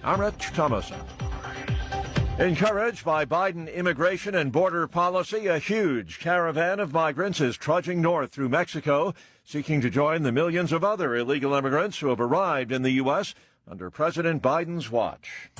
Amrit Thomason. Encouraged by Biden immigration and border policy, a huge caravan of migrants is trudging north through Mexico, seeking to join the millions of other illegal immigrants who have arrived in the U.S. under President Biden's watch.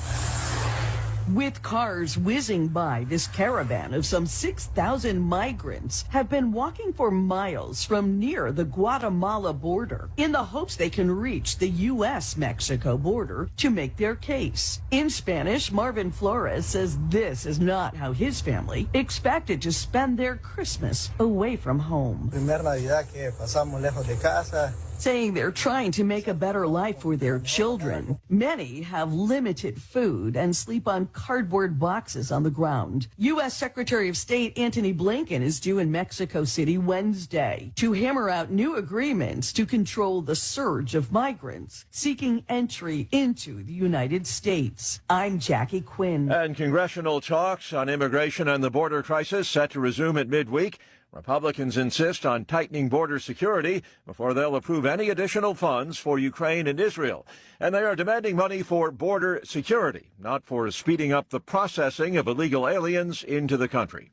With cars whizzing by, this caravan of some 6,000 migrants have been walking for miles from near the Guatemala border in the hopes they can reach the U.S.-Mexico border to make their case. In Spanish, Marvin Flores says this is not how his family expected to spend their Christmas away from home. Saying they're trying to make a better life for their children. Many have limited food and sleep on cardboard boxes on the ground. U.S. Secretary of State Antony Blinken is due in Mexico City Wednesday to hammer out new agreements to control the surge of migrants seeking entry into the United States. I'm Jackie Quinn. And congressional talks on immigration and the border crisis set to resume at midweek. Republicans insist on tightening border security before they'll approve any additional funds for Ukraine and Israel. And they are demanding money for border security, not for speeding up the processing of illegal aliens into the country.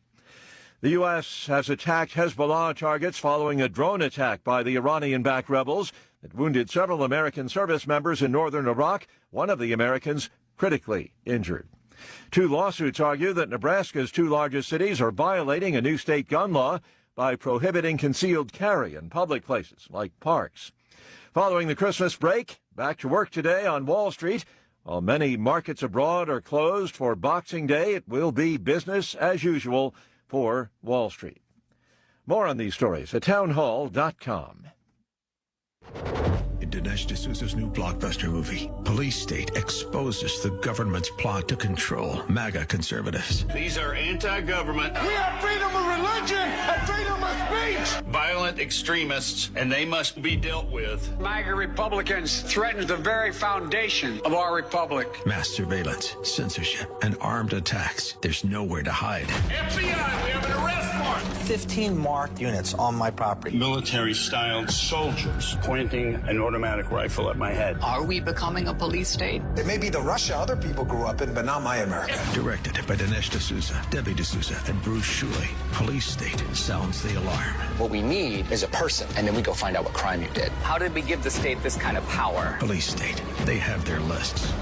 The U.S. has attacked Hezbollah targets following a drone attack by the Iranian-backed rebels that wounded several American service members in northern Iraq, one of the Americans critically injured. Two lawsuits argue that Nebraska's two largest cities are violating a new state gun law by prohibiting concealed carry in public places like parks. Following the Christmas break, back to work today on Wall Street. While many markets abroad are closed for Boxing Day, it will be business as usual for Wall Street. More on these stories at townhall.com. In Dinesh D'Souza's new blockbuster movie, Police State exposes the government's plot to control MAGA conservatives. These are anti-government. We have freedom of religion and freedom of speech. Violent extremists, and they must be dealt with. MAGA Republicans threaten the very foundation of our republic. Mass surveillance, censorship, and armed attacks. There's nowhere to hide. FBI, we have an arrest warrant. 15 marked units on my property. Military-styled soldiers pointing an automatic rifle at my head. Are we becoming a police state? It may be the Russia other people grew up in, but not my America. Directed by Dinesh D'Souza, Debbie D'Souza, and Bruce Shuley, Police State sounds the alarm. What we need is a person, and then we go find out what crime you did. How did we give the state this kind of power? Police State, they have their lists.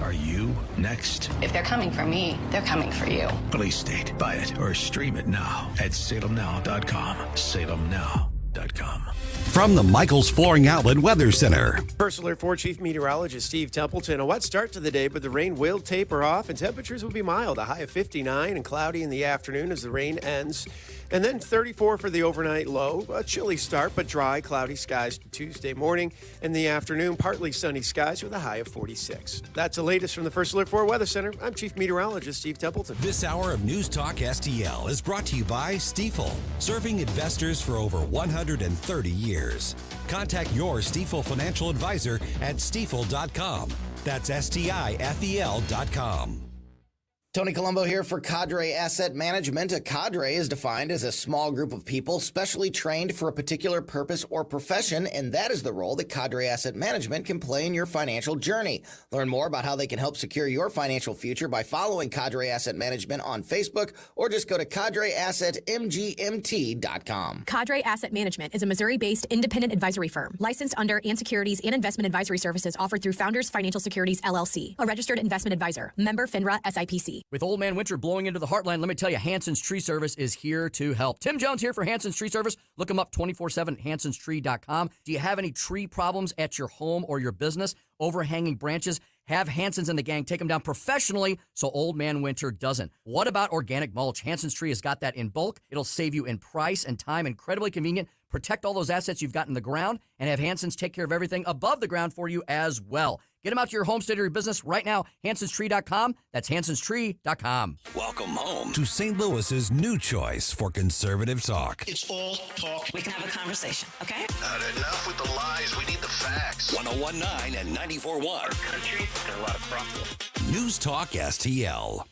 Are you next? If they're coming for me, they're coming for you. Police State. Buy it or stream it now at salemnow.com. salemnow.com. From the Michaels Flooring Outlet Weather Center. First Alert 4 Chief Meteorologist Steve Templeton. A wet start to the day, but the rain will taper off and temperatures will be mild. A high of 59 and cloudy in the afternoon as the rain ends. And then 34 for the overnight low. A chilly start, but dry, cloudy skies Tuesday morning. In the afternoon, partly sunny skies with a high of 46. That's the latest from the First Alert 4 Weather Center. I'm Chief Meteorologist Steve Templeton. This hour of News Talk STL is brought to you by Stifel, serving investors for over 130 years. Contact your Stifel financial advisor at stifel.com. That's STIFEL.com. Tony Colombo here for Cadre Asset Management. A cadre is defined as a small group of people specially trained for a particular purpose or profession, and that is the role that Cadre Asset Management can play in your financial journey. Learn more about how they can help secure your financial future by following Cadre Asset Management on Facebook, or just go to cadreassetmgmt.com. Cadre Asset Management is a Missouri-based independent advisory firm licensed under and securities and investment advisory services offered through Founders Financial Securities, LLC, a registered investment advisor, member FINRA SIPC. With Old Man Winter blowing into the heartland, let me tell you, Hanson's Tree Service is here to help. Tim Jones here for Hanson's Tree Service. Look them up 24/7 at hansonstree.com. Do you have any tree problems at your home or your business? Overhanging branches? Have Hanson's and the gang take them down professionally so Old Man Winter doesn't. What about organic mulch? Hanson's Tree has got that in bulk. It'll save you in price and time, incredibly convenient. Protect all those assets you've got in the ground and have Hanson's take care of everything above the ground for you as well. Get them out to your homestead or your business right now. hansonstree.com. That's hansonstree.com. Welcome home to St. Louis's new choice for conservative talk. It's all talk. We can have a conversation, okay? Enough with the lies. We need the facts. 101.9 and 94.1. Our country's got a lot of problems. News Talk STL.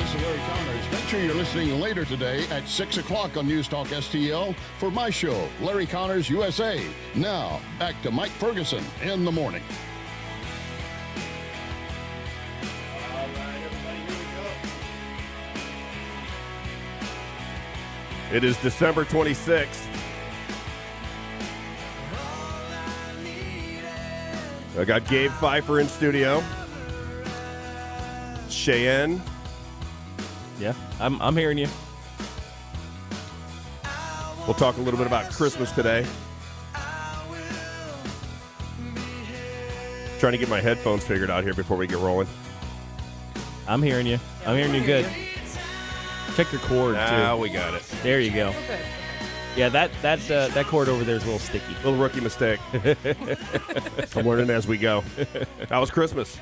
This is Larry Connors. Make sure you're listening later today at 6 o'clock on News Talk STL for my show, Larry Connors USA. Now, back to Mike Ferguson in the morning. All right, everybody, here we go. It is December 26th. I got Gabe Pfeiffer in studio. Cheyenne. Yeah, I'm hearing you. We'll talk a little bit about Christmas today. Trying to get my headphones figured out here before we get rolling. I'm hearing you. I'm hearing you good. Check your cord, too. We got it. There you go. Okay. Yeah, that cord over there is a little sticky. Little rookie mistake. I'm learning as we go. How was Christmas?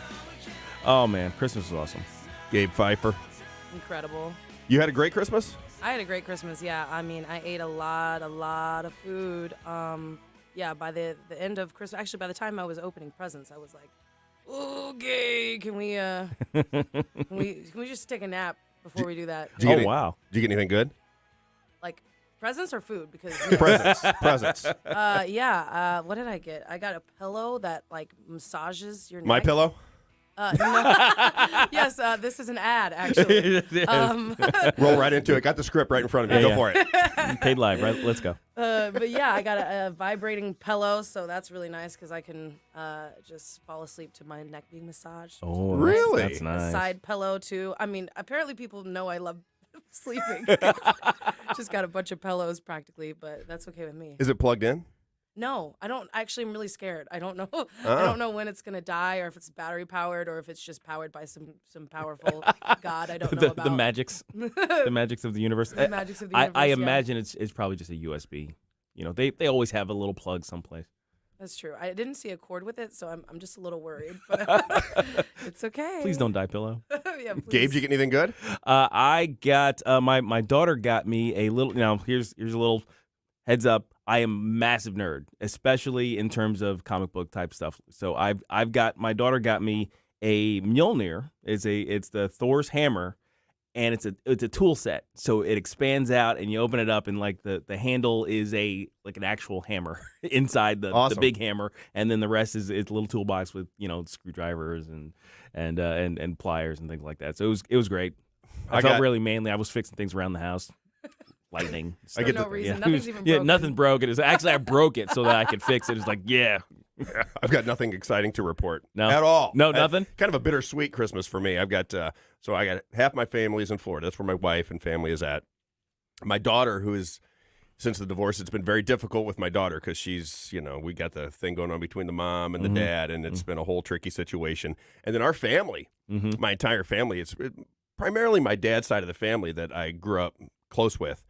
Oh, man. Christmas was awesome. Gabe Pfeiffer. Incredible. You had a great Christmas? I had a great Christmas, yeah. I mean, I ate a lot of food. Yeah, by the end of Christmas, actually, by the time I was opening presents, I was like, okay, can we just take a nap before we do that? Wow. Did you get anything good? Like, presents or food? Because Presents. yeah. What did I get? I got a pillow that like massages your neck. My pillow? No. Yes, this is an ad, actually. Roll right into it. Got the script right in front of me. Go for it. You paid live, right? Let's go. But yeah, I got a vibrating pillow, so that's really nice because I can just fall asleep to my neck being massaged. Oh, really? That's nice. A side pillow, too. I mean, apparently people know I love sleeping. Just got a bunch of pillows practically, but that's okay with me. Is it plugged in? No, I don't. Actually, I'm really scared. I don't know. I don't know when it's gonna die, or if it's battery powered, or if it's just powered by some powerful god. I don't know about the magics, the magics of the universe. The magics of the universe. I imagine it's probably just a USB. You know, they always have a little plug someplace. That's true. I didn't see a cord with it, so I'm just a little worried. But it's okay. Please don't die, pillow. Yeah, please. Gabe, did you get anything good? I got my daughter got me a little. Now here's a little heads up. I am a massive nerd, especially in terms of comic book type stuff. So I've got my daughter got me a Mjolnir. It's the Thor's hammer, and it's a tool set. So it expands out, and you open it up, and like the handle is an actual hammer inside the big hammer, and then the rest is a little toolbox with screwdrivers and pliers and things like that. So it was great. I felt really manly. I was fixing things around the house. Lightning. For no reason. Nothing's even broken. Yeah, nothing broke. Actually, I broke it so that I could fix it. It's like, yeah. I've got nothing exciting to report. No. At all. No, nothing? Kind of a bittersweet Christmas for me. I've got, I got half my family is in Florida. That's where my wife and family is at. My daughter, who is, since the divorce, it's been very difficult with my daughter because she's, we got the thing going on between the mom and the dad, and it's been a whole tricky situation. And then our family, my entire family, it's primarily my dad's side of the family that I grew up close with.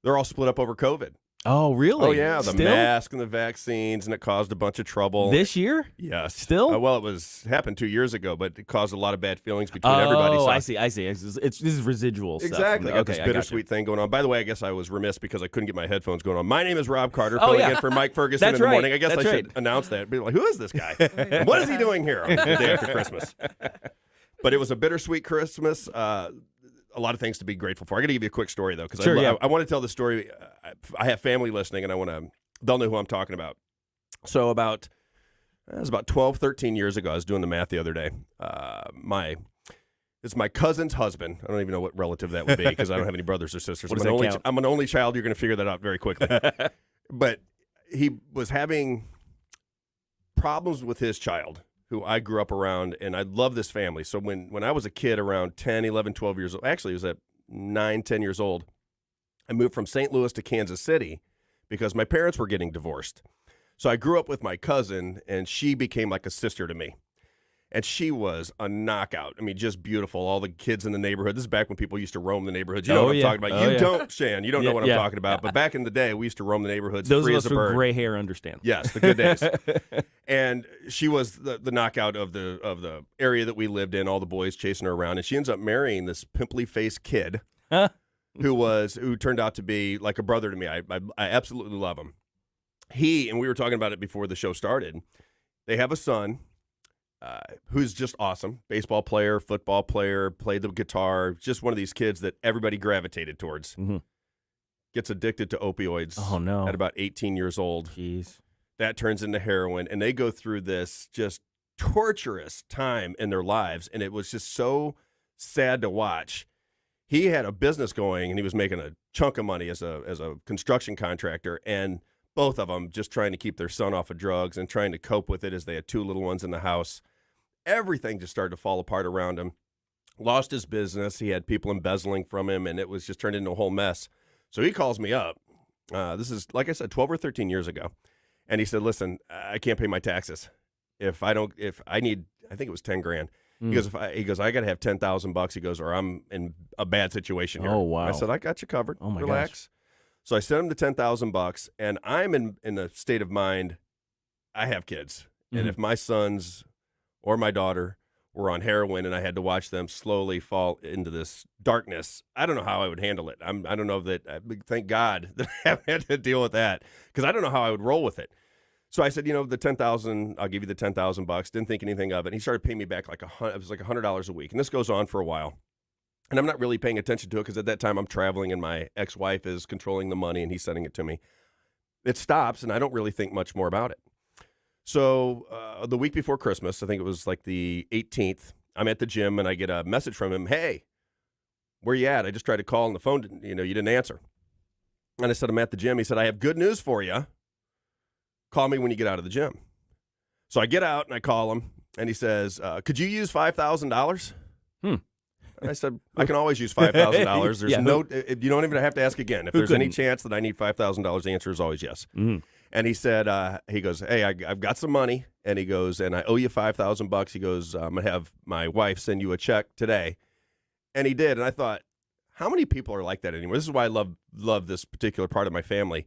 They're all split up over COVID. Oh, really? Oh, yeah. The Still? mask and the vaccines, and it caused a bunch of trouble. This year? Yes. Still? Well, it happened 2 years ago, but it caused a lot of bad feelings between everybody. Oh, I see. This is residual stuff. Exactly. I got this I bittersweet thing going on. By the way, I guess I was remiss because I couldn't get my headphones going on. My name is Rob Carter, filling in for Mike Ferguson in the morning. I guess I should announce that. Be like, who is this guy? And what is he doing here on the day after Christmas? But it was a bittersweet Christmas. A lot of things to be grateful for. I got to give you a quick story, though, because I want to tell the story. I have family listening, and they'll know who I'm talking about. So it was about 12, 13 years ago. I was doing the math the other day. It's my cousin's husband. I don't even know what relative that would be because I don't have any brothers or sisters. I'm an only child. You're going to figure that out very quickly. But he was having problems with his child, who I grew up around, and I love this family. So when I was a kid around 10, 11, 12 years old, actually it was at 9, 10 years old, I moved from St. Louis to Kansas City because my parents were getting divorced. So I grew up with my cousin, and she became like a sister to me. And she was a knockout. I mean, just beautiful. All the kids in the neighborhood. This is back when people used to roam the neighborhoods. You know what I'm talking about. You don't, Shan. You don't know what I'm talking about. But back in the day, we used to roam the neighborhoods free as a bird. Those of us with gray hair understand. Yes, the good days. And she was the knockout of the area that we lived in. All the boys chasing her around, and she ends up marrying this pimply-faced kid who turned out to be like a brother to me. I absolutely love him. And we were talking about it before the show started. They have a son. who's just awesome. Baseball player, football player, played the guitar. Just one of these kids that everybody gravitated towards. Mm-hmm. Gets addicted to opioids at about 18 years old. Jeez. That turns into heroin, and they go through this just torturous time in their lives, and it was just so sad to watch. He had a business going, and he was making a chunk of money as a construction contractor, and both of them just trying to keep their son off of drugs and trying to cope with it as they had two little ones in the house. Everything just started to fall apart around him. Lost his business. He had people embezzling from him, and it was just turned into a whole mess. So he calls me up. This is, like I said, 12 or 13 years ago. And he said, listen, I can't pay my taxes. I think it was 10 grand. He goes, I got to have $10,000. He goes, or I'm in a bad situation here. Oh, wow. I said, I got you covered. Oh, my Relax. gosh. So I sent him the $10,000, and I'm in a state of mind. I have kids. And if my sons or my daughter were on heroin and I had to watch them slowly fall into this darkness, I don't know how I would handle it. I don't know that, thank God that I haven't had to deal with that, because I don't know how I would roll with it. So I said, the $10,000, I'll give you the $10,000. Didn't think anything of it. And he started paying me back it was like $100 a week. And this goes on for a while. And I'm not really paying attention to it because at that time I'm traveling and my ex-wife is controlling the money and he's sending it to me. It stops and I don't really think much more about it. So the week before Christmas, I think it was like the 18th, I'm at the gym and I get a message from him. Hey, where you at? I just tried to call and the phone, you didn't answer. And I said, I'm at the gym. He said, I have good news for you. Call me when you get out of the gym. So I get out and I call him and he says, could you use $5,000? And I said, I can always use $5,000. There's you don't even have to ask again. If there's any chance that I need $5,000, the answer is always yes. Mm-hmm. And he said, he goes, hey, I've got some money. And he goes, and I owe you $5,000. He goes, I'm going to have my wife send you a check today. And he did. And I thought, how many people are like that anymore? This is why I love this particular part of my family.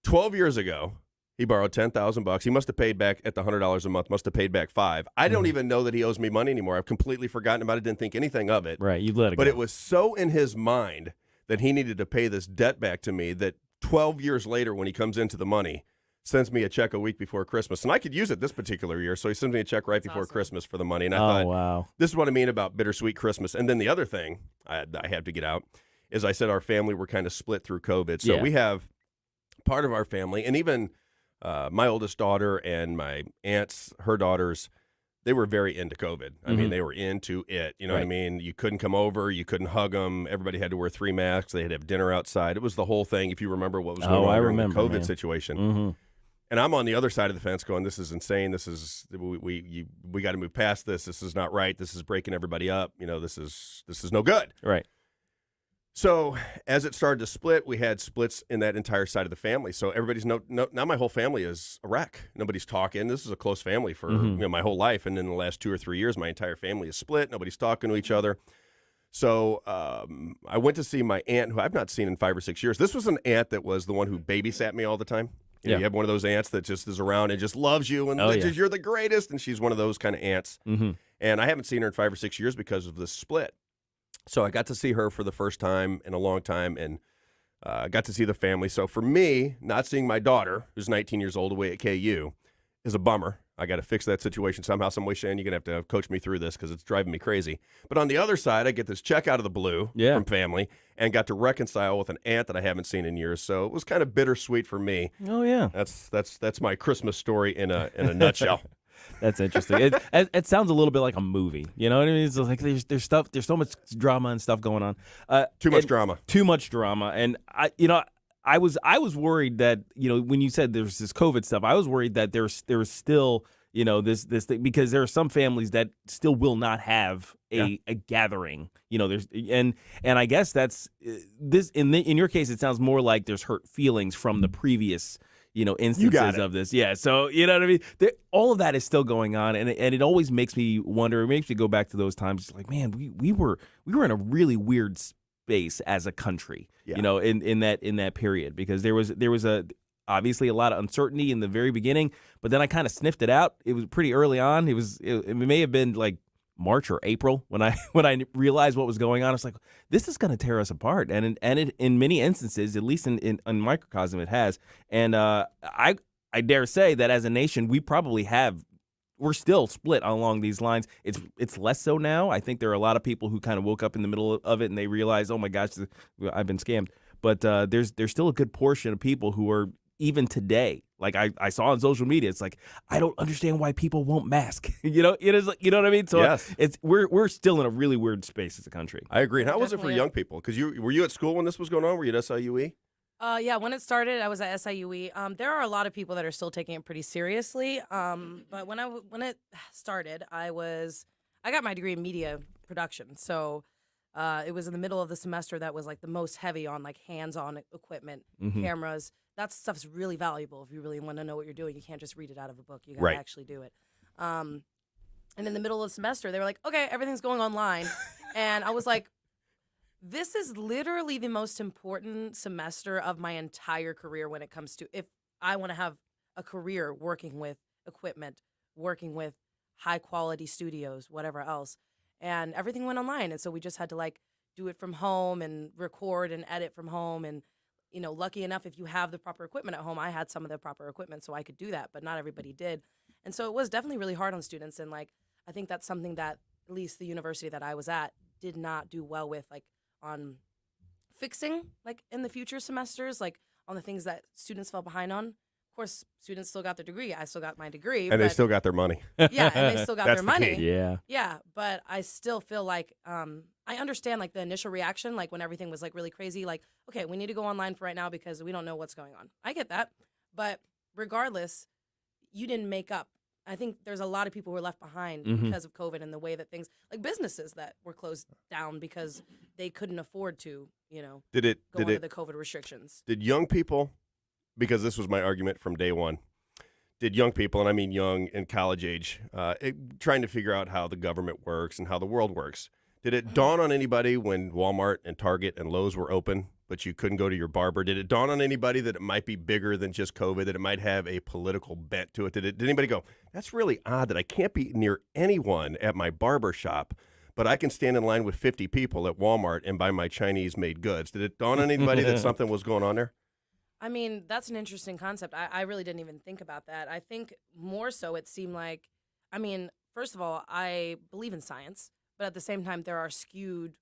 12 years ago, he borrowed $10,000. He must have paid back at the $100 a month, must have paid back $5. I don't even know that he owes me money anymore. I've completely forgotten about it, didn't think anything of it. Right, you let it go. But it was so in his mind that he needed to pay this debt back to me that 12 years later when he comes into the money, sends me a check a week before Christmas. And I could use it this particular year, so he sends me a check right before Christmas for the money. And I thought, wow. This is what I mean about bittersweet Christmas. And then the other thing I had to get out is I said our family were kind of split through COVID. So we have part of our family, and even my oldest daughter and my aunts, her daughters, they were very into COVID. I mean, they were into it. You know what I mean? You couldn't come over. You couldn't hug them. Everybody had to wear 3 masks. They had to have dinner outside. It was the whole thing, if you remember what was going on during the COVID situation. And I'm on the other side of the fence going, this is insane. This is, we got to move past this. This is not right. This is breaking everybody up. This is no good. Right. So as it started to split, we had splits in that entire side of the family. So everybody's now my whole family is a wreck. Nobody's talking. This is a close family for my whole life. And in the last 2 or 3 years, my entire family is split. Nobody's talking to each other. So I went to see my aunt, who I've not seen in 5 or 6 years. This was an aunt that was the one who babysat me all the time. You have one of those aunts that just is around and just loves you and you're the greatest. And she's one of those kind of aunts. And I haven't seen her in 5 or 6 years because of this split. So I got to see her for the first time in a long time and got to see the family. So for me, not seeing my daughter, who's 19 years old, away at KU, is a bummer. I got to fix that situation somehow, some way. Shane, you're going to have to coach me through this because it's driving me crazy. But on the other side, I get this check out of the blue from family and got to reconcile with an aunt that I haven't seen in years. So it was kind of bittersweet for me. Oh, yeah. That's my Christmas story in a nutshell. That's interesting. It sounds a little bit like a movie. You know what I mean? It's like there's stuff. There's so much drama and stuff going on. Too much drama. Too much drama. And I was worried that when you said there's this COVID stuff, I was worried that there's still this thing, because there are some families that still will not have a gathering. There's and I guess that's this in your case. It sounds more like there's hurt feelings from the previous instances of this. Yeah. So, you know what I mean? All of that is still going on. And it always makes me wonder, it makes me go back to those times. It's like, man, we were in a really weird space as a country, in that period, because there was obviously a lot of uncertainty in the very beginning, but then I kind of sniffed it out. It was pretty early on. It may have been like March or April when I realized what was going on. It's like, this is going to tear us apart, and in many instances, at least in microcosm, it has. And I dare say that as a nation, we probably have we're still split along these lines. It's less so now. I think there are a lot of people who kind of woke up in the middle of it and they realize, oh my gosh, I've been scammed. But there's still a good portion of people who are, even today, like I saw on social media, it's like, I don't understand why people won't mask. You know, it is, you know what I mean? So yes. We're still in a really weird space as a country. I agree. And how was it for young people? Because were you at school when this was going on? Were you at SIUE? Yeah, when it started, I was at SIUE. There are a lot of people that are still taking it pretty seriously. But when it started, I got my degree in media production. So it was in the middle of the semester that was like the most heavy on like hands-on equipment, cameras. That stuff's really valuable if you really want to know what you're doing. You can't just read it out of a book. You got to actually do it. And in the middle of the semester, they were like, okay, everything's going online. And I was like, this is literally the most important semester of my entire career when it comes to if I want to have a career working with equipment, working with high-quality studios, whatever else. And everything went online. And so we just had to, like, do it from home and record and edit from home. And, you know, lucky enough, if you have the proper equipment at home, I had some of the proper equipment, so I could do that, but not everybody did. And so it was definitely really hard on students. And, like, I think that's something that at least the university that I was at did not do well with, like, on fixing, like, in the future semesters, like, on the things that students fell behind on. Of course, students still got their degree. I still got my degree. And they still got their money. Yeah, and they still got their money. Key. Yeah, but I still feel like I understand, like, the initial reaction, like, when everything was, like, really crazy, like, okay, we need to go online for right now because we don't know what's going on. I get that. But regardless, you didn't make up. I think there's a lot of people who were left behind because of COVID and the way that things, like businesses that were closed down because they couldn't afford to, you know, go under the COVID restrictions. Did young people, because this was my argument from day one, did young people, and I mean young in college age, trying to figure out how the government works and how the world works, did it dawn on anybody when Walmart and Target and Lowe's were open, but you couldn't go to your barber? Did it dawn on anybody that it might be bigger than just COVID, that it might have a political bent to it? Did anybody go, that's really odd that I can't be near anyone at my barber shop, but I can stand in line with 50 people at Walmart and buy my Chinese-made goods? Did it dawn on anybody that something was going on there? I mean, that's an interesting concept. I really didn't even think about that. I think more so it seemed like, I mean, first of all, I believe in science, but at the same time, there are skewed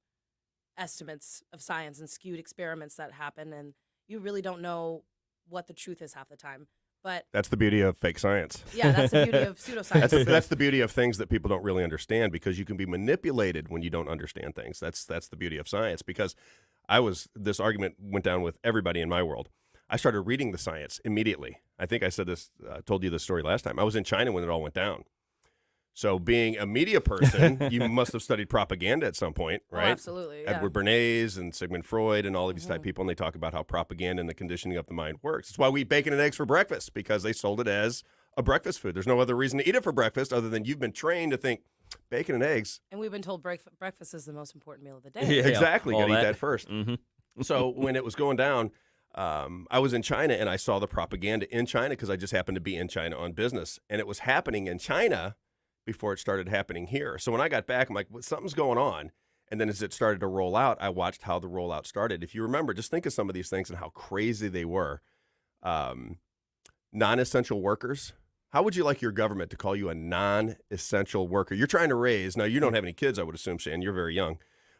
estimates of science and skewed experiments that happen, and you really don't know what the truth is half the time. But that's the beauty of fake science. Yeah, that's the beauty of pseudoscience. That's the beauty of things that people don't really understand, because you can be manipulated when you don't understand things. That's the beauty of science, because this argument went down with everybody in my world. I started reading the science immediately. I think I said this, told you this story last time. I was in China when it all went down. So being a media person, you must have studied propaganda at some point, right? Oh, absolutely, yeah. Edward Bernays and Sigmund Freud and all of these type people, and they talk about how propaganda and the conditioning of the mind works. It's why we eat bacon and eggs for breakfast, because they sold it as a breakfast food. There's no other reason to eat it for breakfast other than you've been trained to think bacon and eggs. And we've been told breakfast is the most important meal of the day. Yeah, exactly. You got to eat that first. So when it was going down, I was in China and I saw the propaganda in China because I just happened to be in China on business. And it was happening in China before it started happening here. So when I got back, I'm like, well, something's going on. And then as it started to roll out, I watched how the rollout started. If you remember, just think of some of these things and how crazy they were. Non-essential workers. How would you like your government to call you a non-essential worker? You're trying to raise, now you don't have any kids, I would assume, Shan, you're very young.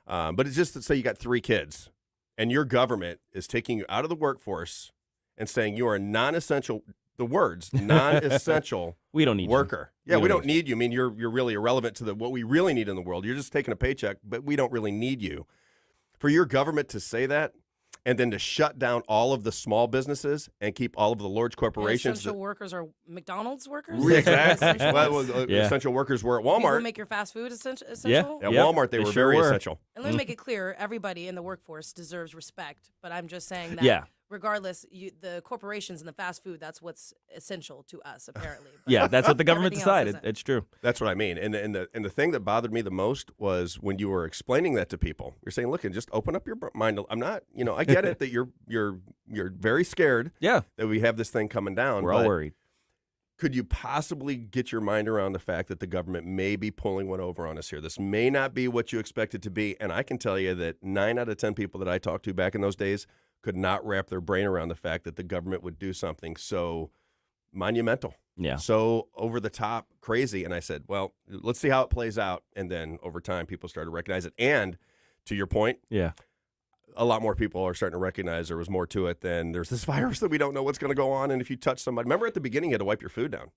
But it's just to say you got 3 kids. And your government is taking you out of the workforce and saying you are a non-essential, the words, non-essential we don't need worker. You. Yeah, we don't need you. I mean, you're really irrelevant to what we really need in the world. You're just taking a paycheck, but we don't really need you. For your government to say that and then to shut down all of the small businesses and keep all of the large corporations. Essential workers are McDonald's workers? Exactly. Essential workers were at Walmart. People who make your fast food essential? Yeah. At Walmart, they were very essential. And let me make it clear, everybody in the workforce deserves respect, but I'm just saying that regardless, the corporations and the fast food, that's what's essential to us, apparently. But that's what the government decided. It's true. That's what I mean. And the thing that bothered me the most was when you were explaining that to people. You're saying, look, and just open up your mind. I'm not, I get it that you're very scared that we have this thing coming down. We're all worried. Could you possibly get your mind around the fact that the government may be pulling one over on us here? This may not be what you expect it to be. And I can tell you that 9 out of 10 people that I talked to back in those days could not wrap their brain around the fact that the government would do something so monumental. Yeah. So over the top, crazy. And I said, well, let's see how it plays out. And then over time, people started to recognize it. And to your point, yeah, a lot more people are starting to recognize there was more to it than there's this virus that we don't know what's going to go on. And if you touch somebody, remember at the beginning, you had to wipe your food down.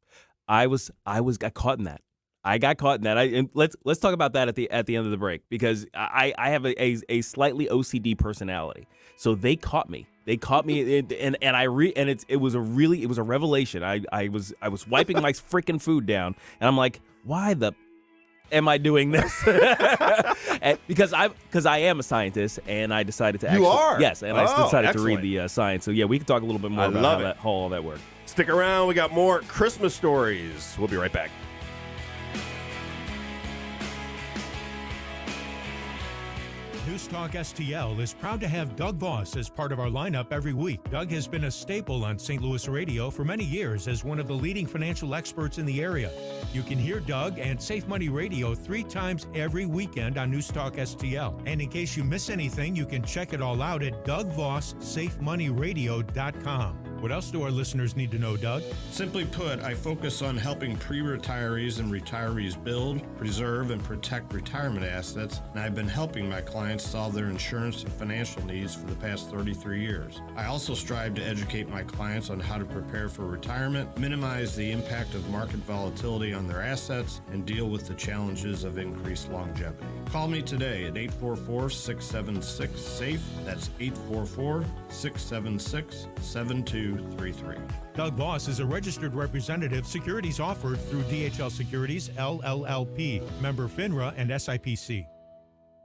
I got caught in that. I got caught in that. And let's talk about that at the end of the break, because I have a slightly OCD personality. So they caught me. They caught me, and it was a revelation. I was wiping my freaking food down, and I'm like, why the am I doing this? because I am a scientist, and I decided to actually. You are? Yes, and I decided excellent. to read the science. So yeah, we can talk a little bit more about how all that worked. Stick around. We got more Christmas stories. We'll be right back. News Talk STL is proud to have Doug Voss as part of our lineup every week. Doug has been a staple on St. Louis radio for many years as one of the leading financial experts in the area. You can hear Doug and Safe Money Radio 3 times every weekend on News Talk STL. And in case you miss anything, you can check it all out at DougVossSafeMoneyRadio.com. What else do our listeners need to know, Doug? Simply put, I focus on helping pre-retirees and retirees build, preserve, and protect retirement assets, and I've been helping my clients solve their insurance and financial needs for the past 33 years. I also strive to educate my clients on how to prepare for retirement, minimize the impact of market volatility on their assets, and deal with the challenges of increased longevity. Call me today at 844-676-SAFE. That's 844-676-7233. Doug Voss is a registered representative. Securities offered through DHL Securities, LLLP, member FINRA and SIPC.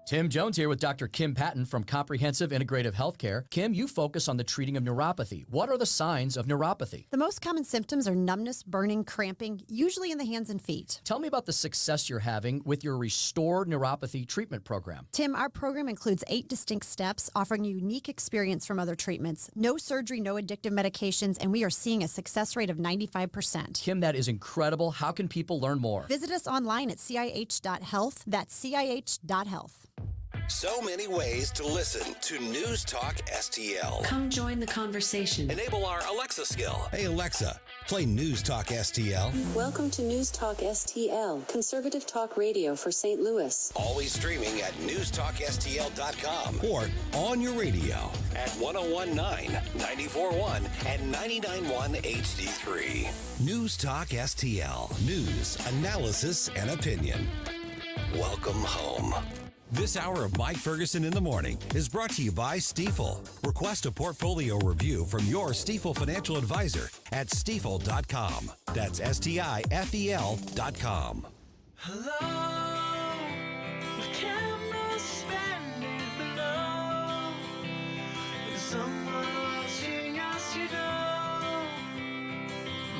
Tim Jones here with Dr. Kim Patton from Comprehensive Integrative Healthcare. Kim, you focus on the treating of neuropathy. What are the signs of neuropathy? The most common symptoms are numbness, burning, cramping, usually in the hands and feet. Tell me about the success you're having with your Restore Neuropathy treatment program. Tim, our program includes 8 distinct steps, offering a unique experience from other treatments. No surgery, no addictive medications, and we are seeing a success rate of 95%. Kim, that is incredible. How can people learn more? Visit us online at CIH.health. That's CIH.health. So many ways to listen to News Talk STL. Come join the conversation. Enable our Alexa skill. Hey, Alexa, play News Talk STL. Welcome to News Talk STL, conservative talk radio for St. Louis. Always streaming at newstalkstl.com or on your radio at 1019, 94.1, and 99.1 HD3. News Talk STL. News, analysis, and opinion. Welcome home. This hour of Mike Ferguson in the Morning is brought to you by Stifel. Request a portfolio review from your Stifel financial advisor at stifel.com. That's STIFEL.com. Hello, with cameras spinning below. There's someone watching us, you know.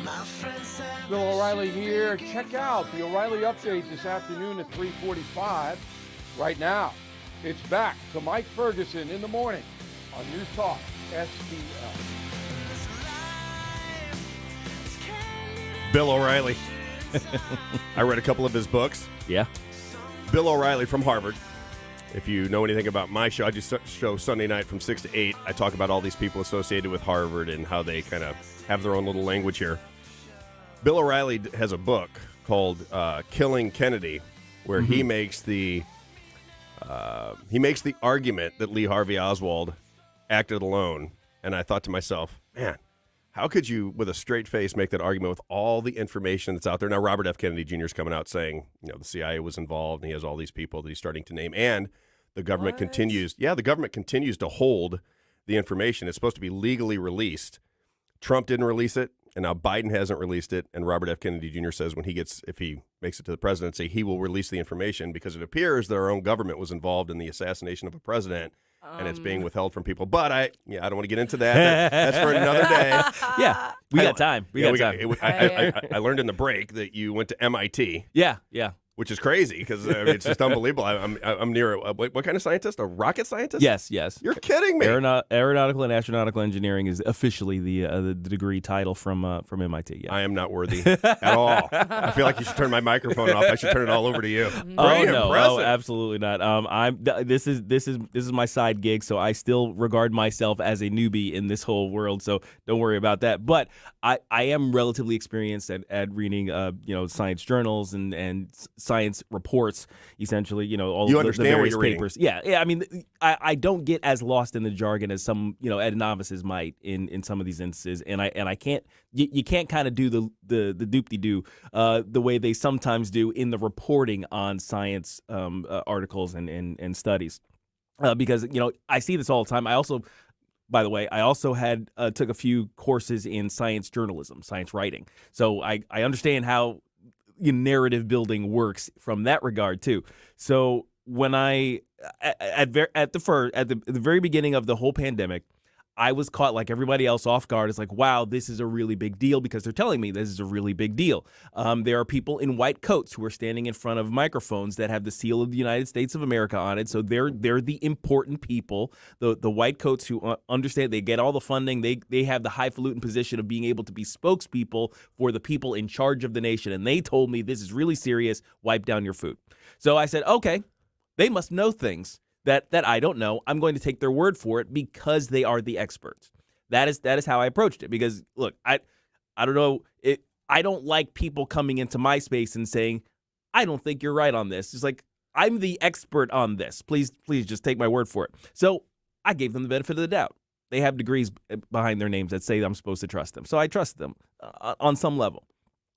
My friend said Bill O'Reilly here. Check out the O'Reilly Update this afternoon at 3:45. Right now, it's back to Mike Ferguson in the morning on News Talk STL. Bill O'Reilly. I read a couple of his books. Yeah. Bill O'Reilly from Harvard. If you know anything about my show, I do show Sunday night from 6 to 8. I talk about all these people associated with Harvard and how they kind of have their own little language here. Bill O'Reilly has a book called Killing Kennedy, where he makes the argument that Lee Harvey Oswald acted alone. And I thought to myself, man, how could you, with a straight face, make that argument with all the information that's out there? Now, Robert F. Kennedy Jr. is coming out saying, the CIA was involved, and he has all these people that he's starting to name. And the government continues to hold the information. It's supposed to be legally released. Trump didn't release it, and now Biden hasn't released it. And Robert F. Kennedy Jr. says if he makes it to the presidency, he will release the information because it appears that our own government was involved in the assassination of a president, and it's being withheld from people. But I don't want to get into that. That's for another day. Yeah, we got time. We got time. I learned in the break that you went to MIT. Yeah. which is crazy because it's just unbelievable. I'm near what kind of scientist? A rocket scientist? Yes. You're kidding me. Aeronautical and astronautical engineering is officially the degree title from MIT. Yeah. I am not worthy at all. I feel like you should turn my microphone off. I should turn it all over to you. Oh no, absolutely not. This is my side gig, so I still regard myself as a newbie in this whole world. So don't worry about that. But I am relatively experienced at reading science journals and science reports, essentially, all you the understand various what you're papers. Reading. Yeah. I mean, I don't get as lost in the jargon as some, novices might in some of these instances, and I can't. You can't kind of do the doop-de-doo the way they sometimes do in the reporting on science articles and studies, because I see this all the time. By the way, I also took a few courses in science journalism, science writing, so I understand how narrative building works from that regard too. So when at the very beginning of the whole pandemic, I was caught like everybody else off guard. It's like, wow, this is a really big deal because they're telling me this is a really big deal. There are people in white coats who are standing in front of microphones that have the seal of the United States of America on it. So they're the important people, the white coats who understand. They get all the funding. They have the highfalutin position of being able to be spokespeople for the people in charge of the nation. And they told me this is really serious. Wipe down your food. So I said, okay, they must know things that I don't know. I'm going to take their word for it because they are the experts. That is how I approached it. Because look, I don't know. I don't like people coming into my space and saying, I don't think you're right on this. It's like, I'm the expert on this. Please just take my word for it. So I gave them the benefit of the doubt. They have degrees behind their names that say I'm supposed to trust them. So I trust them on some level.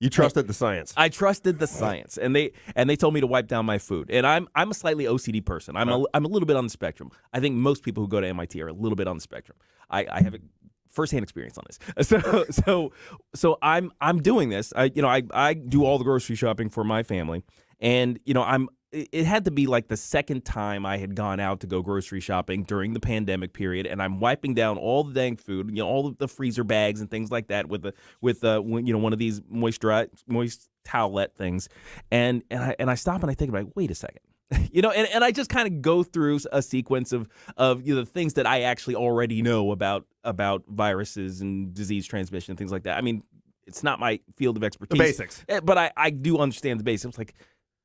You trusted the science. I trusted the science, and they told me to wipe down my food. And I'm a slightly OCD person. I'm a little bit on the spectrum. I think most people who go to MIT are a little bit on the spectrum. I have a firsthand experience on this. So I'm doing this. I do all the grocery shopping for my family, and it had to be like the second time I had gone out to go grocery shopping during the pandemic period, and I'm wiping down all the dang food, all of the freezer bags and things like that with one of these moist towelette things, and I stop and I think, like, wait a second. And I just kind of go through a sequence of the things that I actually already know about viruses and disease transmission and things like that. I mean, it's not my field of expertise. The basics. But I do understand the basics. It's like,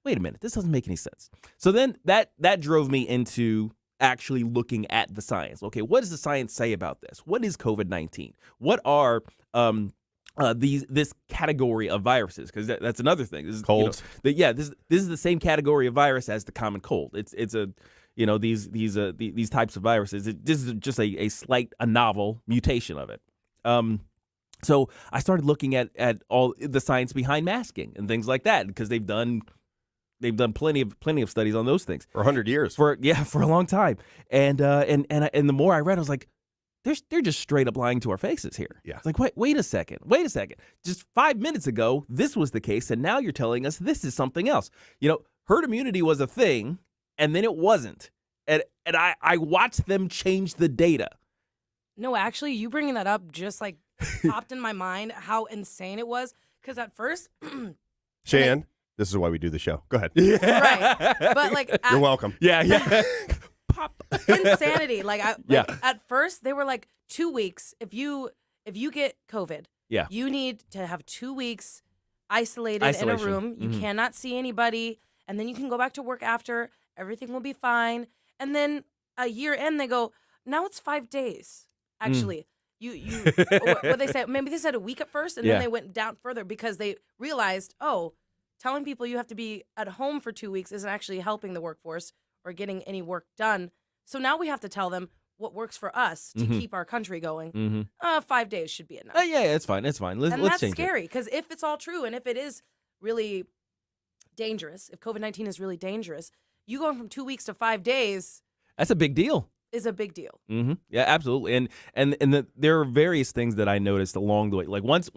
wait a minute, this doesn't make any sense. So then that drove me into actually looking at the science. Okay, what does the science say about this? What is COVID-19? What are this category of viruses? Because that's another thing. This is colds. This is the same category of virus as the common cold. It's these types of viruses. This is just a novel mutation of it. So I started looking at all the science behind masking and things like that, because they've done plenty of studies on those things for 100 years. For a long time. And the more I read, I was like, they're just straight up lying to our faces here. Yeah. It's like, wait a second. Just 5 minutes ago, this was the case, and now you're telling us this is something else. Herd immunity was a thing, and then it wasn't. And I watched them change the data. No, actually, you bringing that up just like popped in my mind how insane it was. Because at first, Shan, this is why we do the show. Go ahead. Right. But like, you're welcome. Yeah. Pop. Insanity. At first, they were like 2 weeks. If you get COVID, you need to have 2 weeks isolated in a room. You cannot see anybody, and then you can go back to work after. Everything will be fine. And then a year in, they go, now it's 5 days. Actually, you what they said, maybe they said a week at first, and then they went down further because they realized, telling people you have to be at home for 2 weeks isn't actually helping the workforce or getting any work done. So now we have to tell them what works for us to keep our country going. 5 days should be enough. It's fine. It's fine. Let's that's change scary, because if it's all true and if it is really dangerous, if COVID-19 is really dangerous, you going from 2 weeks to 5 days. That's a big deal. Is a big deal. Mm-hmm. Yeah, absolutely. And there are various things that I noticed along the way. Like once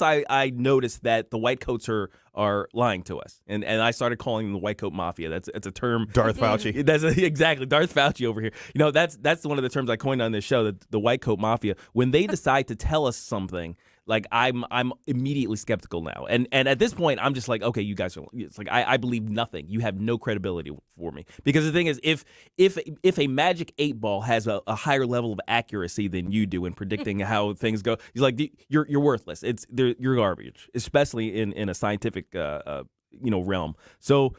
I noticed that the white coats are lying to us, and I started calling them the white coat mafia. It's a term. Darth Fauci. That's exactly Darth Fauci over here. That's one of the terms I coined on this show. The white coat mafia. When they decide to tell us something like I'm immediately skeptical now. And at this point, I'm just like, okay, you guys are. It's like I believe nothing. You have no credibility for me, because the thing is, if a magic 8-ball has a higher level of accuracy than you do in predicting how things go, you're worthless. You're garbage, especially in a scientific realm. So.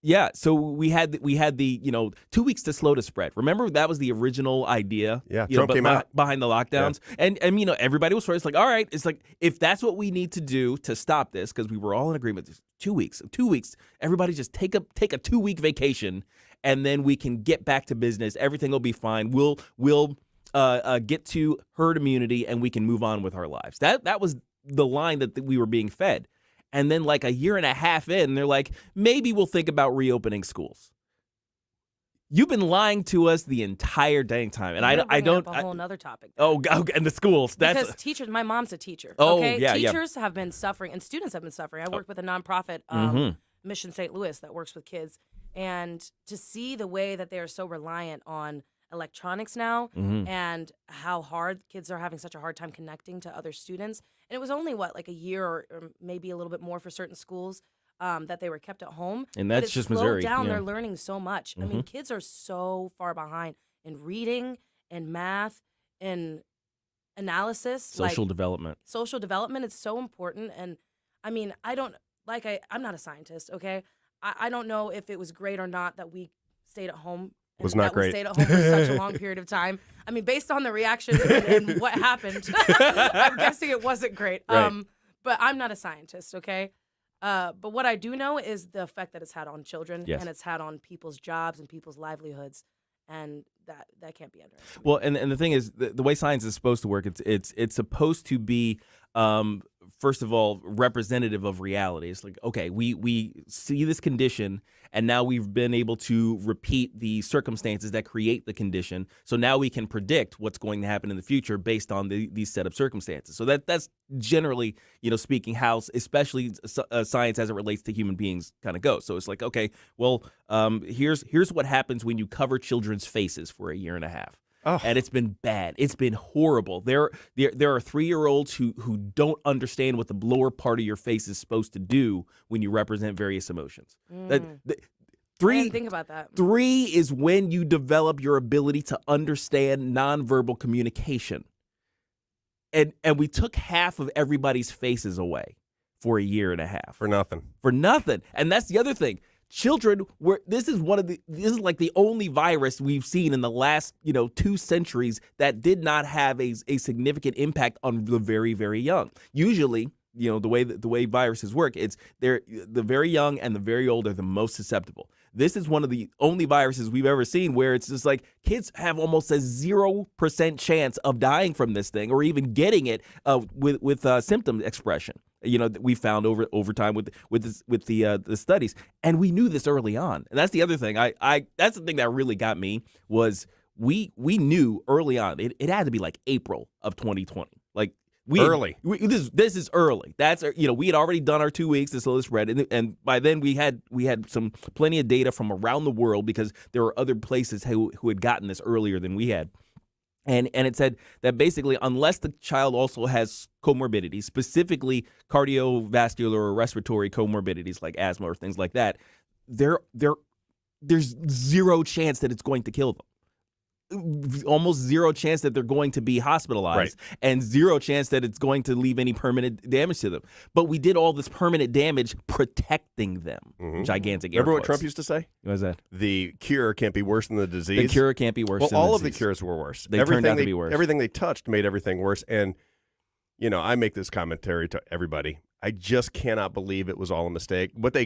Yeah, so we had the 2 weeks to slow the spread. Remember, that was the original idea. Yeah, Trump came out behind the lockdowns, and everybody was first like, all right, it's like if that's what we need to do to stop this, because we were all in agreement. 2 weeks, everybody just take a 2-week vacation, and then we can get back to business. Everything will be fine. We'll get to herd immunity, and we can move on with our lives. That was the line that we were being fed. And then like a year and a half in, they're like, maybe we'll think about reopening schools. You've been lying to us the entire dang time. And I don't. Up a whole other topic. And the schools. Because teachers, my mom's a teacher. Oh, okay? yeah, Teachers have been suffering, and students have been suffering. I work with a nonprofit, Mission St. Louis, that works with kids. And to see the way that they are so reliant on electronics now, and how hard kids are having such a hard time connecting to other students. And it was only like a year or maybe a little bit more for certain schools that they were kept at home. And that's just Missouri. Down, they're learning so much. I mean, kids are so far behind in reading and math and analysis, social development. Social development is so important. And I mean, I'm not a scientist. Okay, I don't know if it was great or not that we stayed at home. Was not great. We stayed at home for such a long period of time. I mean, based on the reaction and what happened, I'm guessing it wasn't great. Right. But I'm not a scientist, okay? But what I do know is the effect that it's had on children, Yes. and it's had on people's jobs and people's livelihoods, and that can't be underestimated. Well, and the thing is, the way science is supposed to work, it's supposed to be, first of all, representative of reality. It's like, okay, we see this condition, and now we've been able to repeat the circumstances that create the condition. So now we can predict what's going to happen in the future based on these set of circumstances. So that's generally, speaking, how especially science as it relates to human beings kind of goes. So it's like, okay, well, here's what happens when you cover children's faces for a year and a half. Oh. And it's been bad. It's been horrible. There are 3-year-olds who don't understand what the lower part of your face is supposed to do when you represent various emotions. I didn't think about that. 3 is when you develop your ability to understand nonverbal communication. And we took half of everybody's faces away for a year and a half. For nothing. And that's the other thing. Children this is like the only virus we've seen in the last 2 centuries that did not have a significant impact on the very, very young. Usually, the way viruses work, it's the very young and the very old are the most susceptible. This is one of the only viruses we've ever seen where it's just like kids have almost a 0% chance of dying from this thing or even getting it with symptom expression. That we found over time with the studies, and we knew this early on. And that's the other thing. That's the thing that really got me was we knew early on. It had to be like April of 2020. Like this is early. That's we had already done our 2 weeks to slow the spread, and by then we had plenty of data from around the world because there were other places who had gotten this earlier than we had. And it said that basically, unless the child also has comorbidities, specifically cardiovascular or respiratory comorbidities like asthma or things like that, there's 0 chance that it's going to kill them. Almost 0 chance that they're going to be hospitalized, and 0 chance that it's going to leave any permanent damage to them. But we did all this permanent damage protecting them. Gigantic. Remember what Trump used to say? What was that? The cure can't be worse than the disease. The cure can't be worse than the disease. Well, all of the cures were worse. They turned out to be worse. Everything they touched made everything worse. And, I make this commentary to everybody. I just cannot believe it was all a mistake. What the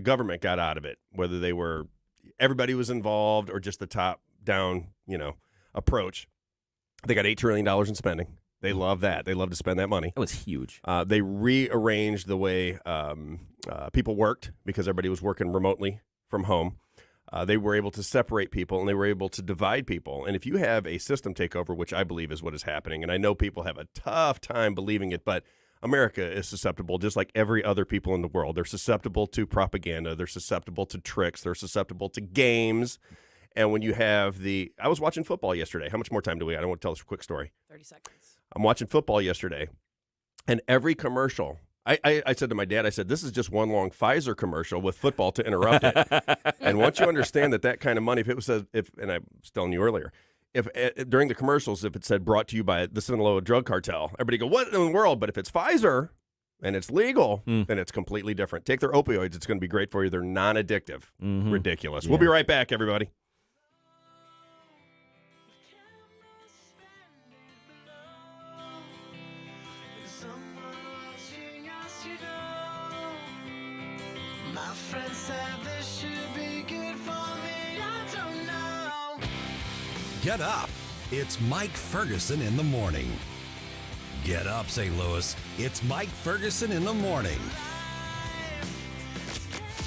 government got out of it, whether everybody was involved or just the top-down, approach. They got $8 trillion in spending. They love that. They love to spend that money. That was huge. They rearranged the way people worked because everybody was working remotely from home. They were able to separate people, and they were able to divide people. And if you have a system takeover, which I believe is what is happening, and I know people have a tough time believing it, but America is susceptible, just like every other people in the world. They're susceptible to propaganda. They're susceptible to tricks. They're susceptible to games. And when you have I was watching football yesterday. How much more time do we got? I want to tell this quick story. 30 seconds. I'm watching football yesterday, And every commercial, I said to my dad, I said, this is just one long Pfizer commercial with football to interrupt it. And once you understand that kind of money, if it was, and I was telling you earlier, if during the commercials, if it said brought to you by the Sinaloa drug cartel, everybody go, what in the world? But if it's Pfizer and it's legal, then it's completely different. Take their opioids. It's going to be great for you. They're non-addictive. Ridiculous. Yeah. We'll be right back, everybody. My friends said this should be good for me. I don't know. Get up. It's Mike Ferguson in the morning. Get up, St. Louis. It's Mike Ferguson in the morning.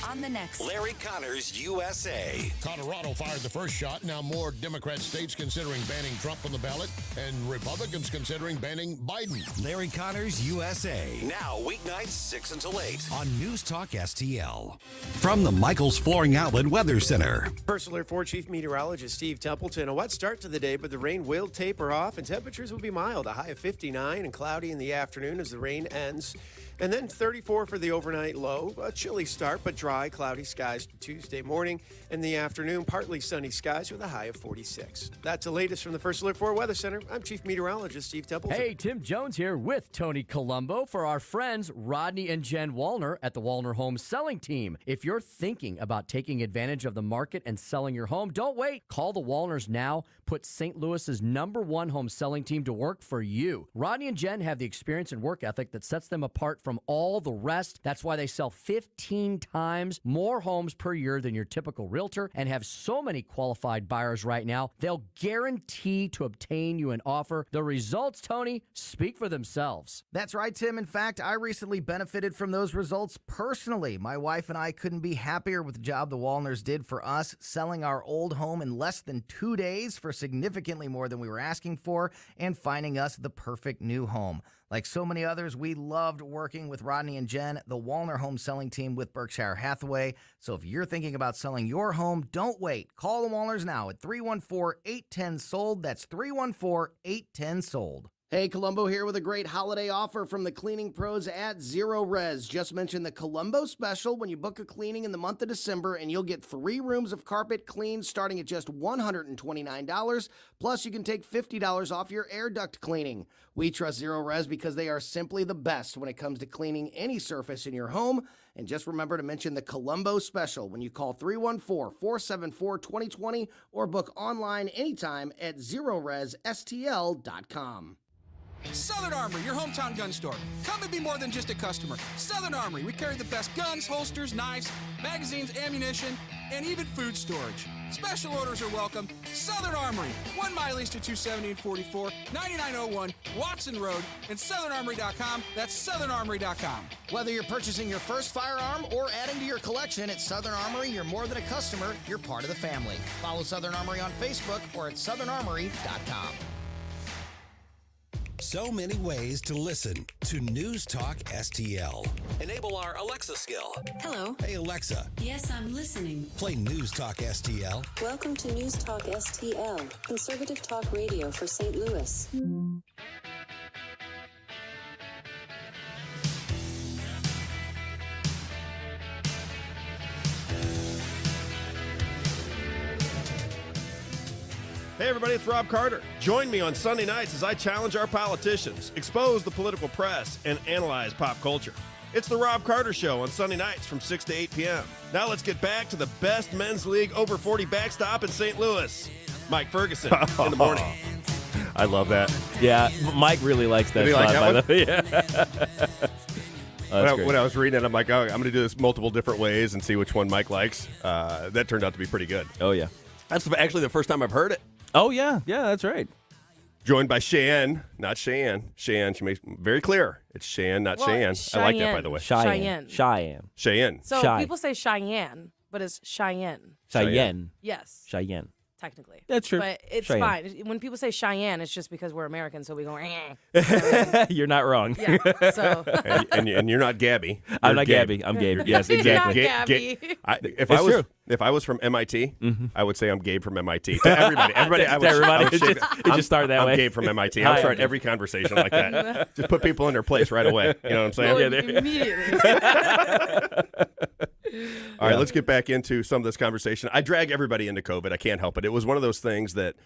On the next Larry Connors, USA. Colorado fired the first shot. Now more Democrat states considering banning Trump on the ballot, and Republicans considering banning Biden. Larry Connors, USA. Now, weeknights 6 until 8 on News Talk STL. From the Michaels Flooring Outlet Weather Center. First alert for Chief Meteorologist Steve Templeton. A wet start to the day, but the rain will taper off and temperatures will be mild. A high of 59 and cloudy in the afternoon as the rain ends. And then 34 for the overnight low. A chilly start, but dry, cloudy skies Tuesday morning. In the afternoon, partly sunny skies with a high of 46. That's the latest from the First Alert 4 Weather Center. I'm Chief Meteorologist Steve Templeton. Hey, Tim Jones here with Tony Colombo for our friends Rodney and Jen Wallner at the Wallner Home Selling Team. If you're thinking about taking advantage of the market and selling your home, don't wait. Call the Wallners now. Put St. Louis's #1 home selling team to work for you. Rodney and Jen have the experience and work ethic that sets them apart from all the rest. That's why they sell 15 times more homes per year than your typical realtor and have so many qualified buyers right now. They'll guarantee to obtain you an offer. The results, Tony, speak for themselves. That's right, Tim. In fact, I recently benefited from those results personally. My wife and I couldn't be happier with the job the Wallners did for us, selling our old home in less than 2 days for significantly more than we were asking for and finding us the perfect new home. Like so many others, we loved working with Rodney and Jen, the Wallner Home Selling Team with Berkshire Hathaway. So if you're thinking about selling your home, don't wait. Call the Wallners now at 314-810-SOLD. That's 314-810-SOLD. Hey, Colombo here with a great holiday offer from the cleaning pros at Zero Res. Just mention the Colombo special when you book a cleaning in the month of December, and you'll get 3 rooms of carpet cleaned starting at just $129. Plus, you can take $50 off your air duct cleaning. We trust Zero Res because they are simply the best when it comes to cleaning any surface in your home. And just remember to mention the Colombo special when you call 314-474-2020 or book online anytime at ZeroResSTL.com. Southern Armory, your hometown gun store. Come and be more than just a customer. Southern Armory, we carry the best guns, holsters, knives, magazines, ammunition, and even food storage. Special orders are welcome. Southern Armory, 1 mile east of 270 and 44, 9901 Watson Road, and SouthernArmory.com. That's SouthernArmory.com. Whether you're purchasing your first firearm or adding to your collection at Southern Armory, you're more than a customer, you're part of the family. Follow Southern Armory on Facebook or at SouthernArmory.com. So many ways to listen to News Talk STL. Enable our Alexa skill. Hello. Hey, Alexa. Yes, I'm listening. Play News Talk STL. Welcome to News Talk STL, conservative talk radio for St. Louis. Hey everybody, it's Rob Carter. Join me on Sunday nights as I challenge our politicians, expose the political press, and analyze pop culture. It's the Rob Carter Show on Sunday nights from 6 to 8 p.m. Now let's get back to the best men's league over 40 backstop in St. Louis. Mike Ferguson in the morning. I love that. Yeah, Mike really likes that. Did he spot, like that by one? the way. Yeah. When I was reading it, I'm like, oh, I'm going to do this multiple different ways and see which one Mike likes. That turned out to be pretty good. Oh, yeah. That's actually the first time I've heard it. Oh, yeah. Yeah, that's right. Joined by Cheyenne, not Cheyenne. Cheyenne, she makes it very clear. It's Cheyenne, not Cheyenne. I like that, by the way. Cheyenne. Cheyenne. So people say Cheyenne, but it's Cheyenne. Cheyenne. Yes. Cheyenne. technically. That's true. But it's Cheyenne. fine. When people say Cheyenne, it's just because we're American, so we go, eh. You're not wrong. Yeah, so. and you're not Gabby. I'm You're not Gabe. Gabby. I'm Gabe. Yes, You're exactly. not Gabby. If I was from MIT, I would say I'm Gabe from MIT. To everybody. I would shake It just started that way. I'm Gabe from MIT. I would start every conversation like that. Just put people in their place right away. You know what I'm saying? Immediately. All right, let's get back into some of this conversation. I drag everybody into COVID. I can't help it. It was one of those things that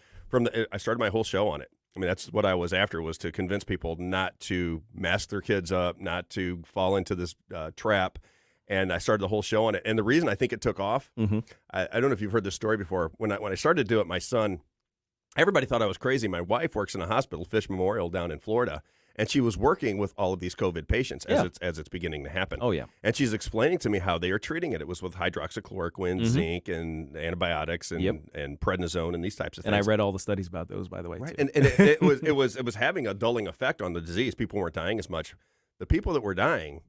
I started my whole show on it. I mean, that's what I was after, was to convince people not to mask their kids up, not to fall into this trap. And I started the whole show on it. And the reason I think it took off, I don't know if you've heard this story before. When I started to do it, my son, everybody thought I was crazy. My wife works in a hospital, Fish Memorial down in Florida. And she was working with all of these COVID patients as it's beginning to happen. Oh, yeah. And she's explaining to me how they are treating it. It was with hydroxychloroquine, zinc, and antibiotics, and prednisone, and these types of things. And I read all the studies about those, by the way, right. too. And it was having a dulling effect on the disease. People weren't dying as much. The people that were dying,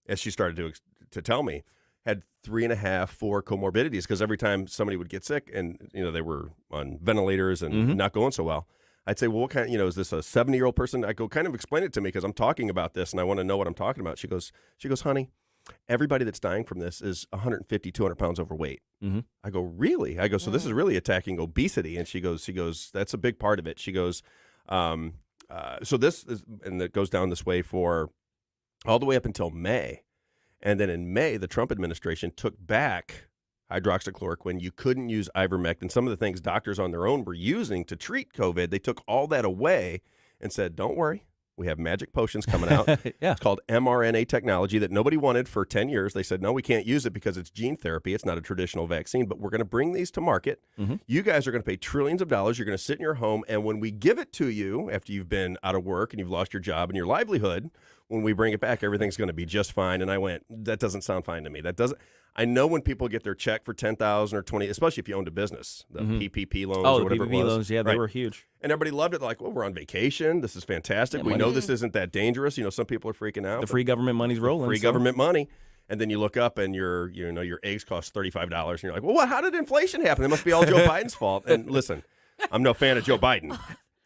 as she started to tell me, had 3.5, 4 comorbidities, because every time somebody would get sick and they were on ventilators and not going so well, I'd say, well, what kind? Is this a 70-year-old person? I go, kind of explain it to me, because I'm talking about this and I want to know what I'm talking about. She goes, honey, everybody that's dying from this is 150, 200 pounds overweight. I go, really? I go, so this is really attacking obesity. And she goes, that's a big part of it. She goes, so this is, and it goes down this way for all the way up until May. And then in May, the Trump administration took back hydroxychloroquine. You couldn't use ivermectin. Some of the things doctors on their own were using to treat COVID, they took all that away and said, don't worry, we have magic potions coming out. It's called mRNA technology that nobody wanted for 10 years. They said, no, we can't use it because it's gene therapy. It's not a traditional vaccine, but we're going to bring these to market. You guys are going to pay trillions of dollars. You're going to sit in your home, and when we give it to you after you've been out of work and you've lost your job and your livelihood, when we bring it back, everything's going to be just fine. And I went, that doesn't sound fine to me. That doesn't. I know when people get their check for $10,000 or $20,000, especially if you owned a business, the PPP loans or whatever the PPP it was. loans, they were huge. And everybody loved it. They're like, well, we're on vacation. This is fantastic. We know this isn't that dangerous. Some people are freaking out. The free government money's rolling. Free government money. And then you look up and your eggs cost $35. And you're like, well, how did inflation happen? It must be all Joe Biden's fault. And listen, I'm no fan of Joe Biden.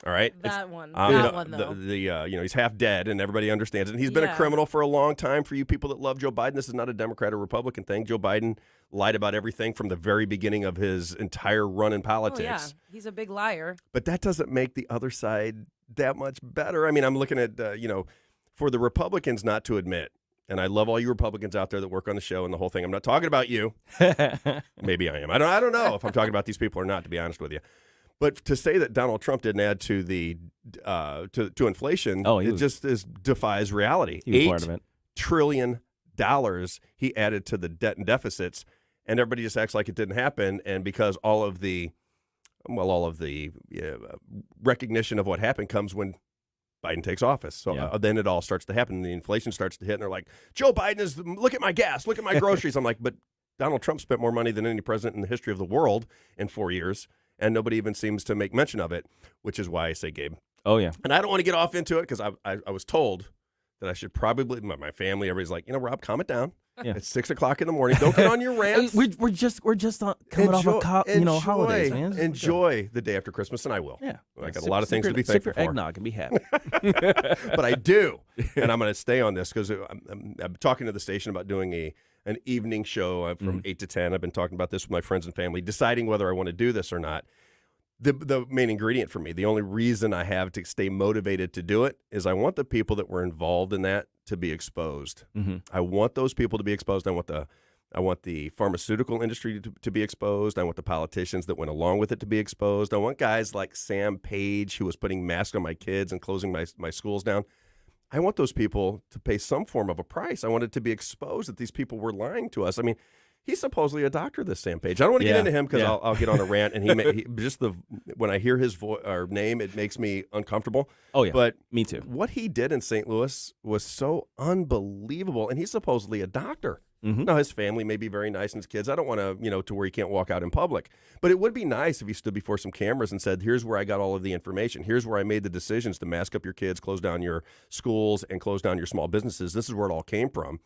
All right, that one though. He's half dead, and everybody understands it. And he's been a criminal for a long time. For you people that love Joe Biden, this is not a Democrat or Republican thing. Joe Biden lied about everything from the very beginning of his entire run in politics. Oh, yeah, he's a big liar. But that doesn't make the other side that much better. I mean, I'm looking at for the Republicans not to admit. And I love all you Republicans out there that work on the show and the whole thing. I'm not talking about you. Maybe I am. I don't know if I'm talking about these people or not, to be honest with you. But to say that Donald Trump didn't add to the to inflation, it just defies reality. $8 trillion he added to the debt and deficits, and everybody just acts like it didn't happen. And because all of the recognition of what happened comes when Biden takes office. So then it all starts to happen. The inflation starts to hit, and they're like, Joe Biden look at my gas, look at my groceries. I'm like, but Donald Trump spent more money than any president in the history of the world in 4 years. And nobody even seems to make mention of it, which is why I say, Gabe. Oh, yeah. And I don't want to get off into it, because I was told that I should probably, my family, everybody's like, Rob, calm it down. Yeah. It's 6 o'clock in the morning. Don't get on your rants. We're just coming off of holidays, man. Enjoy the day after Christmas, and I will. Yeah. I got a lot of things to be thankful for. Eggnog and be happy. But I do. And I'm going to stay on this, because I'm talking to the station about doing an evening show from 8 to 10. I've been talking about this with my friends and family, deciding whether I want to do this or not. The main ingredient for me, the only reason I have to stay motivated to do it, is I want the people that were involved in that to be exposed. I want those people to be exposed. I want the pharmaceutical industry to be exposed. I want the politicians that went along with it to be exposed. I want guys like Sam Page, who was putting masks on my kids and closing my schools down. I want those people to pay some form of a price. I want it to be exposed that these people were lying to us. I mean, he's supposedly a doctor, this Sam Page. I don't want to get into him, because I'll get on a rant, and when I hear his voice or name, it makes me uncomfortable. Oh yeah, but me too. What he did in St. Louis was so unbelievable, and he's supposedly a doctor. Now, his family may be very nice, and his kids, I don't want to, to where he can't walk out in public. But it would be nice if he stood before some cameras and said, here's where I got all of the information. Here's where I made the decisions to mask up your kids, close down your schools, and close down your small businesses. This is where it all came from.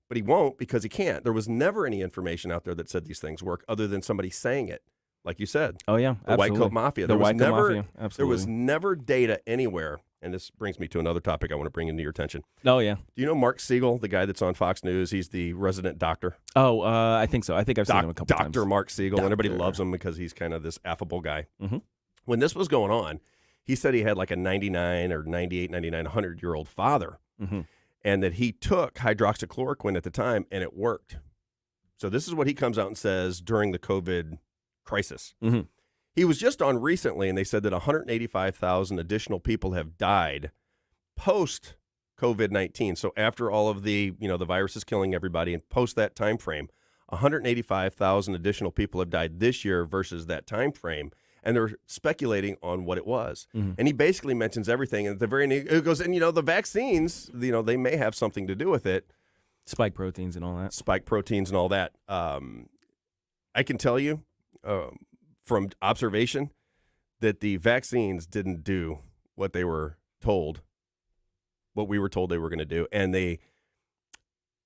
But he won't, because he can't. There was never any information out there that said these things work, other than somebody saying it. like you said. Oh, yeah, the White Coat absolutely. Mafia. The There was White Coat never, Mafia, There absolutely. was never data anywhere, and this brings me to another topic I want to bring into your attention. Oh, yeah. Do you know Mark Siegel, the guy that's on Fox News? He's the resident doctor. Oh, I think so. I think I've seen him a couple times. Dr. Mark Siegel. Doctor. Everybody loves him because he's kind of this affable guy. Mm-hmm. When this was going on, he said he had like a 99 or 98, 99, 100-year-old father, Mm-hmm. and that he took hydroxychloroquine at the time, and it worked. So this is what he comes out and says during the COVID crisis. Mm-hmm. He was just on recently, and they said that 185,000 additional people have died post COVID-19. So after all of the virus is killing everybody, and post that time frame, 185,000 additional people have died this year versus that time frame. And they're speculating on what it was. Mm-hmm. And he basically mentions everything. And at the very end, it goes, and the vaccines, they may have something to do with it. Spike proteins and all that. Spike proteins and all that. I can tell you from observation that the vaccines didn't do what they were told, what we were told they were going to do. And they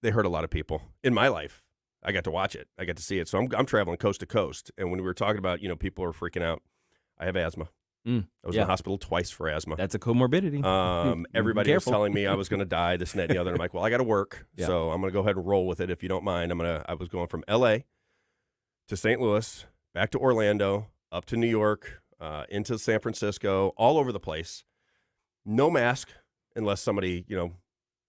hurt a lot of people. In my life, I got to watch it. I got to see it. So I'm traveling coast to coast. And when we were talking about, people are freaking out, I have asthma. I was in the hospital twice for asthma. That's a comorbidity. Everybody was telling me I was going to die, this and that and the other. And I'm like, well, I got to work. Yeah. So I'm going to go ahead and roll with it if you don't mind. I was going from L.A. to St. Louis, back to Orlando, up to New York, into San Francisco, all over the place. No mask unless somebody,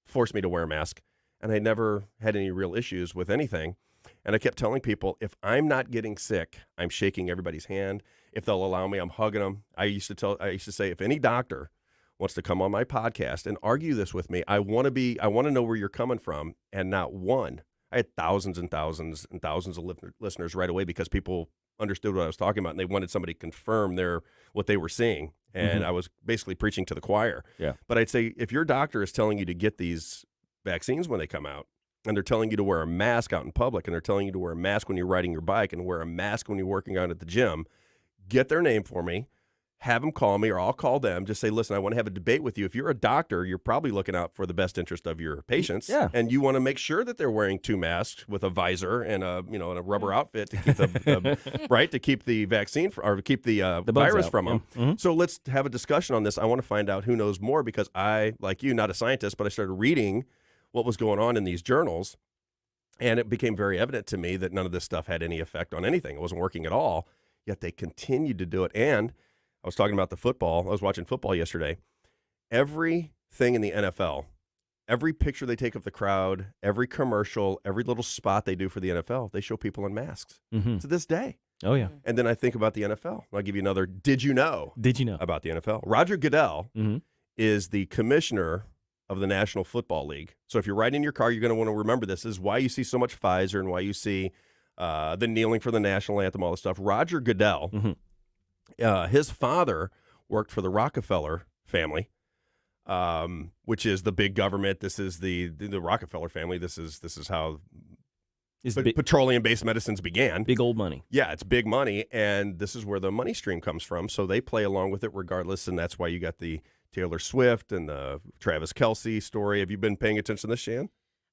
forced me to wear a mask. And I never had any real issues with anything. And I kept telling people, if I'm not getting sick, I'm shaking everybody's hand. If they'll allow me, I'm hugging them. I used to say, if any doctor wants to come on my podcast and argue this with me, I want to know where you're coming from. And not one. I had thousands and thousands and thousands of listeners right away because people understood what I was talking about and they wanted somebody to confirm what they were seeing. And I was basically preaching to the choir. Yeah. But I'd say if your doctor is telling you to get these vaccines when they come out, and they're telling you to wear a mask out in public, and they're telling you to wear a mask when you're riding your bike, and wear a mask when you're working out at the gym, get their name for me, have them call me, or I'll call them. Just say, listen, I want to have a debate with you. If you're a doctor, you're probably looking out for the best interest of your patients, and you want to make sure that they're wearing 2 masks with a visor and a rubber outfit to keep to keep the vaccine or keep the virus out. from them. Mm-hmm. So let's have a discussion on this. I want to find out who knows more because I, like you, not a scientist, but I started reading what was going on in these journals, and it became very evident to me that none of this stuff had any effect on anything. It wasn't working at all, yet they continued to do it. And I was talking about the football. I was watching football yesterday. Everything in the NFL, every picture they take of the crowd, every commercial, every little spot they do for the NFL, they show people in masks to this day. Oh, yeah. And then I think about the NFL. I'll give you another did you know about the NFL. Roger Goodell is the commissioner of the National Football League. So if you're riding in your car, you're going to want to remember this. This is why you see so much Pfizer and why you see the kneeling for the national anthem, all this stuff. Roger Goodell, his father worked for the Rockefeller family, which is the big government. This is the Rockefeller family. This is how petroleum-based medicines began. Big old money. Yeah, it's big money, and this is where the money stream comes from. So they play along with it regardless, and that's why you got the Taylor Swift and the Travis Kelce story. Have you been paying attention to this, Shan?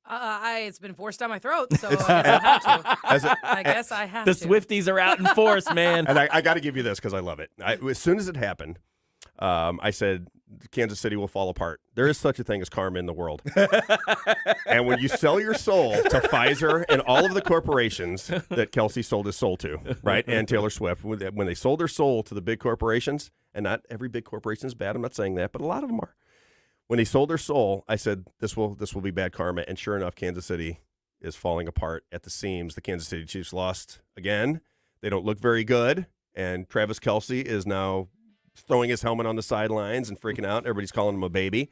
It's been forced down my throat, so I guess I have to. I guess I have the to. Swifties are out in force, man. And I got to give you this because I love it. As soon as it happened, I said, Kansas City will fall apart. There is such a thing as karma in the world. And when you sell your soul to Pfizer and all of the corporations that Kelce sold his soul to, right, and Taylor Swift, when they sold their soul to the big corporations, and not every big corporation is bad, I'm not saying that, but a lot of them are. When they sold their soul, I said, this will be bad karma. And sure enough, Kansas City is falling apart at the seams. The Kansas City Chiefs lost again. They don't look very good. And Travis Kelce is now throwing his helmet on the sidelines and freaking out. Everybody's calling him a baby.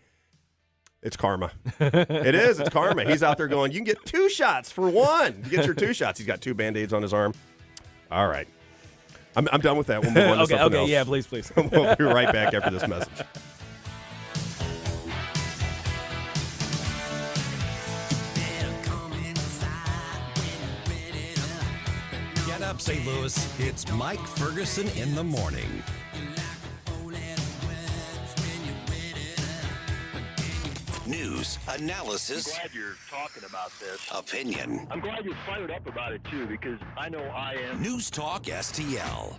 It's karma. It is. It's karma. He's out there going, you can get 2 shots for 1. You get your 2 shots. He's got 2 Band-Aids on his arm. All right. I'm done with that. We'll move on to something else. Yeah, please. We'll be right back after this message. Get up, St. Louis. It's Mike Ferguson in the morning. News, analysis, I'm glad you're talking about this. opinion. I'm glad you're fired up about it, too, because I know I am. News Talk STL.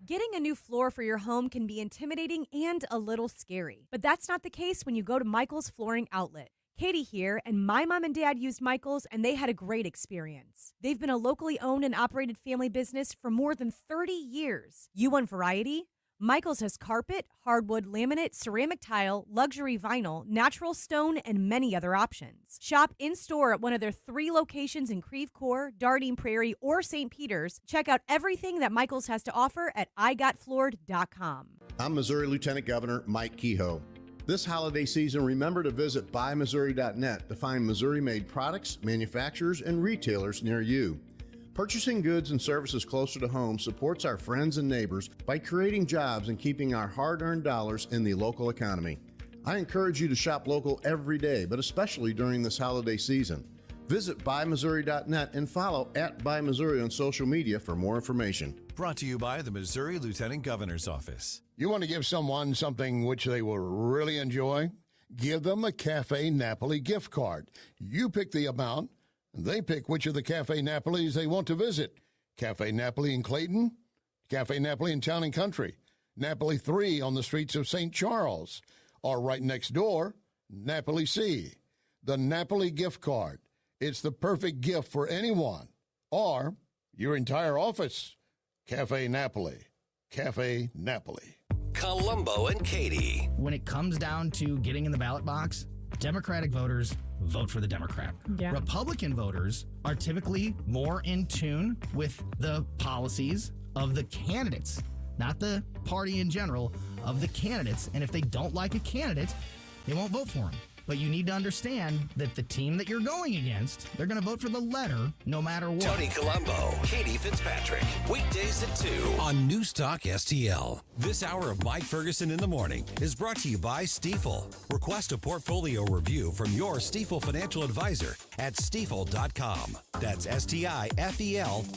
Getting a new floor for your home can be intimidating and a little scary, but that's not the case when you go to Michael's Flooring Outlet. Katie here, and my mom and dad used Michael's, and they had a great experience. They've been a locally owned and operated family business for more than 30 years. You want variety? Michael's has carpet, hardwood, laminate, ceramic tile, luxury vinyl, natural stone, and many other options. Shop in-store at one of their 3 locations in Creve Coeur, Dardine Prairie, or St. Peters. Check out everything that Michael's has to offer at igotfloored.com. I'm Missouri Lieutenant Governor Mike Kehoe. This holiday season, remember to visit buymissouri.net to find Missouri-made products, manufacturers, and retailers near you. Purchasing goods and services closer to home supports our friends and neighbors by creating jobs and keeping our hard-earned dollars in the local economy. I encourage you to shop local every day, but especially during this holiday season. Visit buymissouri.net and follow @BuyMissouri on social media for more information. Brought to you by the Missouri Lieutenant Governor's Office. You want to give someone something which they will really enjoy? Give them a Cafe Napoli gift card. You pick the amount, and they pick which of the Cafe Napolis they want to visit. Cafe Napoli in Clayton, Cafe Napoli in Town and Country, Napoli 3 on the streets of St. Charles, or right next door, Napoli C. The Napoli gift card. It's the perfect gift for anyone, or your entire office. Cafe Napoli. Cafe Napoli. Columbo and Katie. When it comes down to getting in the ballot box, Democratic voters vote for the Democrat. Yeah. Republican voters are typically more in tune with the policies of the candidates, not the party in general, of the candidates. And if they don't like a candidate, they won't vote for him. But you need to understand that the team that you're going against, they're going to vote for the letter no matter what. Tony Colombo, Katie Fitzpatrick. Weekdays at 2 on News Talk STL. This hour of Mike Ferguson in the Morning is brought to you by Stifel. Request a portfolio review from your Stifel financial advisor at stifel.com. That's STIFEL.com.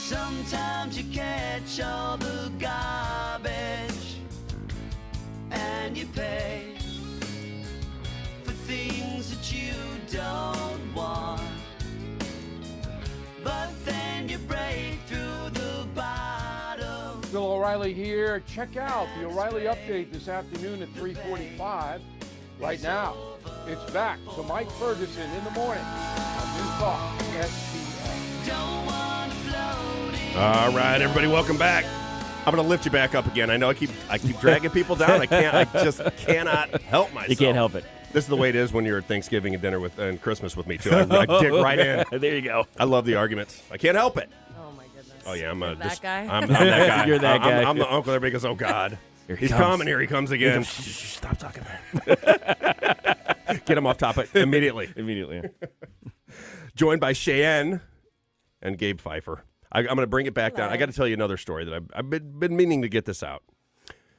Sometimes you catch all the garbage and you pay for things that you don't want, but then you break through the bottom. Bill O'Reilly here. Check out the O'Reilly Update this afternoon at 3:45. Right now, it's back to Mike Ferguson in the morning on News Talk STL. Don't want to float in. All right, everybody, welcome back. I'm going to lift you back up again. I know I keep dragging people down. I just cannot help myself. You can't help it. This is the way it is when you're at Thanksgiving and dinner and Christmas with me too. I dig right in. There you go. I love the arguments. I can't help it. Oh my goodness. Oh yeah, I'm that guy. I'm that guy. You're that guy. I'm the uncle. Everybody goes, oh God, he's comes. coming. Here he comes again. Stop talking. Get him off topic immediately. Immediately. Joined by Cheyenne and Gabe Pfeiffer. I'm going to bring it back down. I got to tell you another story that I've been meaning to get this out.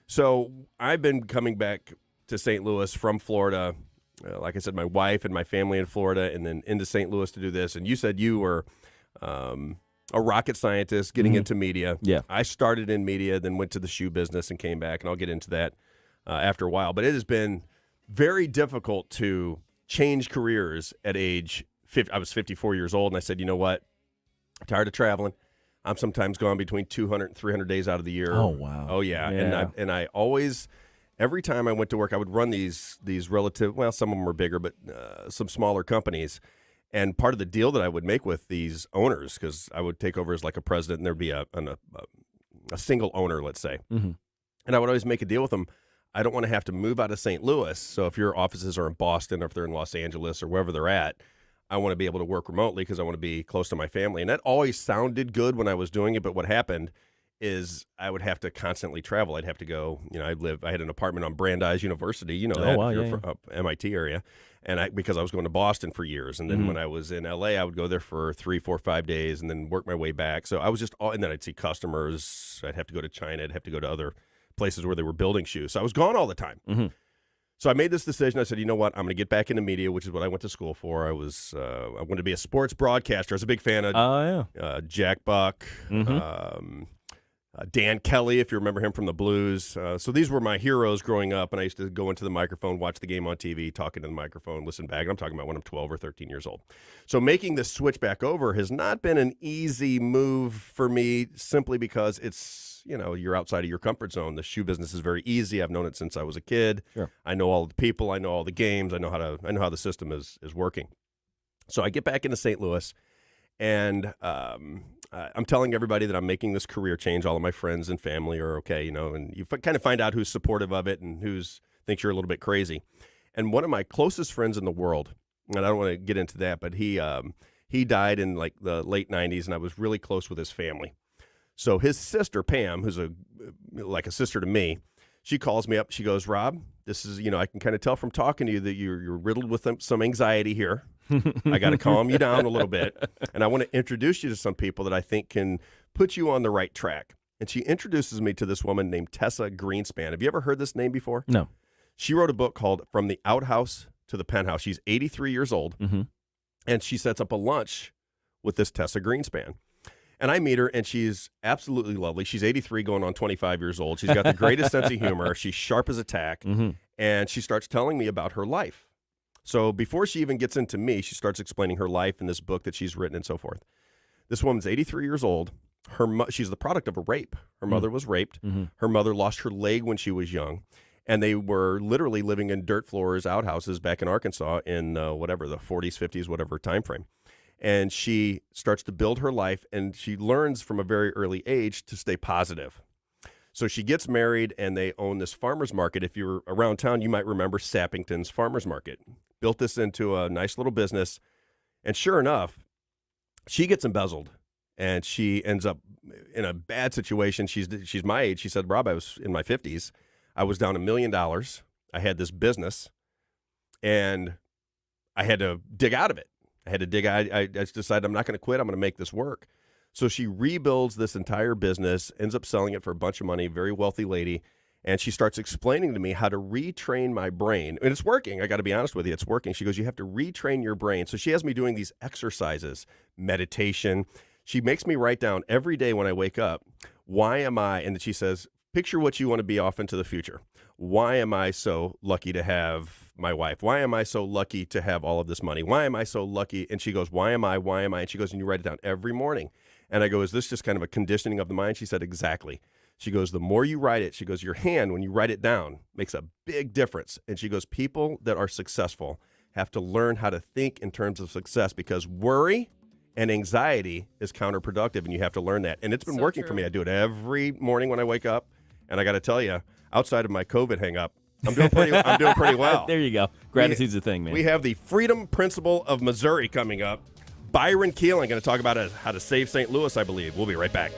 So I've been coming back to St. Louis from Florida. Like I said, my wife and my family in Florida, and then into St. Louis to do this. And you said you were a rocket scientist getting into media. Yeah. I started in media, then went to the shoe business and came back, and I'll get into that after a while. But it has been very difficult to change careers at age 50. I was 54 years old, and I said, you know what? I'm tired of traveling. I'm sometimes gone between 200 and 300 days out of the year. Oh, wow. Oh, yeah. Yeah. And I always, every time I went to work, I would run these relative, well, some of them were bigger, but some smaller companies. And part of the deal that I would make with these owners, because I would take over as like a president, and there'd be a single owner, let's say. Mm-hmm. And I would always make a deal with them. I don't want to have to move out of St. Louis. So if your offices are in Boston or if they're in Los Angeles or wherever they're at, I want to be able to work remotely because I want to be close to my family. And that always sounded good when I was doing it. But what happened is I would have to constantly travel. I'd have to go, I had an apartment on Brandeis University, that wow, if you're yeah, from MIT area. And because I was going to Boston for years. And then when I was in LA, I would go there for 3, 4, 5 days and then work my way back. So I was and then I'd see customers. I'd have to go to China. I'd have to go to other places where they were building shoes. So I was gone all the time. So I made this decision. I said, you know what? I'm going to get back into media, which is what I went to school for. I wanted to be a sports broadcaster. I was a big fan of Jack Buck, Dan Kelly, if you remember him from the Blues. So these were my heroes growing up, and I used to go into the microphone, watch the game on TV, talk into the microphone, listen back. And I'm talking about when I'm 12 or 13 years old. So making this switch back over has not been an easy move for me simply because it's, you're outside of your comfort zone. The shoe business is very easy. I've known it since I was a kid. Sure. I know all the people. I know all the games. I know how the system is working. So I get back into St. Louis, and I'm telling everybody that I'm making this career change. All of my friends and family are okay, and you kind of find out who's supportive of it and who's thinks you're a little bit crazy. And one of my closest friends in the world, and I don't want to get into that, but he died in like the late 90s, and I was really close with his family. So his sister, Pam, who's like a sister to me, she calls me up. She goes, Rob, this is, I can kind of tell from talking to you that you're riddled with some anxiety here. I got to calm you down a little bit. And I want to introduce you to some people that I think can put you on the right track. And she introduces me to this woman named Tessa Greenspan. Have you ever heard this name before? No. She wrote a book called From the Outhouse to the Penthouse. She's 83 years old. And she sets up a lunch with this Tessa Greenspan. And I meet her, and she's absolutely lovely. She's 83, going on 25 years old. She's got the greatest sense of humor. She's sharp as a tack. And she starts telling me about her life. So before she even gets into me, she starts explaining her life in this book that she's written and so forth. This woman's 83 years old. She's the product of a rape. Her mother was raped. Her mother lost her leg when she was young. And they were literally living in dirt floors, outhouses back in Arkansas in the 40s, 50s, whatever time frame. And she starts to build her life, and she learns from a very early age to stay positive. So she gets married, and they own this farmer's market. If you're around town, you might remember Sappington's Farmer's Market. Built this into a nice little business. And sure enough, she gets embezzled, and she ends up in a bad situation. She's my age. She said, Rob, I was in my 50s. I was down $1 million. I had this business, and I had to dig out of it. I just decided I'm not going to quit. I'm going to make this work. So she rebuilds this entire business, ends up selling it for a bunch of money, very wealthy lady, and she starts explaining to me how to retrain my brain. And it's working. I got to be honest with you. It's working. She goes, you have to retrain your brain. So she has me doing these exercises, meditation. She makes me write down every day when I wake up, why am I, and she says, picture what you want to be off into the future. Why am I so lucky to have my wife? Why am I so lucky to have all of this money? Why am I so lucky? And she goes, why am I? And she goes, and you write it down every morning. And I go, is this just kind of a conditioning of the mind? She said, exactly. She goes, the more you write it, she goes, your hand, when you write it down, makes a big difference. And she goes, people that are successful have to learn how to think in terms of success, because worry and anxiety is counterproductive, and you have to learn that. And it's been working for me. I do it every morning when I wake up. And I got to tell you, outside of my COVID hang up, I'm doing pretty well. There you go. Gratitude's the thing, man. We have the Freedom Principle of Missouri coming up. Byron Keeling going to talk about how to save St. Louis, I believe. We'll be right back.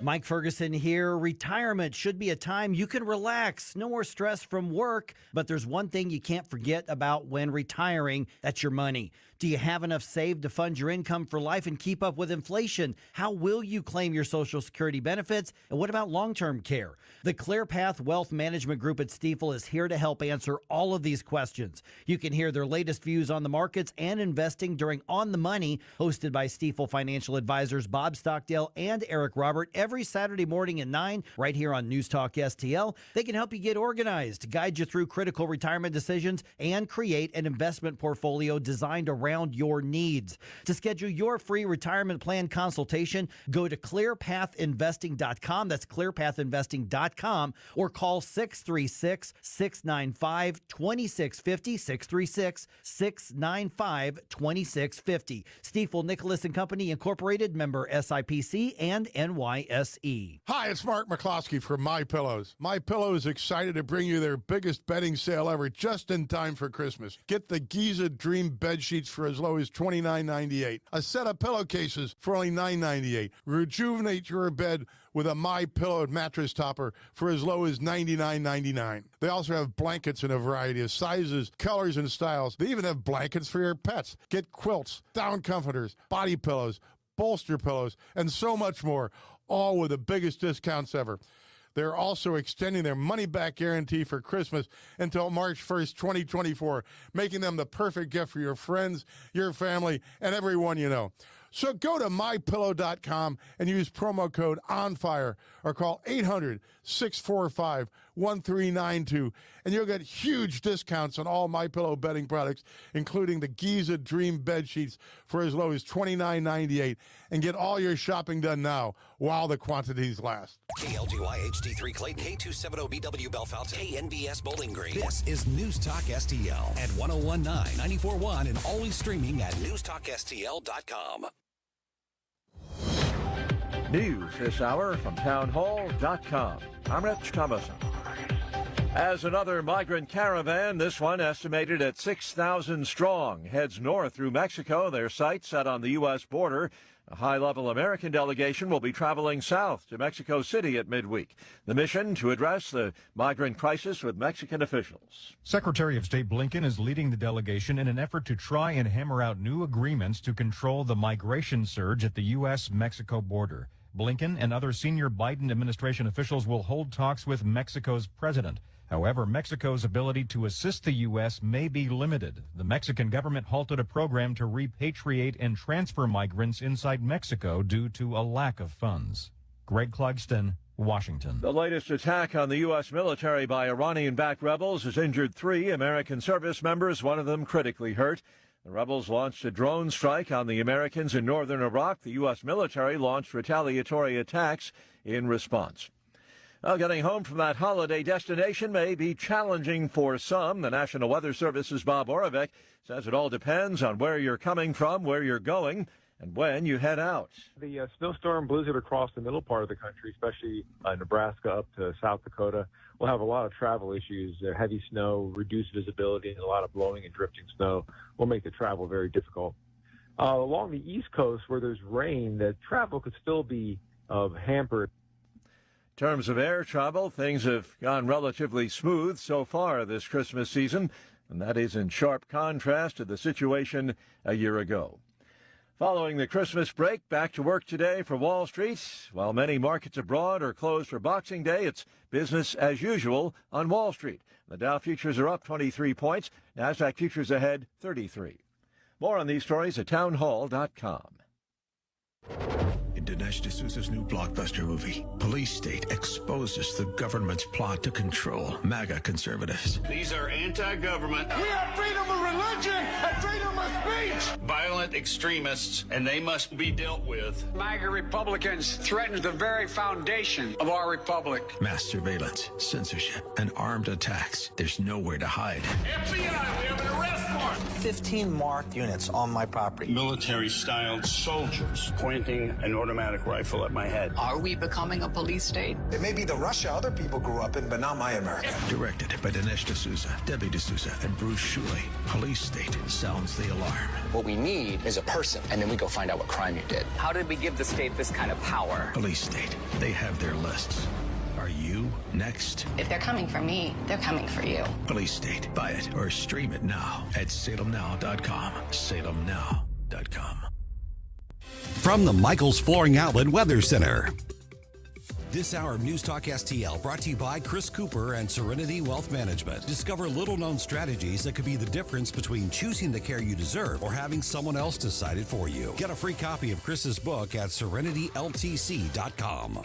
Mike Ferguson here. Retirement should be a time you can relax. No more stress from work. But there's one thing you can't forget about when retiring. That's your money. Do you have enough saved to fund your income for life and keep up with inflation? How will you claim your Social Security benefits? And what about long-term care? The ClearPath Wealth Management Group at Stifel is here to help answer all of these questions. You can hear their latest views on the markets and investing during On the Money, hosted by Stifel financial advisors Bob Stockdale and Eric Robert, every Saturday morning at 9, right here on News Talk STL. They can help you get organized, guide you through critical retirement decisions, and create an investment portfolio designed around your needs. To schedule your free retirement plan consultation, go to clearpathinvesting.com. That's clearpathinvesting.com, or call 636-695-2650, 636-695-2650. Stifel Nicholas and Company Incorporated, member SIPC and NYSE. SE. Hi, it's Mark McCloskey from My Pillows. My Pillow is excited to bring you their biggest bedding sale ever, just in time for Christmas. Get the Giza Dream bed sheets for as low as $29.98. A set of pillowcases for only $9.98. Rejuvenate your bed with a My Pillow mattress topper for as low as $99.99. They also have blankets in a variety of sizes, colors, and styles. They even have blankets for your pets. Get quilts, down comforters, body pillows, bolster pillows, and so much more, all with the biggest discounts ever. They're also extending their money-back guarantee for Christmas until March 1st, 2024, making them the perfect gift for your friends, your family, and everyone you know. So go to MyPillow.com and use promo code ONFIRE or call 800-645-1392, and you'll get huge discounts on all MyPillow bedding products, including the Giza Dream bed sheets for as low as $29.98. And get all your shopping done now while the quantities last. KLGY HD3 Clayton, K270BW Bellefonte, KNBS Bowling Green. This is News Talk STL at 1019, 94.1, and always streaming at newstalkstl.com. News this hour from townhall.com. I'm Rich Thomason. As another migrant caravan, this one estimated at 6,000 strong, heads north through Mexico, their sights set on the U.S. border. A high-level American delegation will be traveling south to Mexico City at midweek. The mission to address the migrant crisis with Mexican officials. Secretary of State Blinken is leading the delegation in an effort to try and hammer out new agreements to control the migration surge at the U.S.-Mexico border. Blinken and other senior Biden administration officials will hold talks with Mexico's president. However, Mexico's ability to assist the U.S. may be limited. The Mexican government halted a program to repatriate and transfer migrants inside Mexico due to a lack of funds. Greg Clugston, Washington. The latest attack on the U.S. military by Iranian-backed rebels has injured 3 American service members, one of them critically hurt. The rebels launched a drone strike on the Americans in northern Iraq. The U.S. military launched retaliatory attacks in response. Well, getting home from that holiday destination may be challenging for some. The National Weather Service's Bob Oravec says it all depends on where you're coming from, where you're going, and when you head out. The snowstorm blizzard across the middle part of the country, especially Nebraska up to South Dakota, will have a lot of travel issues. Heavy snow, reduced visibility, and a lot of blowing and drifting snow will make the travel very difficult. Along the East Coast, where there's rain, the travel could still be hampered. In terms of air travel, things have gone relatively smooth so far this Christmas season, and that is in sharp contrast to the situation a year ago. Following the Christmas break, back to work today for Wall Street. While many markets abroad are closed for Boxing Day, it's business as usual on Wall Street. The Dow futures are up 23 points. NASDAQ futures ahead 33. More on these stories at townhall.com. In Dinesh D'Souza's new blockbuster movie, Police State exposes the government's plot to control MAGA conservatives. These are anti-government. We have freedom of religion and freedom of speech. Violent extremists, and they must be dealt with. MAGA Republicans threaten the very foundation of our republic. Mass surveillance, censorship, and armed attacks. There's nowhere to hide. FBI, we have an arrest warrant. 15 marked units on my property. Military-styled soldiers pointing an automatic rifle at my head. Are we becoming a police state? It may be the Russia other people grew up in, but not my America. Directed by Dinesh D'Souza, Debbie D'Souza, and Bruce Shuley. Police State sounds the alarm. What we need is a person, and then we go find out what crime you did. How did we give the state this kind of power? Police State. They have their lists. Are you next? If they're coming for me, they're coming for you. Police State. Buy it or stream it now at salemnow.com. salemnow.com. From the Michaels Flooring Outlet Weather Center. This hour of News Talk STL brought to you by Chris Cooper and Serenity Wealth Management. Discover little-known strategies that could be the difference between choosing the care you deserve or having someone else decide it for you. Get a free copy of Chris's book at serenityltc.com.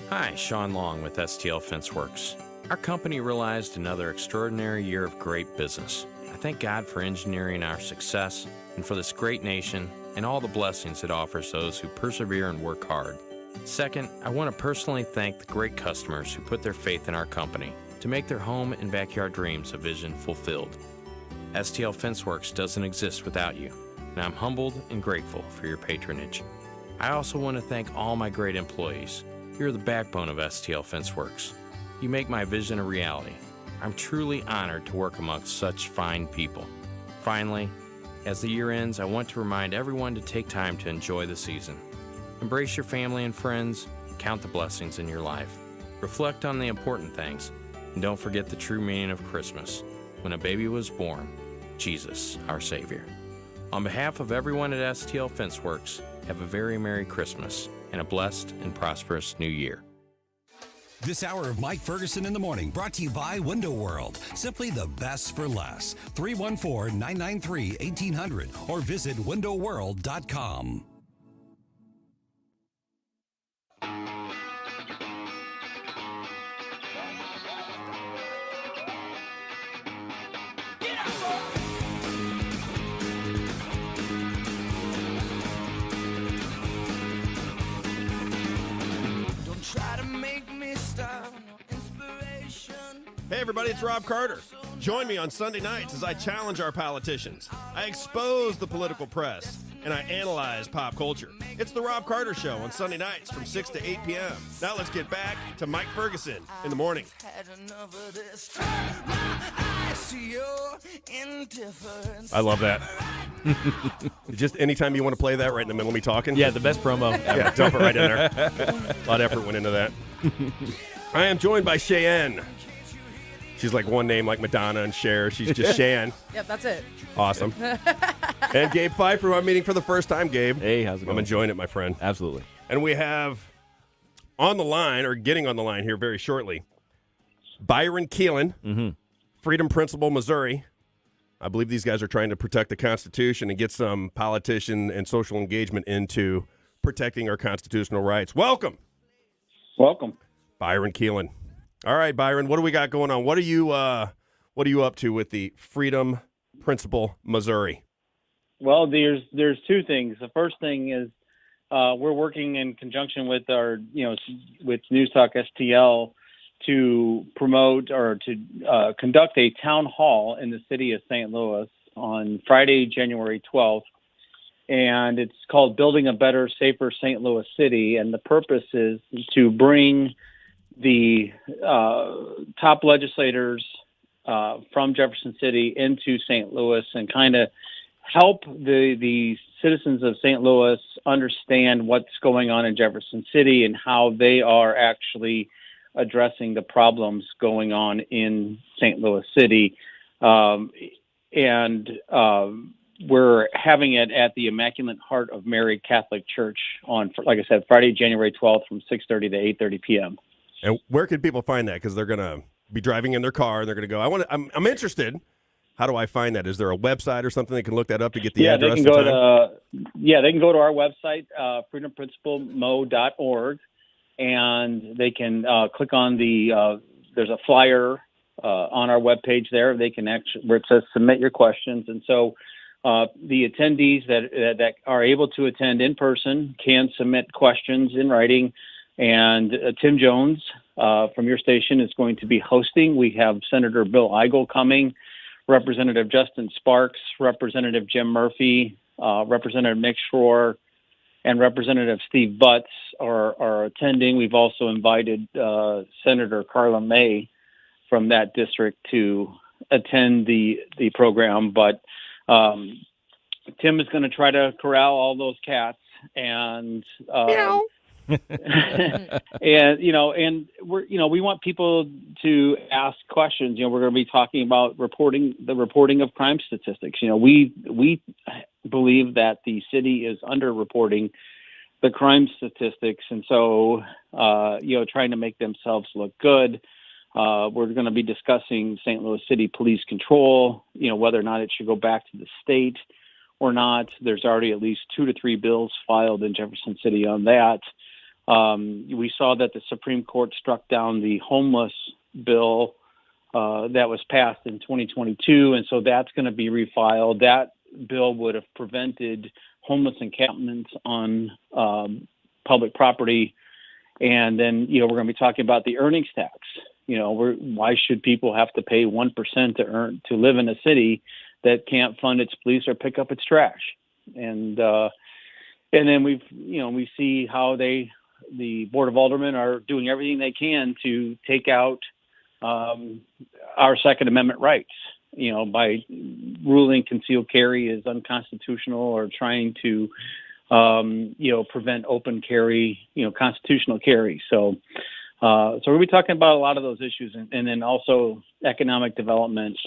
Hi, Sean Long with STL Fenceworks. Our company realized another extraordinary year of great business. I thank God for engineering our success and for this great nation and all the blessings it offers those who persevere and work hard. Second, I want to personally thank the great customers who put their faith in our company to make their home and backyard dreams a vision fulfilled. STL Fenceworks doesn't exist without you, and I'm humbled and grateful for your patronage. I also want to thank all my great employees. You're the backbone of STL Fence Works. You make my vision a reality. I'm truly honored to work amongst such fine people. Finally, as the year ends, I want to remind everyone to take time to enjoy the season. Embrace your family and friends, count the blessings in your life. Reflect on the important things, and don't forget the true meaning of Christmas. When a baby was born, Jesus, our Savior. On behalf of everyone at STL Fence Works, have a very Merry Christmas and a blessed and prosperous New Year. This hour of Mike Ferguson in the Morning brought to you by Window World. Simply the best for less. 314-993-1800 or visit windowworld.com. Hey everybody, it's Rob Carter. Join me on Sunday nights as I challenge our politicians. I expose the political press, and I analyze pop culture. It's the Rob Carter Show on Sunday nights from 6 to 8 p.m. Now let's get back to Mike Ferguson in the morning. I love that. Just anytime you want to play that right in the middle of me talking. Yeah, the best promo ever. Yeah, dump it right in there. A lot of effort went into that. I am joined by Cheyenne. She's like one name like Madonna and Cher. She's just Cheyenne. Yep, that's it. Awesome. And Gabe Pfeiffer, who I'm meeting for the first time. Gabe. Hey, how's it going? I'm enjoying it, my friend. Absolutely. And we have on the line, or getting on the line here very shortly, Byron Keelan, Freedom Principle, Missouri. I believe these guys are trying to protect the Constitution and get some politician and social engagement into protecting our constitutional rights. Welcome. Welcome. Byron Keelan. All right, Byron, what do we got going on? What are you up to with the Freedom Principle, Missouri? Well, there's two things. The first thing is we're working in conjunction with our, with News Talk STL to promote or to conduct a town hall in the city of St. Louis on Friday, January 12th. And it's called Building a Better, Safer St. Louis City. And the purpose is to bring the top legislators from Jefferson City into St. Louis and kind of help the citizens of St. Louis understand what's going on in Jefferson City and how they are actually addressing the problems going on in St. Louis City. We're having it at the Immaculate Heart of Mary Catholic Church on, like I said, Friday, January 12th from 6:30 to 8:30 p.m. And where can people find that? Because they're going to be driving in their car and they're going to go, I'm interested. How do I find that? Is there a website or something they can look that up to get the address? They can go to our website, freedomprinciplemmo.org, and they can click on there's a flyer on our webpage there. They can where it says submit your questions. And so the attendees that are able to attend in person can submit questions in writing. And Tim Jones from your station is going to be hosting. We have Senator Bill Eigel coming, Representative Justin Sparks, Representative Jim Murphy, Representative Nick Schroer, and Representative Steve Butts are attending. We've also invited Senator Carla May from that district to attend the program. But Tim is going to try to corral all those cats and and we want people to ask questions. We're going to be talking about the reporting of crime statistics. We believe that the city is underreporting the crime statistics, and so trying to make themselves look good. We're going to be discussing St. Louis City police control, whether or not it should go back to the state or not. There's already at least 2 to 3 bills filed in Jefferson City on that. We saw that the Supreme Court struck down the homeless bill that was passed in 2022, and so that's going to be refiled. That bill would have prevented homeless encampments on public property. And then, we're going to be talking about the earnings tax. Why should people have to pay 1% to live in a city that can't fund its police or pick up its trash? And then we see how they the Board of Aldermen are doing everything they can to take out our Second Amendment rights, by ruling concealed carry is unconstitutional or trying to, prevent open carry, constitutional carry. So we'll be talking about a lot of those issues, and then also economic development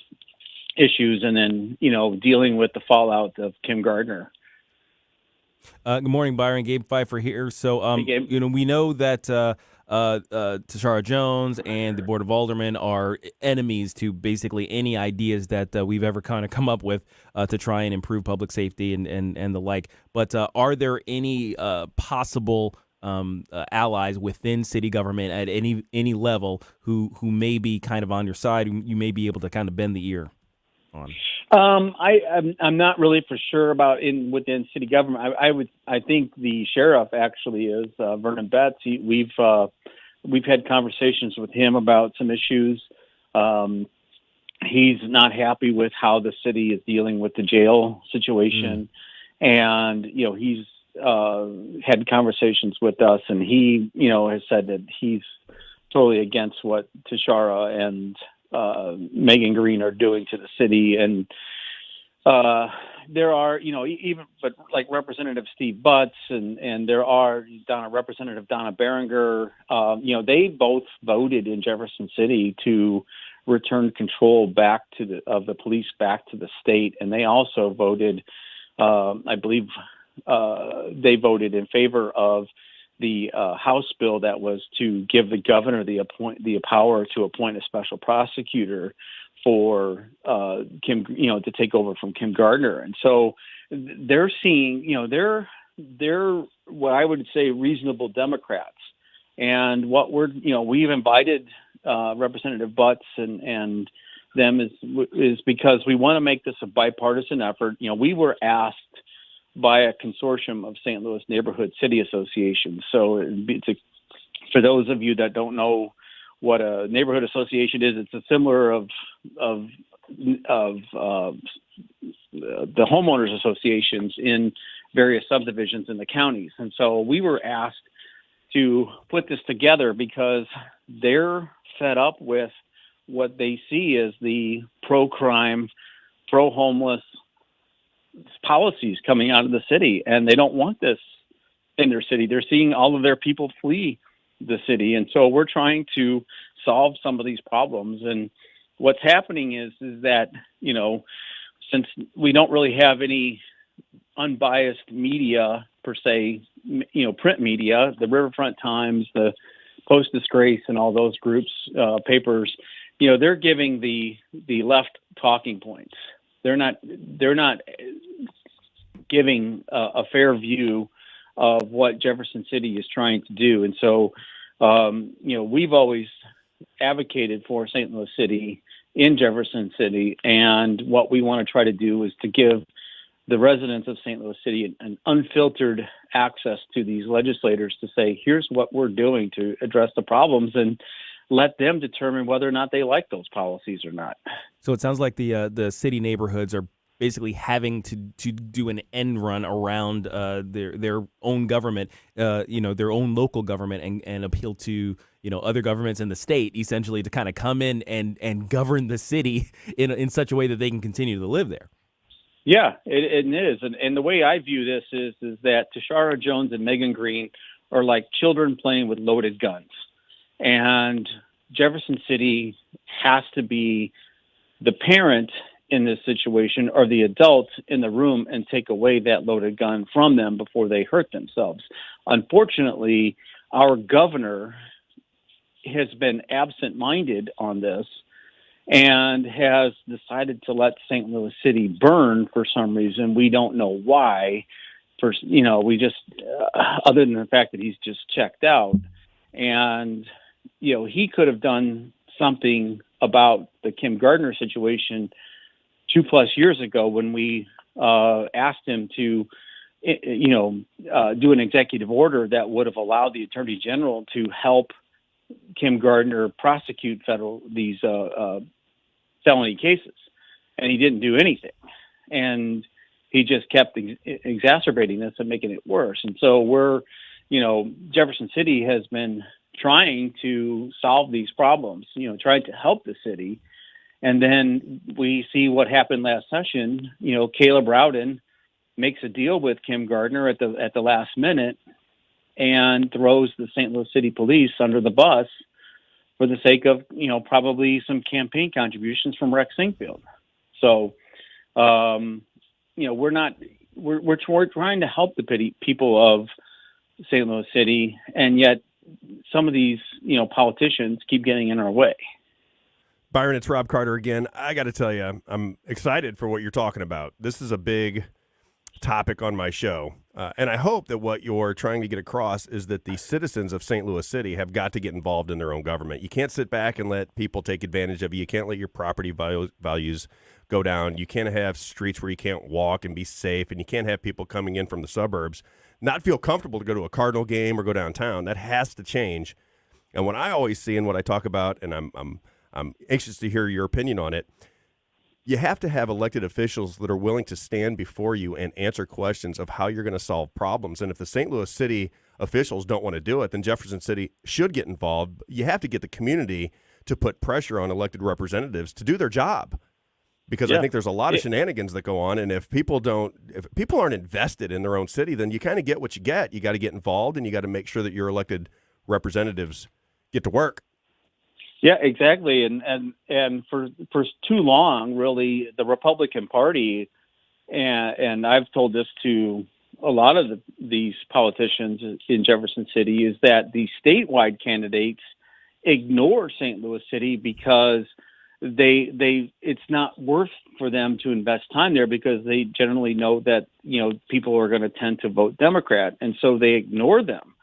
issues, and then, dealing with the fallout of Kim Gardner. Good morning, Byron. Gabe Pfeiffer here. So, Hey, Gabe. we know that Tashara Jones and the Board of Aldermen are enemies to basically any ideas that we've ever kind of come up with to try and improve public safety and the like. But are there any possible allies within city government at any level who may be kind of on your side, who you may be able to kind of bend the ear on? I'm not really for sure about within city government. I think the sheriff actually is Vernon Betts. We've had conversations with him about some issues. He's not happy with how the city is dealing with the jail situation, and he's had conversations with us, and he has said that he's totally against what Tashara and Megan Green are doing to the city. And there are, but like Representative Steve Butts and there are Representative Donna Berenger, they both voted in Jefferson City to return control of the police back to the state. And they also voted, I believe they voted in favor of the House bill that was to give the governor the power to appoint a special prosecutor for Kim, to take over from Kim Gardner. And so they're seeing, they're what I would say reasonable Democrats. And what we've invited Representative Butts and them is because we want to make this a bipartisan effort. We were asked by a consortium of St. Louis Neighborhood City Associations. So for those of you that don't know what a neighborhood association is, it's a similar of the homeowners associations in various subdivisions in the counties. And so we were asked to put this together because they're fed up with what they see as the pro-crime, pro-homeless policies coming out of the city, and they don't want this in their city. They're seeing all of their people flee the city, and so we're trying to solve some of these problems. And what's happening is that since we don't really have any unbiased media per se, print media, the Riverfront Times, the Post Disgrace, and all those groups, papers, they're giving the left talking points. They're not giving a fair view of what Jefferson City is trying to do. And so, we've always advocated for St. Louis City in Jefferson City. And what we want to try to do is to give the residents of St. Louis City an unfiltered access to these legislators to say, here's what we're doing to address the problems, and let them determine whether or not they like those policies or not. So it sounds like the city neighborhoods are basically having to do an end run around their own government, their own local government, and appeal to other governments in the state, essentially to kind of come in and govern the city in such a way that they can continue to live there. Yeah, it is. And the way I view this is that Tashara Jones and Megan Green are like children playing with loaded guns. And Jefferson City has to be the parent in this situation, or the adult in the room, and take away that loaded gun from them before they hurt themselves. Unfortunately, our governor has been absent-minded on this and has decided to let St. Louis City burn for some reason. We don't know why. We just, other than the fact that he's just checked out. And he could have done something about the Kim Gardner situation 2+ years ago when we asked him to, do an executive order that would have allowed the Attorney General to help Kim Gardner prosecute these felony cases. And he didn't do anything. And he just kept exacerbating this and making it worse. And so we're Jefferson City has been trying to solve these problems, trying to help the city. And then we see what happened last session. Caleb Rowden makes a deal with Kim Gardner at the last minute and throws the St. Louis City Police under the bus for the sake of, probably some campaign contributions from Rex Singfield. So, we're trying to help the people of St. Louis City, and yet some of these, politicians keep getting in our way. Byron, it's Rob Carter again. I got to tell you, I'm excited for what you're talking about. This is a big topic on my show, and I hope that what you're trying to get across is that the citizens of St. Louis City have got to get involved in their own government. You can't sit back and let people take advantage of you. You can't let your property values go down. You can't have streets where you can't walk and be safe, and you can't have people coming in from the suburbs not feel comfortable to go to a Cardinal game or go downtown. That has to change. And what I always see and what I talk about, and I'm anxious to hear your opinion on it, you have to have elected officials that are willing to stand before you and answer questions of how you're going to solve problems. And if the St. Louis City officials don't want to do it, then Jefferson City should get involved. You have to get the community to put pressure on elected representatives to do their job, because I think there's a lot of shenanigans that go on. And if people aren't invested in their own city, then you kind of get what you get. You got to get involved, and you got to make sure that your elected representatives get to work. Yeah, exactly. And for too long, really, the Republican Party, and I've told this to a lot of these politicians in Jefferson City, is that the statewide candidates ignore St. Louis City because it's not worth for them to invest time there, because they generally know that, people are going to tend to vote Democrat. And so they ignore them.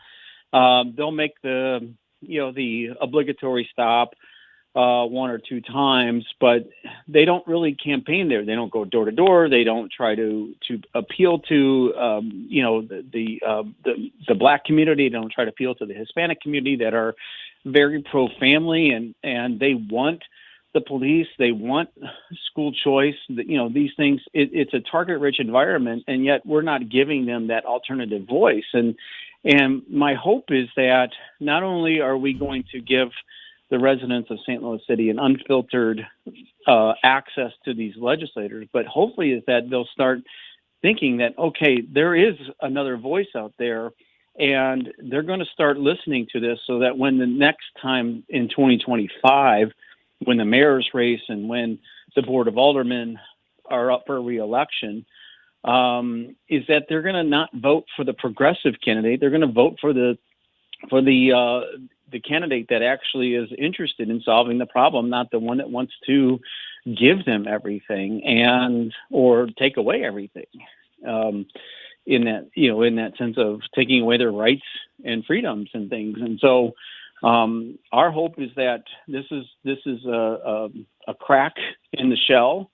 They'll make the obligatory stop one or two times, but they don't really campaign there. They don't go door to door. They don't try to appeal to the Black community. They don't try to appeal to the Hispanic community that are very pro family, and they want the police. They want school choice. These things. It's a target rich environment, and yet we're not giving them that alternative voice. And my hope is that not only are we going to give the residents of St. Louis City an unfiltered access to these legislators, but hopefully is that they'll start thinking that, okay, there is another voice out there, and they're going to start listening to this, so that when the next time in 2025, when the mayor's race and when the Board of Aldermen are up for re-election, is that they're going to not vote for the progressive candidate. They're going to vote for the candidate that actually is interested in solving the problem, not the one that wants to give them everything or take away everything. In that sense of taking away their rights and freedoms and things. And so our hope is that this is a crack in the shell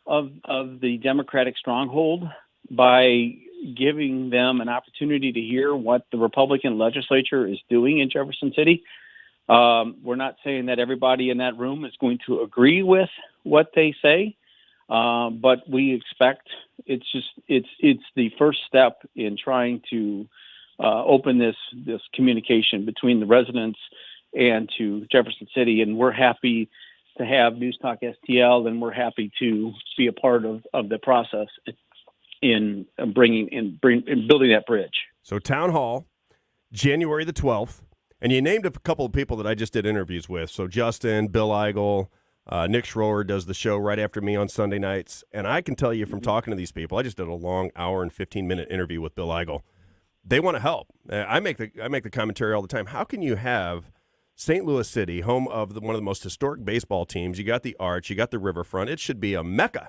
of the Democratic stronghold by giving them an opportunity to hear what the Republican legislature is doing in Jefferson City. We're not saying that everybody in that room is going to agree with what they say, but we expect it's the first step in trying to open this communication between the residents and to Jefferson City. And we're happy to have News Talk STL, and we're happy to be a part of the process in building that bridge. So Town Hall, January the 12th, and you named a couple of people that I just did interviews with. So Justin, Bill Eigel, Nick Schroer does the show right after me on Sunday nights. And I can tell you from talking to these people, I just did a long hour and 15-minute interview with Bill Eigel. They want to help. I make the commentary all the time. How can you have St. Louis City, home of one of the most historic baseball teams? You got the Arch, you got the riverfront. It should be a mecca.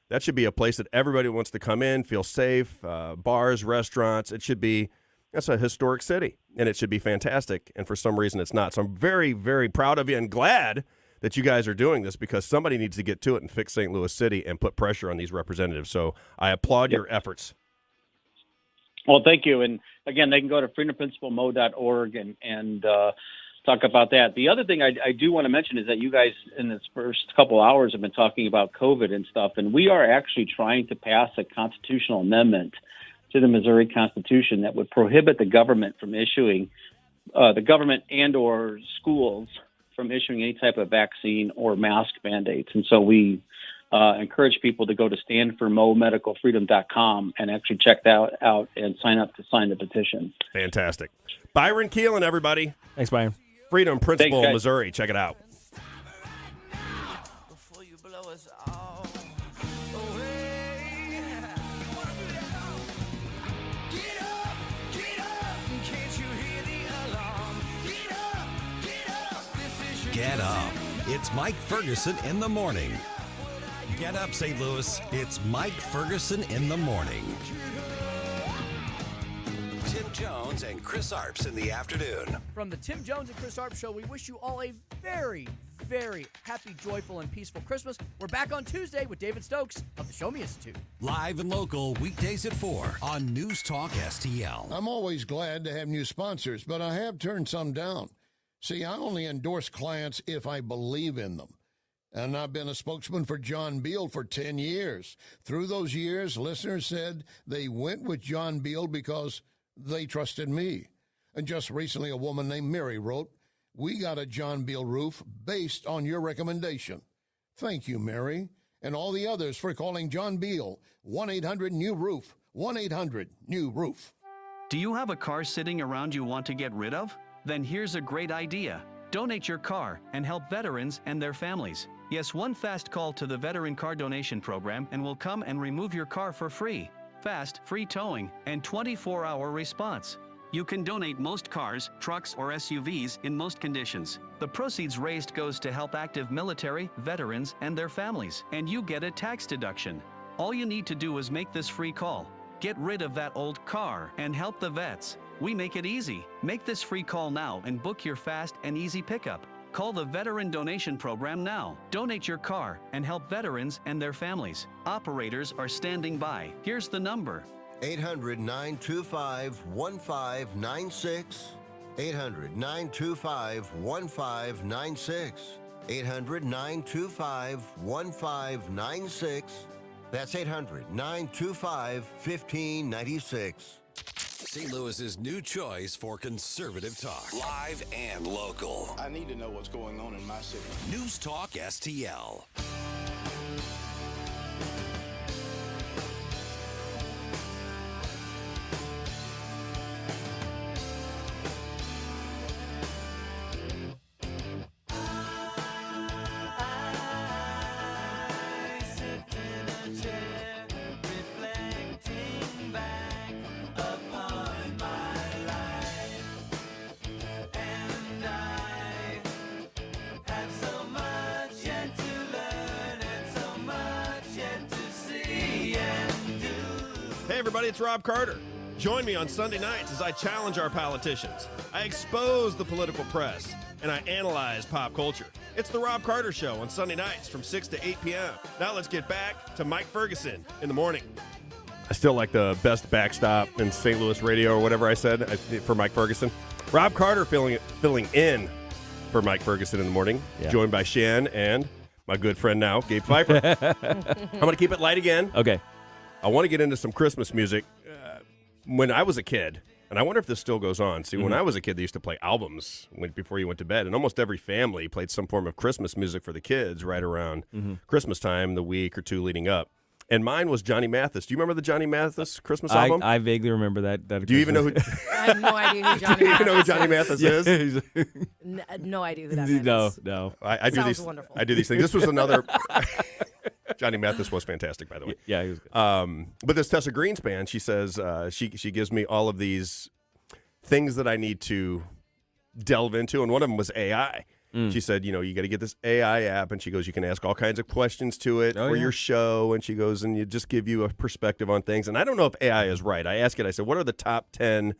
That should be a place that everybody wants to come in, feel safe, bars, restaurants. That's a historic city, and it should be fantastic. And for some reason, it's not. So I'm very, very proud of you and glad that you guys are doing this, because somebody needs to get to it and fix St. Louis City and put pressure on these representatives. So I applaud your efforts. Well, thank you. And again, they can go to freedomprincipalmo.org and talk about that. The other thing I do want to mention is that you guys in this first couple hours have been talking about COVID and stuff, and we are actually trying to pass a constitutional amendment to the Missouri Constitution that would prohibit the government from issuing, the government and or schools from issuing any type of vaccine or mask mandates. And so we encourage people to go to standformomedicalfreedom.com and actually check that out and sign up to sign the petition. Fantastic. Byron Keelan, everybody. Thanks, Byron. Freedom Principle, Thanks, guys. Missouri. Check it out. Get up. It's Mike Ferguson in the morning. Get up, St. Louis. It's Mike Ferguson in the morning. Tim Jones and Chris Arps in the afternoon. From the Tim Jones and Chris Arps Show, we wish you all a very, very happy, joyful, and peaceful Christmas. We're back on Tuesday with David Stokes of the Show Me Institute. Live and local, weekdays at 4 on News Talk STL. I'm always glad to have new sponsors, but I have turned some down. See, I only endorse clients if I believe in them. And I've been a spokesman for John Beal for 10 years. Through those years, listeners said they went with John Beal because they trusted me. And just recently, a woman named Mary wrote, "We got a John Beal roof based on your recommendation." Thank you, Mary, and all the others for calling John Beal. 1-800-NEW-ROOF. 1-800-NEW-ROOF. Do you have a car sitting around you want to get rid of? Then here's a great idea. Donate your car and help veterans and their families. Yes, one fast call to the Veteran Car Donation Program and we'll come and remove your car for free. Fast, free towing, and 24-hour response. You can donate most cars, trucks, or SUVs in most conditions. The proceeds raised goes to help active military, veterans, and their families, and you get a tax deduction. All you need to do is make this free call. Get rid of that old car and help the vets. We make it easy. Make this free call now and book your fast and easy pickup. Call the Veteran Donation Program now. Donate your car and help veterans and their families. Operators are standing by. Here's the number. 800-925-1596. 800-925-1596. 800-925-1596. That's 800-925-1596. St. Louis's new choice for conservative talk. Live and local. I need to know what's going on in my city. News Talk STL. Hey, everybody, it's Rob Carter. Join me on Sunday nights as I challenge our politicians. I expose the political press, and I analyze pop culture. It's the Rob Carter Show on Sunday nights from 6 to 8 p.m. Now let's get back to Mike Ferguson in the morning. I still like the best backstop in St. Louis radio or whatever I said for Mike Ferguson. Rob Carter filling in for Mike Ferguson in the morning, joined by Shan and my good friend now, Gabe Pfeiffer. I'm going to keep it light again. Okay. I want to get into some Christmas music. When I was a kid, and I wonder if this still goes on. See, when I was a kid, they used to play albums before you went to bed, and almost every family played some form of Christmas music for the kids right around Christmas time, the week or two leading up. And mine was Johnny Mathis. Do you remember the Johnny Mathis Christmas album? I vaguely remember that. Do you even know who? I have no idea who Johnny Mathis is. Do you even know who Johnny Mathis is? No idea who that man is. No. I do Sounds these. wonderful. I do these things. This was another. Johnny Mathis was fantastic, by the way. Yeah, he was good. But this Tessa Greenspan, she says she gives me all of these things that I need to delve into, and one of them was AI. She said, you got to get this AI app, and she goes, you can ask all kinds of questions to it for your show, and she goes, and you just give you a perspective on things. And I don't know if AI is right. I asked it, I said, what are the top 10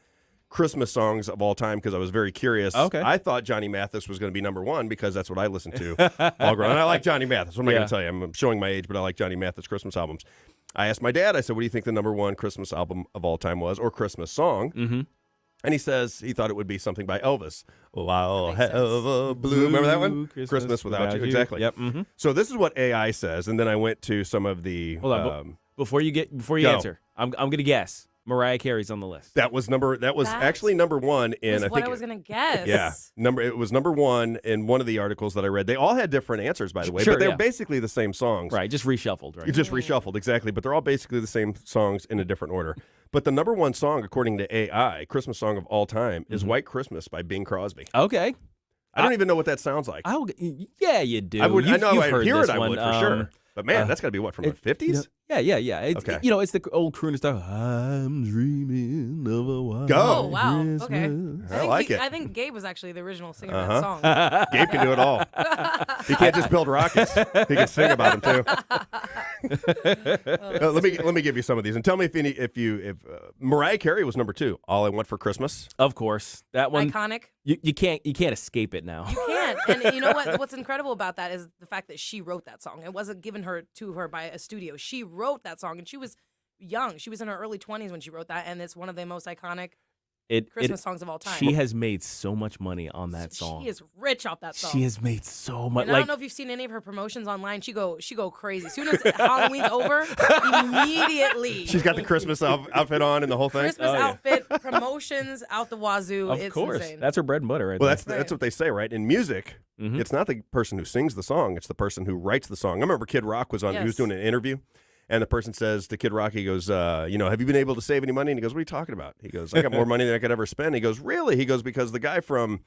Christmas songs of all time? Because I was very curious. Okay. I thought Johnny Mathis was going to be number one because that's what I listened to all growing up. And I like Johnny Mathis. What am I going to tell you? I'm showing my age, but I like Johnny Mathis Christmas albums. I asked my dad, I said, what do you think the number one Christmas album of all time was, or Christmas song? Mm-hmm. And he says he thought it would be something by Elvis. Oh, I'll have a blue. Remember that one? Christmas Without You. Exactly. Yep. Mm-hmm. So this is what AI says, and then I went to some of the. Hold on. Before you answer, I'm going to guess. Mariah Carey's on the list. That was actually number one in. That's I what think I was gonna guess. Yeah, it was number one in one of the articles that I read. They all had different answers, by the way, Sure, but they're yeah. basically the same songs. Right, just reshuffled, right? You just reshuffled, exactly. But they're all basically the same songs in a different order. But the number one song, according to AI, Christmas song of all time, is "White Christmas" by Bing Crosby. Okay. I don't even know what that sounds like. Yeah, you do. I would. I know. You've I'd heard hear this it. I one. would for sure. But man, that's got to be what, from the 50s? Yeah. It's, Okay. it's the old crooner stuff. I'm dreaming of a white Go. Oh wow. Okay. Christmas. I like it. I think Gabe was actually the original singer of that song. Gabe can do it all. He can't just build rockets. He can sing about them too. Let me give you some of these and tell me if Mariah Carey was number 2. All I Want for Christmas. Of course, that one Iconic. You can't escape it now. You can't. And you know what? What's incredible about that is the fact that she wrote that song. It wasn't given to her by a studio. She wrote that song, and she was young. She was in her early 20s when she wrote that, and it's one of the most iconic Christmas songs of all time. She has made so much money on that song. She is rich off that song. She has made so much. And I don't know if you've seen any of her promotions online. She go crazy. As soon as Halloween's over, immediately She's got the Christmas outfit on and the whole thing. Christmas outfit, promotions out the wazoo. Of it's course, insane. that's her bread and butter, right? Well, there. that's what they say, right? In music, it's not the person who sings the song; it's the person who writes the song. I remember Kid Rock was on; he was Yes. doing an interview, and the person says to Kid Rock, he goes, "Have you been able to save any money?" And he goes, "What are you talking about?" He goes, "I got more money than I could ever spend." He goes, "Really?" He goes, "Because the guy from."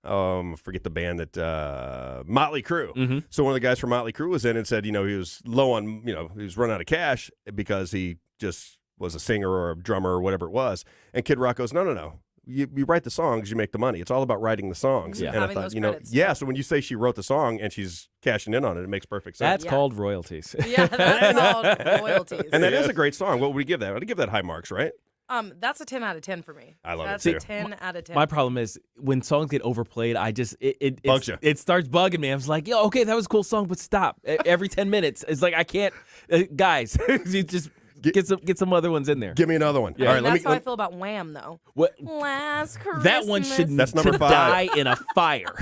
Forget the band that Motley Crue. So one of the guys from Motley Crue was in and said, he was low on, he was running out of cash because he just was a singer or a drummer or whatever it was. And Kid Rock goes, no. You write the songs, you make the money. It's all about writing the songs. Yeah. And I Having thought, those credits. so when you say she wrote the song and she's cashing in on it, it makes perfect sense. That's called royalties. Yeah, that's called royalties. And that is a great song. What would we give that? I'd give that high marks, right? That's a 10 out of 10 for me. I love that's it too. That's a 10 out of 10. My problem is when songs get overplayed, I just Bugs you. It starts bugging me. I was like, okay, that was a cool song, but stop. Every 10 minutes, it's like I can't. Guys, you just get some other ones in there. Give me another one. Yeah. All right, That's how I feel about Wham, though. What? Last Christmas. That one should That's number 5. die in a fire.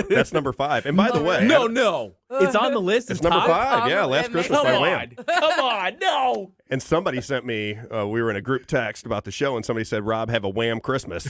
That's number 5. And by the way, no, it's on the list. It's number top? 5. Yeah, Last Christmas by Wham. Come on, no. And somebody sent me, we were in a group text about the show, and somebody said, "Rob, have a Wham Christmas."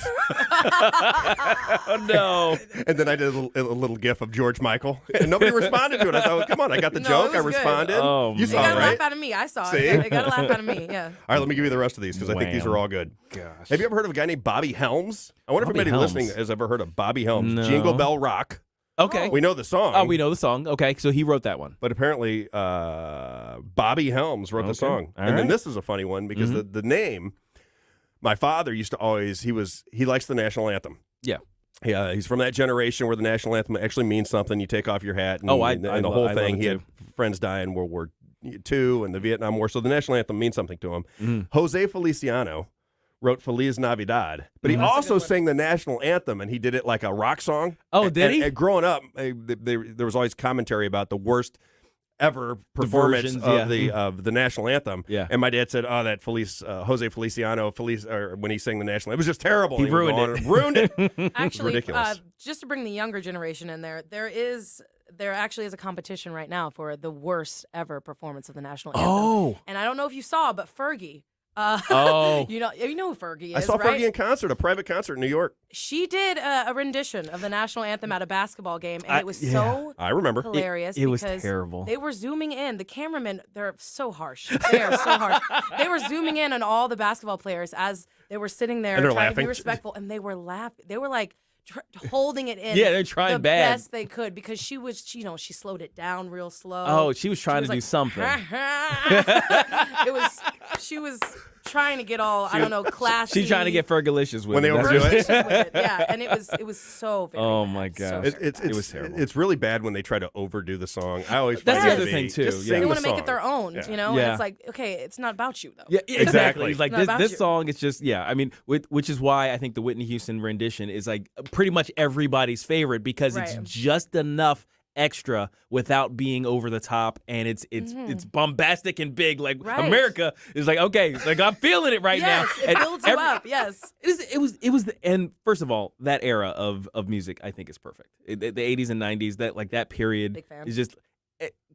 Oh, no. And then I did a little gif of George Michael, and nobody responded to it. I thought, come on, I got the No, joke. it I was good. responded. Oh, you They saw got it, a right? laugh out of me. I saw See? it. They got a laugh out of me. Yeah. All right, let me give you the rest of these because I think these are all good. Gosh. Have you ever heard of a guy named Bobby Helms? I wonder Bobby if anybody Helms. listening has ever heard of Bobby Helms. No. Jingle Bell Rock. Okay. We know the song. Oh, we know the song. Okay, so he wrote that one. But apparently, Bobby Helms wrote the song. All And then right. this is a funny one because the name, my father used to always, he likes the national anthem. Yeah. Yeah, he's from that generation where the national anthem actually means something. You take off your hat and, I and the love- whole I love thing. it He had too. friends die in World War II and the Vietnam War. So the national anthem means something to him. Mm-hmm. Jose Feliciano wrote Feliz Navidad, but he That's a also sang the national anthem, and he did it like a rock song. Oh, did he? And growing up, there was always commentary about the worst ever performance versions, of the national anthem. Yeah. And my dad said, "Oh, that Jose Feliciano, or when he sang the national, it was just terrible." He And would ruined go it. on and ruined it. Actually, ridiculous. just to bring the younger generation in there, there actually is a competition right now for the worst ever performance of the national anthem. Oh. And I don't know if you saw, but Fergie. Oh. you know who Fergie is, I saw right? Fergie in concert, a private concert in New York. She did a rendition of the national anthem at a basketball game, and it was so I remember. hilarious. It was because terrible. They were zooming in. The cameramen, they're so harsh. They are so harsh. They were zooming in on all the basketball players as they were sitting there And they're trying to laughing. be respectful, and they were laughing. They were like holding it in. Yeah, they're trying the bad. best they could because she was, she slowed it down real slow. Oh, she was trying to do like, something. She was trying to get all, I don't know, classy. She's trying to get Fergalicious with When they it. That's overdo what- it? Fergalicious with it. Yeah, and it was so very Oh bad. my So gosh. very It was terrible. It's really bad when they try to overdo the song. I always That's find the it to other be, thing, too, just yeah. sing They want the to make song. it their own, Yeah. you know? Yeah. And it's like, okay, it's not about you, though. Yeah, exactly. It's like Not about this you. song is just I mean, which is why I think the Whitney Houston rendition is like pretty much everybody's favorite because it's Right. just enough extra without being over the top, and it's bombastic and big. Like Right. America is like, okay, like I'm feeling it right Yes, now. it And builds you up, yes. It was and first of all, that era of music I think is perfect. The 80s and 90s, that period Big fan. is just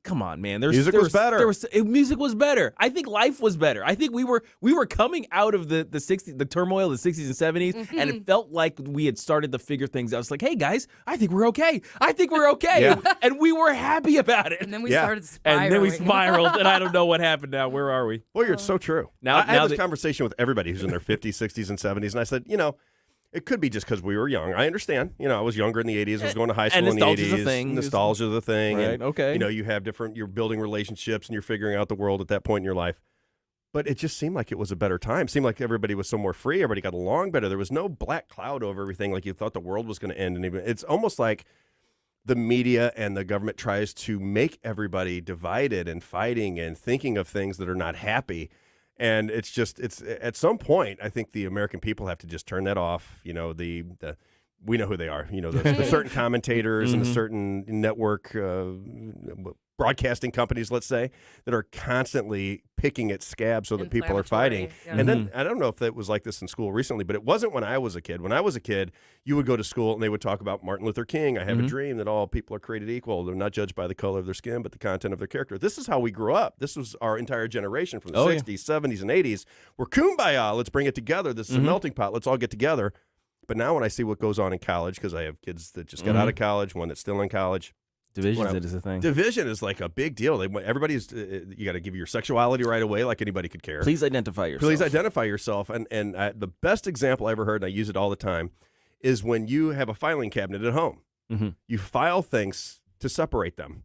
come on, man. Music was better. Music was better. I think life was better. I think we were coming out of the 60s, the turmoil of the 60s and 70s, and it felt like we had started to figure things out. It's like, hey, guys, I think we're okay. Yeah. And we were happy about it. And then we started spiraling. And then we spiraled, and I don't know what happened now. Where are we? Well, it's so true. I had this conversation with everybody who's in their 50s, 60s, and 70s, and I said, it could be just because we were young. I understand. I was younger in the 80s. I was going to high school in the 80s. Nostalgia's the thing. Right, and, okay. You have you're building relationships and you're figuring out the world at that point in your life. But it just seemed like it was a better time. It seemed like everybody was so more free. Everybody got along better. There was no black cloud over everything like you thought the world was going to end. And it's almost like the media and the government tries to make everybody divided and fighting and thinking of things that are not happy. And it's at some point, I think the American people have to just turn that off. We know who they are. The certain commentators and the certain network broadcasting companies, let's say, that are constantly picking at scabs so that people are fighting. Yeah. And then I don't know if that was like this in school recently, but it wasn't when I was a kid. When I was a kid, you would go to school and they would talk about Martin Luther King. I have a dream that all people are created equal. They're not judged by the color of their skin, but the content of their character. This is how we grew up. This was our entire generation from the 60s, 70s, and 80s. We're kumbaya. Let's bring it together. This is a melting pot. Let's all get together. But now when I see what goes on in college, because I have kids that just got out of college, one that's still in college. Division is a thing. Division is like a big deal. Everybody's you got to give your sexuality right away, like anybody could care. Please identify yourself. And the best example I ever heard, and I use it all the time, is when you have a filing cabinet at home. You file things to separate them.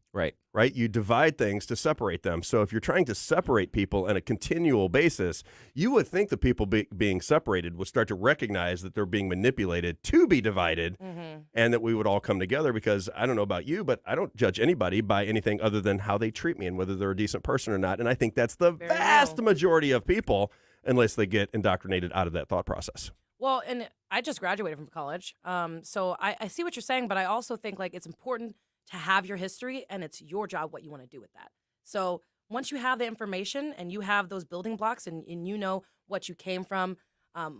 Right. You divide things to separate them. So if you're trying to separate people on a continual basis, you would think the people being separated would start to recognize that they're being manipulated to be divided and that we would all come together, because I don't know about you, but I don't judge anybody by anything other than how they treat me and whether they're a decent person or not. And I think that's the vast majority of people, unless they get indoctrinated out of that thought process. Well, and I just graduated from college. So I see what you're saying, but I also think it's important to have your history, and it's your job what you want to do with that. So once you have the information and you have those building blocks and you know what you came from,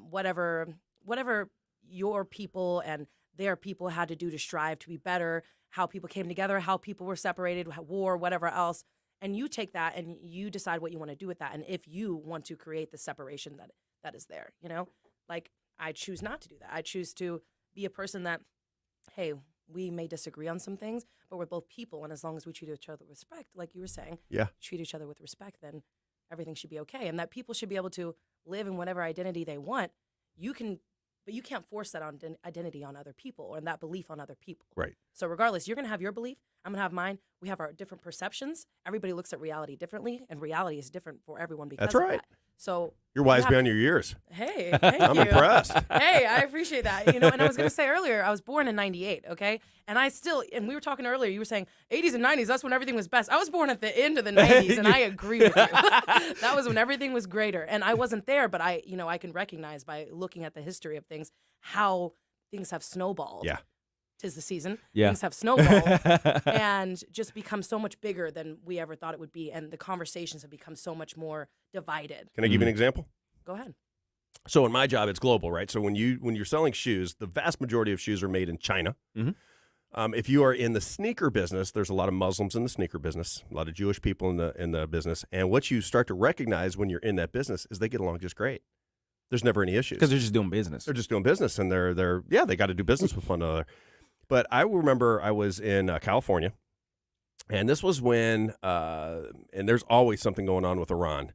whatever your people and their people had to do to strive to be better, how people came together, how people were separated, war, whatever else, and you take that and you decide what you want to do with that. And if you want to create the separation that is there, I choose not to do that. I choose to be a person that, hey, we may disagree on some things, but we're both people, and as long as we treat each other with respect, like you were saying, treat each other with respect, then everything should be okay. And that people should be able to live in whatever identity they want. But you can't force that identity on other people or that belief on other people. Right. So regardless, you're going to have your belief, I'm going to have mine. We have our different perceptions. Everybody looks at reality differently, and reality is different for everyone because of that. So you're wise beyond your years. Hey, thank I'm you. impressed. Hey, I appreciate that. And I was going to say earlier, I was born in 98, okay? And we were talking earlier, you were saying 80s and 90s, that's when everything was best. I was born at the end of the 90s, and I agree with you. That was when everything was greater. And I wasn't there, but I can recognize by looking at the history of things how things have snowballed. Yeah. 'Tis the season. Yeah. Things have snowballed and just become so much bigger than we ever thought it would be. And the conversations have become so much more divided. Can I give you an example? Go ahead. So in my job, it's global, right? So when you're selling shoes, the vast majority of shoes are made in China. If you are in the sneaker business, there's a lot of Muslims in the sneaker business, a lot of Jewish people in the business. And what you start to recognize when you're in that business is they get along just great. There's never any issues. Because they're just doing business. They're just doing business, and they got to do business with one another. But I remember I was in California, and this was when, and there's always something going on with Iran.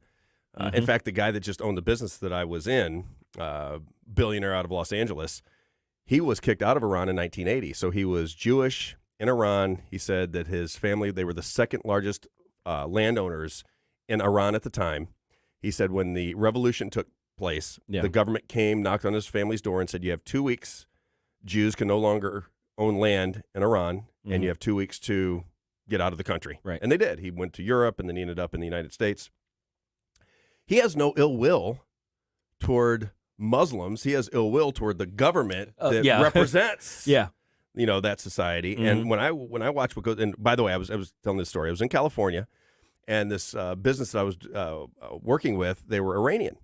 In fact, the guy that just owned the business that I was in, billionaire out of Los Angeles, he was kicked out of Iran in 1980. So he was Jewish in Iran. He said that his family, they were the second largest landowners in Iran at the time. He said when the revolution took place, the government came, knocked on his family's door and said, you have 2 weeks. Jews can no longer own land in Iran, and you have 2 weeks to get out of the country. Right. And they did. He went to Europe, and then he ended up in the United States. He has no ill will toward Muslims. He has ill will toward the government that represents that society. And when I watch what goes, and by the way, I was telling this story. I was in California, and this business that I was working with, they were Iranian.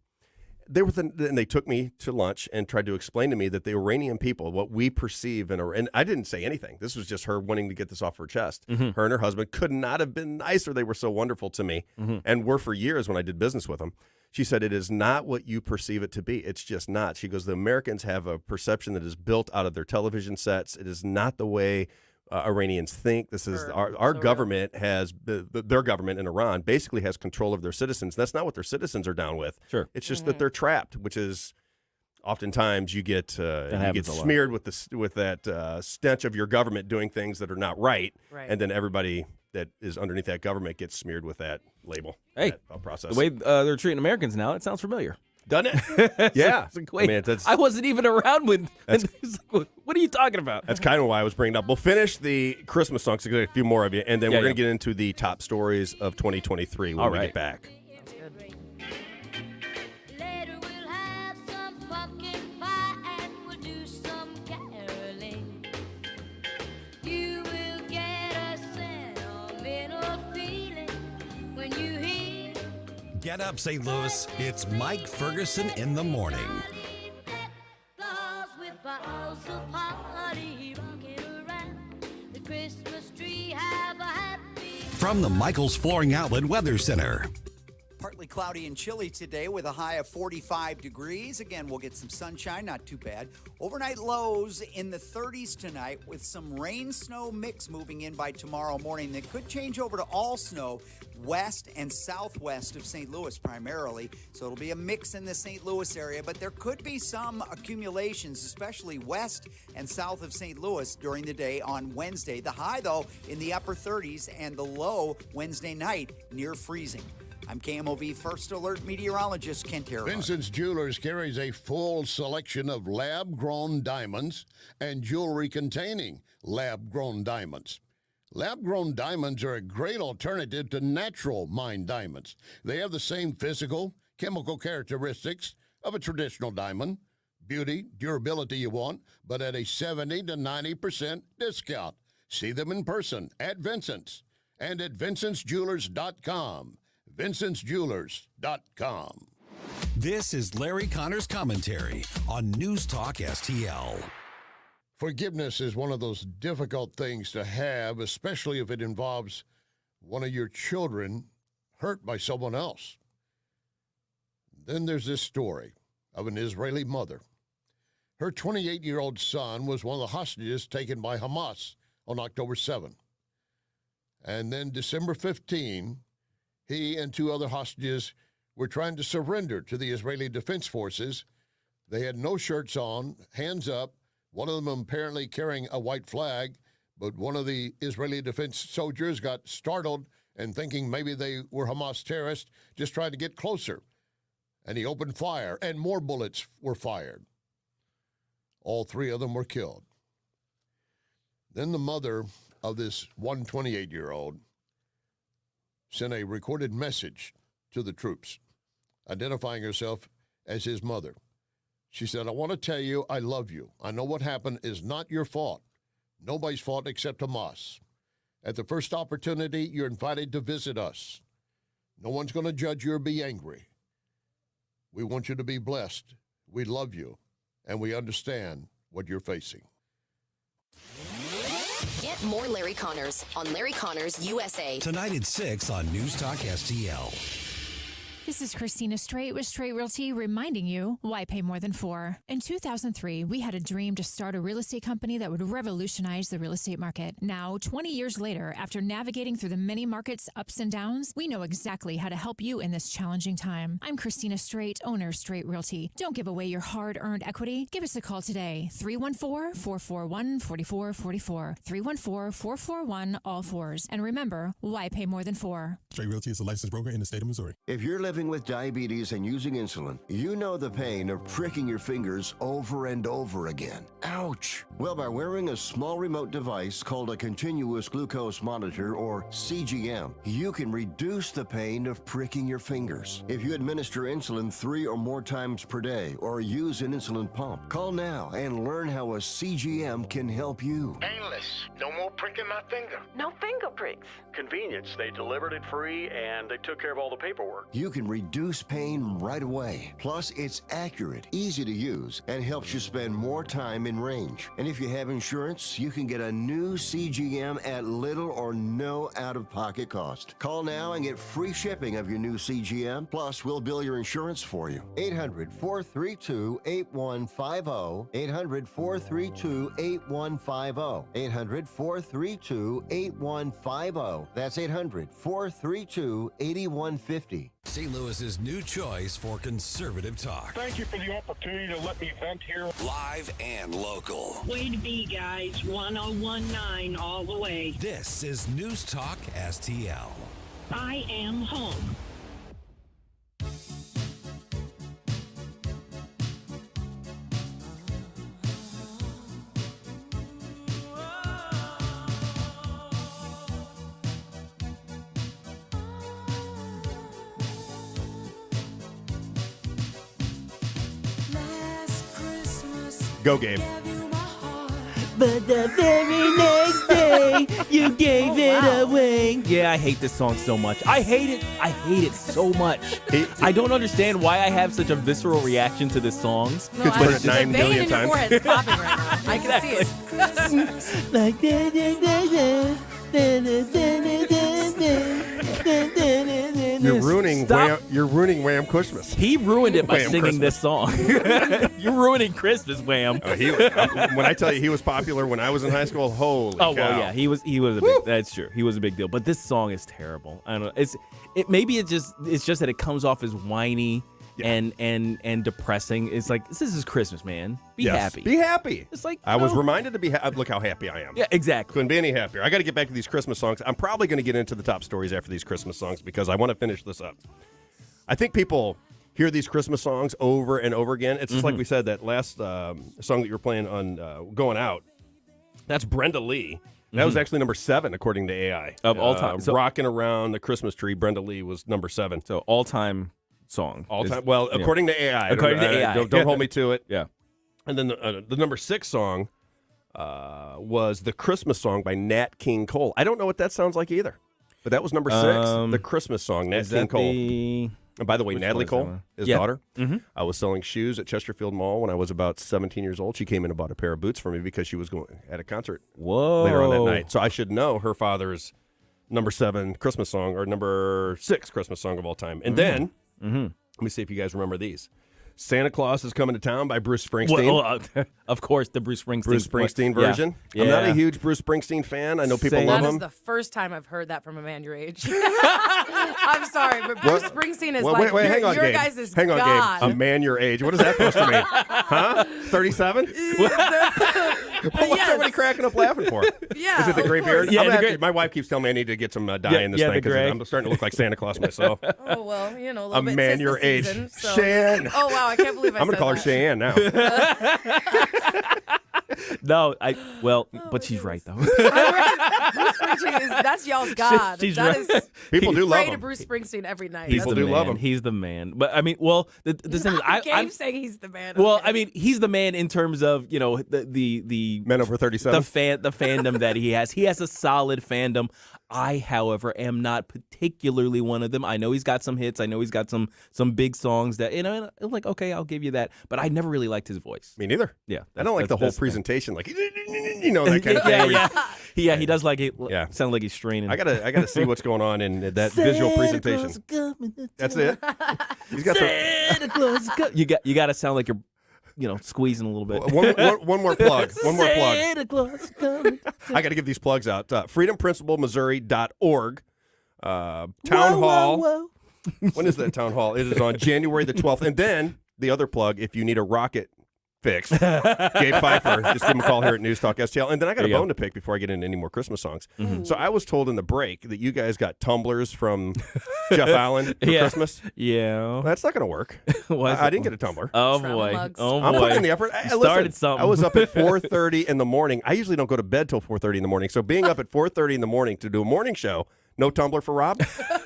and they took me to lunch and tried to explain to me that the Iranian people, what we perceive and I didn't say anything. This was just her wanting to get this off her chest. Mm-hmm. Her and her husband could not have been nicer. They were so wonderful to me and were for years when I did business with them. She said, it is not what you perceive it to be. It's just not. She goes, the Americans have a perception that is built out of their television sets. It is not the way Iranians think. This is our government has their government in Iran basically has control of their citizens. That's not what their citizens are down with. Sure, it's just that they're trapped, which is oftentimes you get smeared with that stench of your government doing things that are not right, and then everybody that is underneath that government gets smeared with that label. Hey, that process. The way they're treating Americans now, it sounds familiar. Doesn't it? Yeah. Wait, I wasn't even around when. What are you talking about? That's kind of why I was bringing it up. We'll finish the Christmas songs, a few more of you, and then we're going to get into the top stories of 2023 when we get back. Get up, St. Louis. It's Mike Ferguson in the morning. From the Michaels Flooring Outlet Weather Center. Partly cloudy and chilly today with a high of 45 degrees. Again, we'll get some sunshine, not too bad. Overnight lows in the 30s tonight with some rain-snow mix moving in by tomorrow morning that could change over to all snow west and southwest of St. Louis primarily. So it'll be a mix in the St. Louis area, but there could be some accumulations, especially west and south of St. Louis during the day on Wednesday. The high, though, in the upper 30s and the low Wednesday night near freezing. I'm KMOV First Alert meteorologist Kent Harrell. Vincent's Jewelers carries a full selection of lab-grown diamonds and jewelry containing lab-grown diamonds. Lab-grown diamonds are a great alternative to natural mined diamonds. They have the same physical, chemical characteristics of a traditional diamond, beauty, durability you want, but at a 70 to 90% discount. See them in person at Vincent's and at vincentsjewelers.com. vincentsjewelers.com. This is Larry Connor's commentary on News Talk STL. Forgiveness is one of those difficult things to have, especially if it involves one of your children hurt by someone else. Then there's this story of an Israeli mother. Her 28-year-old son was one of the hostages taken by Hamas on October 7. And then December 15, he and two other hostages were trying to surrender to the Israeli Defense Forces. They had no shirts on, hands up, one of them apparently carrying a white flag, but one of the Israeli defense soldiers got startled and thinking maybe they were Hamas terrorists, just tried to get closer. And he opened fire, and more bullets were fired. All three of them were killed. Then the mother of this 128-year-old sent a recorded message to the troops, identifying herself as his mother. She said, I want to tell you I love you. I know what happened is not your fault. Nobody's fault except Hamas. At the first opportunity, you're invited to visit us. No one's going to judge you or be angry. We want you to be blessed. We love you, and we understand what you're facing. Get more Larry Connors on Larry Connors USA. Tonight at 6 on News Talk STL. This is Christina Straight with Straight Realty reminding you why pay more than 4. In 2003, we had a dream to start a real estate company that would revolutionize the real estate market. Now, 20 years later, after navigating through the many markets' ups and downs, we know exactly how to help you in this challenging time. I'm Christina Straight, owner Straight Realty. Don't give away your hard-earned equity. Give us a call today, 314-441-4444, 314-441-all-4s. And remember, why pay more than 4? Straight Realty is a licensed broker in the state of Missouri. If you're living with diabetes and using insulin, you know the pain of pricking your fingers over and over again. Ouch! Well, by wearing a small remote device called a continuous glucose monitor, or CGM, you can reduce the pain of pricking your fingers. If you administer insulin 3 or more times per day or use an insulin pump, call now and learn how a CGM can help you. Painless. No more pricking my finger. No finger pricks. Convenience. They delivered it free and they took care of all the paperwork. You can reduce pain right away. Plus, it's accurate, easy to use, and helps you spend more time in range. And if you have insurance, you can get a new CGM at little or no out-of-pocket cost. Call now and get free shipping of your new CGM. Plus, we'll bill your insurance for you. 800-432-8150. 800-432-8150. 800-432-8150. That's 800-432-8150. St. Louis's new choice for conservative talk. Thank you for the opportunity to let me vent here. Live and local. Way to be, guys. 1019 all the way. This is News Talk STL. I am home. Go, Gabe. But the very next day, you gave it away. Yeah, I hate this song so much. I hate it. I hate it so much. I don't understand why I have such a visceral reaction to this song. No, Because you heard it 9 million times. Your forehead's popping right now. I can see it. Like You're ruining Wham Christmas. He ruined it by Wham singing Christmas. this song. You're ruining Christmas, Wham. When I tell you he was popular when I was in high school, holy cow. Well, yeah, he was a big, that's true. He was a big deal. But this song is terrible. I don't know. It's just that it comes off as whiny and depressing. It's like, this is Christmas, man. Be happy. Be happy. It's like I was reminded to be happy. Look how happy I am. Yeah, exactly. Couldn't be any happier. I got to get back to these Christmas songs. I'm probably going to get into the top stories after these Christmas songs because I want to finish this up. I think people hear these Christmas songs over and over again. It's just like we said, that last song that you were playing on Going Out. That's Brenda Lee. That was actually number 7 according to AI of all time. So, Rocking Around the Christmas Tree. Brenda Lee was number 7. So all time song. All time. Well, according to AI. According to AI. Don't hold me to it. Yeah. And then the number 6 song was the Christmas song by Nat King Cole. I don't know what that sounds like either, but that was number 6, the Christmas song, Nat King Cole. And by the way, Natalie Cole, his daughter, I was selling shoes at Chesterfield Mall when I was about 17 years old. She came in and bought a pair of boots for me because she was going at a concert later on that night. So I should know her father's number 7 Christmas song or number 6 Christmas song of all time. And then, let me see if you guys remember these. Santa Claus is Coming to Town by Bruce Springsteen. Of course, the Bruce Springsteen version. Yeah. I'm not a huge Bruce Springsteen fan. I know people love him. That is the first time I've heard that from a man your age. I'm sorry, but Bruce Springsteen is like hang on, your Gabe. guys' Hang on, God. Gabe. A man your age. What is that supposed to mean? Huh? 37? What's everybody cracking up laughing for? Yeah, is it the gray beard? Yeah, my wife keeps telling me I need to get some dye in this thing because I'm starting to look like Santa Claus myself. Oh, well, a little A bit. man It's your the age. season, so. Cheyenne. Oh, wow, I can't believe I I'm going to said call her that. Cheyenne now. No, but she's right though. Bruce Springsteen that's y'all's God. She's That right. is- People do love pray him. to Bruce Springsteen every night. He's the man. But I mean, well, the thing is, I'm saying he's the man. Well, I mean, he's the man in terms of the men over 37, the fandom that he has. He has a solid fandom. I, however, am not particularly one of them. I know he's got some hits. I know he's got some big songs that like, okay, I'll give you that. But I never really liked his voice. Me neither. Yeah, I don't like the whole presentation, like that kind of thing. Yeah, he does like it. Yeah, sound like he's straining. I gotta see what's going on in that visual presentation. That's it. He's got Santa Claus. You got to sound like you're squeezing a little bit. One more plug. One more plug. Santa Claus is coming. I got to give these plugs out. FreedomPrincipleMissouri.org. Town Hall. Whoa. When is that town hall? It is on January the 12th. And then the other plug, if you need a rocket fixed, Gabe Pfeiffer, just give him a call here at News Talk STL. And then I got a bone to pick before I get into any more Christmas songs. Mm-hmm. So I was told in the break that you guys got tumblers from Jeff Allen for Christmas. Yeah. Well, that's not going to work. I didn't get a tumbler. Oh, boy. I'm putting in the effort. Started something. I was up at 4:30 in the morning. I usually don't go to bed till 4:30 in the morning. So being up at 4:30 in the morning to do a morning show, no tumbler for Rob?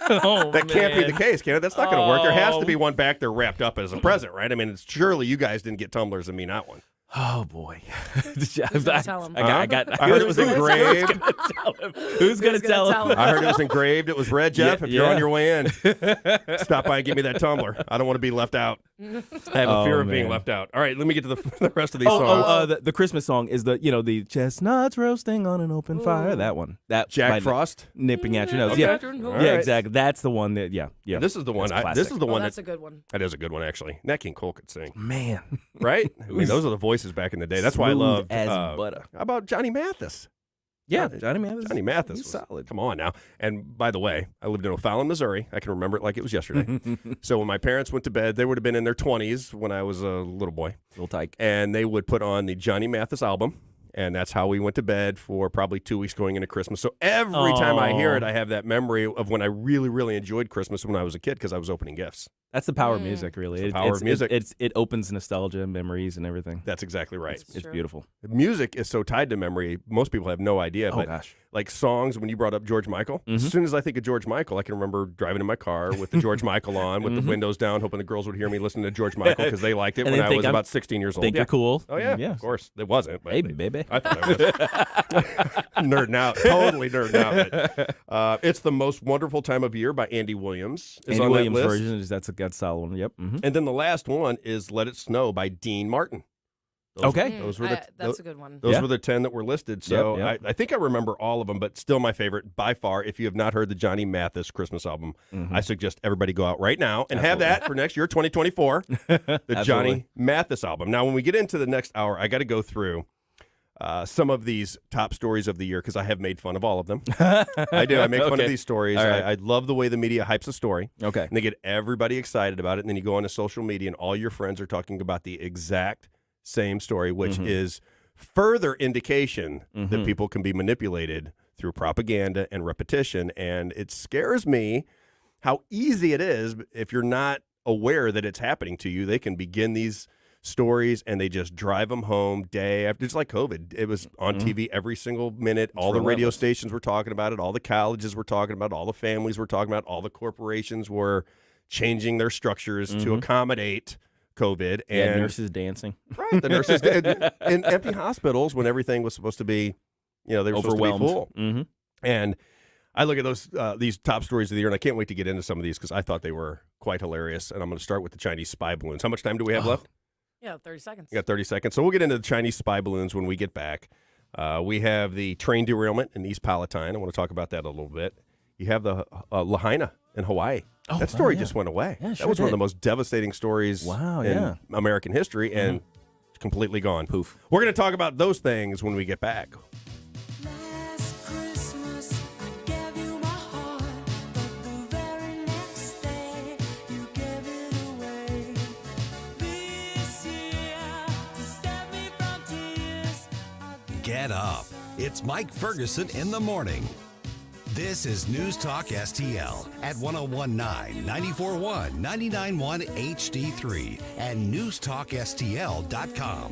That can't be the case, can it? That's not going to work. There has to be one back there wrapped up as a present, right? I mean, surely you guys didn't get tumblers and me not one. Oh boy! Who's gonna tell him? I heard it was engraved. Who's gonna tell him? I heard it was engraved. It was red, Jeff. If you're on your way in, stop by and give me that tumbler. I don't want to be left out. I have a fear of being left out. All right, let me get to the rest of these songs. The Christmas song is the chestnuts roasting on an open fire. That one. That Jack Frost nipping at your nose. Okay. Yeah, Right. exactly. That's the one that. Yeah. This is the one. This is the one. That's a good one. That is a good one, actually. Nat King Cole could sing. Man, right? I mean, those are the voices back in the day. That's why I love as butter. How about Johnny Mathis? Yeah, Johnny Mathis. Johnny Mathis was solid. Come on now. And by the way, I lived in O'Fallon, Missouri. I can remember it like it was yesterday. So when my parents went to bed, they would have been in their 20s when I was a little boy. Little tyke. And they would put on the Johnny Mathis album. And that's how we went to bed for probably 2 weeks going into Christmas. So every time I hear it, I have that memory of when I really, really enjoyed Christmas when I was a kid because I was opening gifts. That's the power of music, really. It's the power of music. It opens nostalgia, memories, and everything. That's exactly right. It's beautiful. Music is so tied to memory. Most people have no idea. Oh, but gosh. Like songs, when you brought up George Michael, as soon as I think of George Michael, I can remember driving in my car with the George Michael on, with the windows down, hoping the girls would hear me listening to George Michael because they liked it And when they I think was I'm- about 16 years old. think you're cool. Oh, yeah. Yeah. Of course. It wasn't. But Hey, baby. I thought I was. Nerding out. Totally nerding out. But, it's The Most Wonderful Time of Year by Andy Williams. Is Andy on Williams that list. version that's a solid one. Yep. Mm-hmm. And then the last one is Let It Snow by Dean Martin. Okay. Those were the, That's a good one. Those were the 10 that were listed. So Yep. I think I remember all of them, but still my favorite by far. If you have not heard the Johnny Mathis Christmas album, I suggest everybody go out right now and have that for next year, 2024, the Johnny Mathis album. Now, when we get into the next hour, I got to go through some of these top stories of the year because I have made fun of all of them. I do. I make fun of these stories. All right. I love the way the media hypes a story. Okay. And they get everybody excited about it. And then you go onto social media and all your friends are talking about the exact same story, which is further indication that people can be manipulated through propaganda and repetition. And it scares me how easy it is if you're not aware that it's happening to you. They can begin these stories and they just drive them home day after. It's like COVID. It was on TV every single minute. All the radio stations were talking about it. All the colleges were talking about it. All the families were talking about it. All the corporations were changing their structures to accommodate COVID. And nurses dancing. Right. The nurses did. In empty hospitals when everything was supposed to be, they were Overwhelmed. supposed to be full. And I look at these top stories of the year, and I can't wait to get into some of these because I thought they were quite hilarious. And I'm going to start with the Chinese spy balloons. How much time do we have left? Yeah, 30 seconds. You got 30 seconds. So we'll get into the Chinese spy balloons when we get back. We have the train derailment in East Palatine. I want to talk about that a little bit. You have the Lahaina in Hawaii. That story just went away. Yeah, that was one of the most devastating stories in American history, and it's completely gone. Poof. We're going to talk about those things when we get back. Get up. It's Mike Ferguson in the morning. This is News Talk STL at 1019, 94.1, 99.1 HD3 and newstalkstl.com.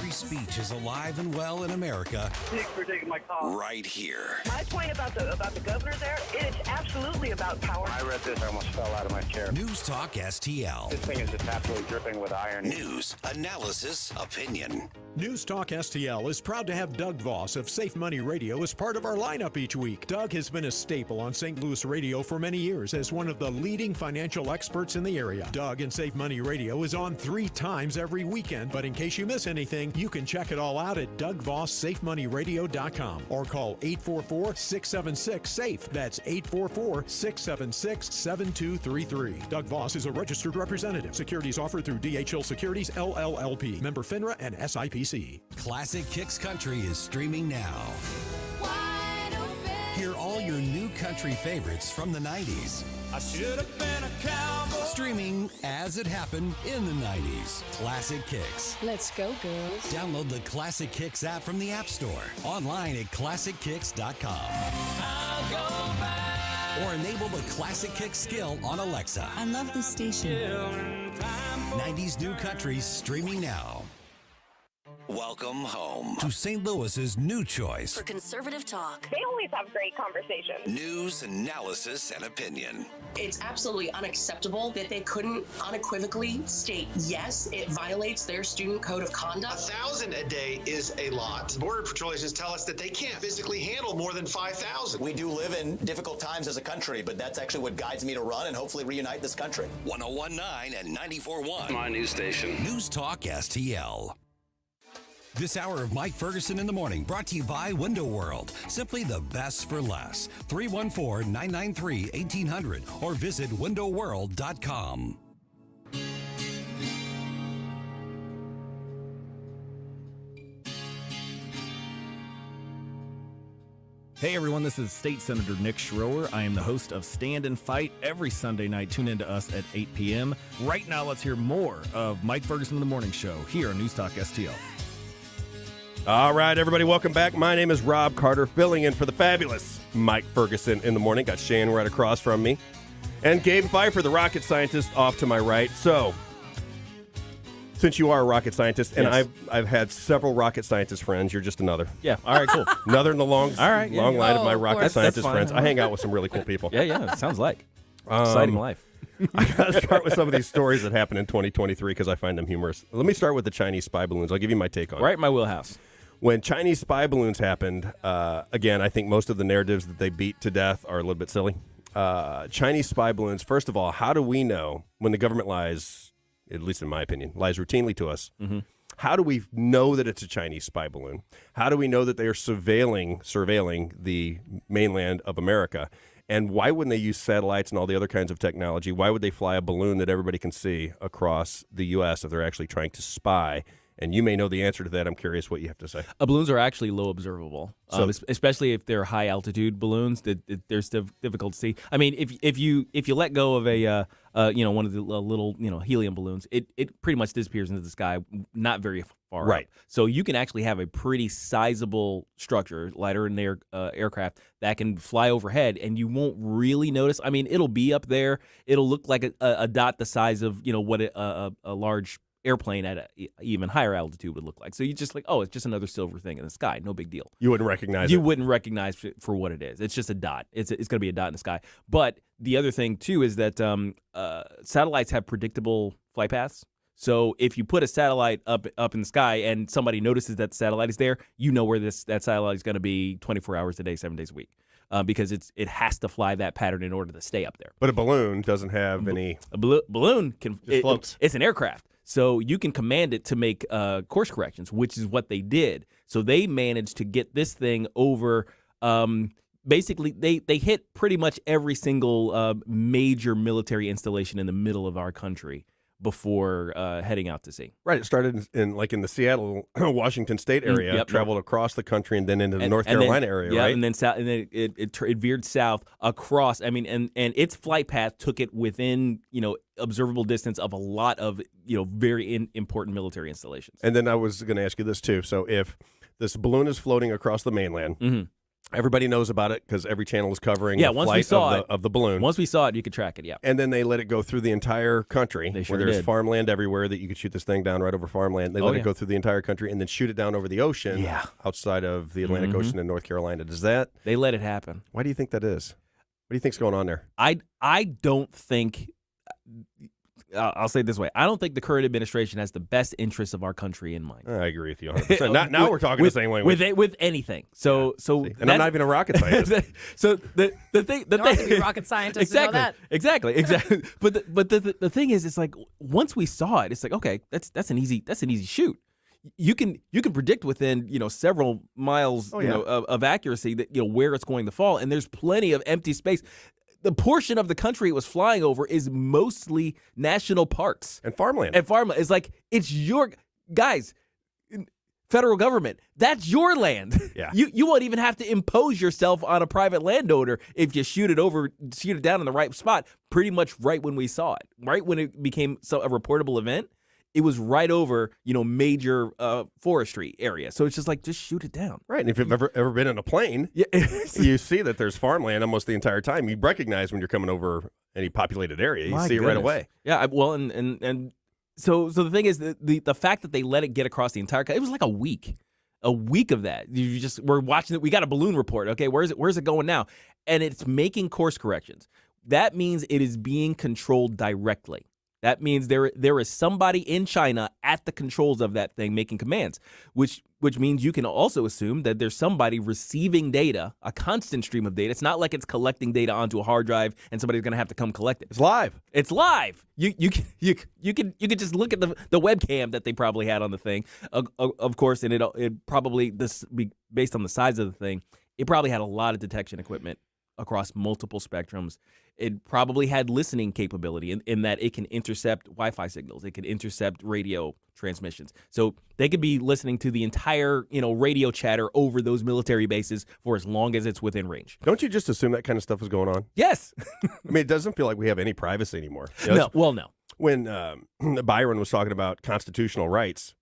Free speech is alive and well in America. Thanks for taking my call. Right here. My point about the governor there, it is absolutely about power. I read this, I almost fell out of my chair. News Talk STL. This thing is just absolutely dripping with iron. News, analysis, opinion. News Talk STL is proud to have Doug Voss of Safe Money Radio as part of our lineup each week. Doug has been a staple on St. Louis radio for many years as one of the leading financial experts in the area. Doug and Safe Money Radio is on 3 times every weekend, but in case you miss anything, you can check it all out at DougVossSafeMoneyRadio.com or call 844-676-SAFE. That's 844-676-7233. Doug Voss is a registered representative. Securities offered through DHL Securities, LLLP. Member FINRA and SIPC. Classic Kicks Country is streaming now. Hear all your new country favorites from the 90s. I should have been a cowboy. Streaming as it happened in the 90s. Classic Kicks. Let's go, girls. Download the Classic Kicks app from the App Store. Online at ClassicKicks.com. I'll go back. Or enable the Classic Kicks skill on Alexa. I love this station. 90s new country streaming now. Welcome home to St. Louis's new choice For conservative talk. They always have great conversations. news, analysis, and opinion. It's absolutely unacceptable that they couldn't unequivocally state, yes, it violates their student code of conduct. 1,000 a day is a lot. Border Patrol agents tell us that they can't physically handle more than 5,000. We do live in difficult times as a country, but that's actually what guides me to run and hopefully reunite this country. 101.9 and 94.1. My news station. News Talk STL. This hour of Mike Ferguson in the Morning brought to you by Window World. Simply the best for less. 314-993-1800 or visit windowworld.com. Hey everyone, this is State Senator Nick Schroer. I am the host of Stand and Fight every Sunday night. Tune in to us at 8 p.m. Right now, let's hear more of Mike Ferguson in the Morning Show here on News Talk STL. All right, everybody, welcome back. My name is Rob Carter, filling in for the fabulous Mike Ferguson in the morning. Got Shane right across from me. And Gabe Pfeiffer, the rocket scientist, off to my right. So, since you are a rocket scientist, and Yes. I've had several rocket scientist friends, you're just another. Yeah, all right, cool. Another in the long All right, yeah. line of my Oh, of rocket course. scientist That's fine. friends. I hang out with some really cool people. Yeah, it sounds like exciting life. I got to start with some of these stories that happened in 2023 because I find them humorous. Let me start with the Chinese spy balloons. I'll give you my take on it. Right in my wheelhouse. When Chinese spy balloons happened, again, I think most of the narratives that they beat to death are a little bit silly. Chinese spy balloons, first of all, how do we know when the government lies, at least in my opinion, lies routinely to us? Mm-hmm. How do we know that it's a Chinese spy balloon? How do we know that they are surveilling the mainland of America? And why wouldn't they use satellites and all the other kinds of technology? Why would they fly a balloon that everybody can see across the U.S. if they're actually trying to spy? And you may know the answer to that. I'm curious what you have to say. Balloons are actually low observable, especially if they're high altitude balloons. There's difficult to see. I mean, if you let go of a one of the little helium balloons, it pretty much disappears into the sky, not very far Right. up. So you can actually have a pretty sizable structure, lighter in their aircraft, that can fly overhead, and you won't really notice. I mean, it'll be up there. It'll look like a dot the size of what a large airplane at an even higher altitude would look like. So you just like, oh, it's just another silver thing in the sky. No big deal. You wouldn't recognize You it. wouldn't recognize it for what it is. It's just a dot. It's going to be a dot in the sky. But the other thing, too, is that satellites have predictable flight paths. So if you put a satellite up in the sky and somebody notices that the satellite is there, you know where that satellite is going to be 24 hours a day, 7 days a week. Because it has to fly that pattern in order to stay up there. But a balloon doesn't have any. A balloon can floats. It's an aircraft, so you can command it to make course corrections, which is what they did. So they managed to get this thing over. Basically, they hit pretty much every single major military installation in the middle of our country before heading out to sea. Right. It started in the Seattle, Washington State area, traveled across the country, and then into the North Carolina area, right? And then south, and then it veered south across. I mean, and its flight path took it within observable distance of a lot of very important military installations. And then I was going to ask you this too. So if this balloon is floating across the mainland. Mm-hmm. Everybody knows about it because every channel is covering the once flight we saw of the balloon. Once we saw it, you could track it, yeah. And then they let it go through the entire country sure where there's did. farmland everywhere that you could shoot this thing down right over farmland. They let it go through the entire country and then shoot it down over the ocean outside of the Atlantic Ocean in North Carolina. They let it happen. Why do you think that is? What do you think's going on there? I don't think I'll say it this way. I don't think the current administration has the best interests of our country in mind. I agree with you 100%. Now we're talking the same language. With anything. So and I'm not even a rocket scientist. So the thing You don't have to be a rocket scientist to know that. Exactly. But the thing is, it's like once we saw it, it's like, okay, that's an easy shoot. You can predict within several miles of accuracy that where it's going to fall, and there's plenty of empty space. The portion of the country it was flying over is mostly national parks and farmland. It's like it's your guys, federal government. That's your land. Yeah. You won't even have to impose yourself on a private landowner if you shoot it down in the right spot. Pretty much right when we saw it, right when it became a reportable event. It was right over, major forestry area. So it's just like, just shoot it down. Right. And if you've ever been in a plane, you see that there's farmland almost the entire time. You recognize when you're coming over any populated area. You see it right away. Yeah. Well, and So the thing is, the fact that they let it get across the entire country, it was like a week of that. We're watching it. We got a balloon report. Okay, where's it going now? And it's making course corrections. That means it is being controlled directly. That means there is somebody in China at the controls of that thing making commands, which means you can also assume that there's somebody receiving data, a constant stream of data. It's not like it's collecting data onto a hard drive and somebody's going to have to come collect it. It's live. It's live. You can just look at the webcam that they probably had on the thing, of course, and it probably, this based on the size of the thing, it probably had a lot of detection equipment across multiple spectrums. It probably had listening capability in that it can intercept Wi-Fi signals. It can intercept radio transmissions. So they could be listening to the entire, radio chatter over those military bases for as long as it's within range. Don't you just assume that kind of stuff is going on? Yes. I mean, it doesn't feel like we have any privacy anymore. No. Well, no. When Byron was talking about constitutional rights,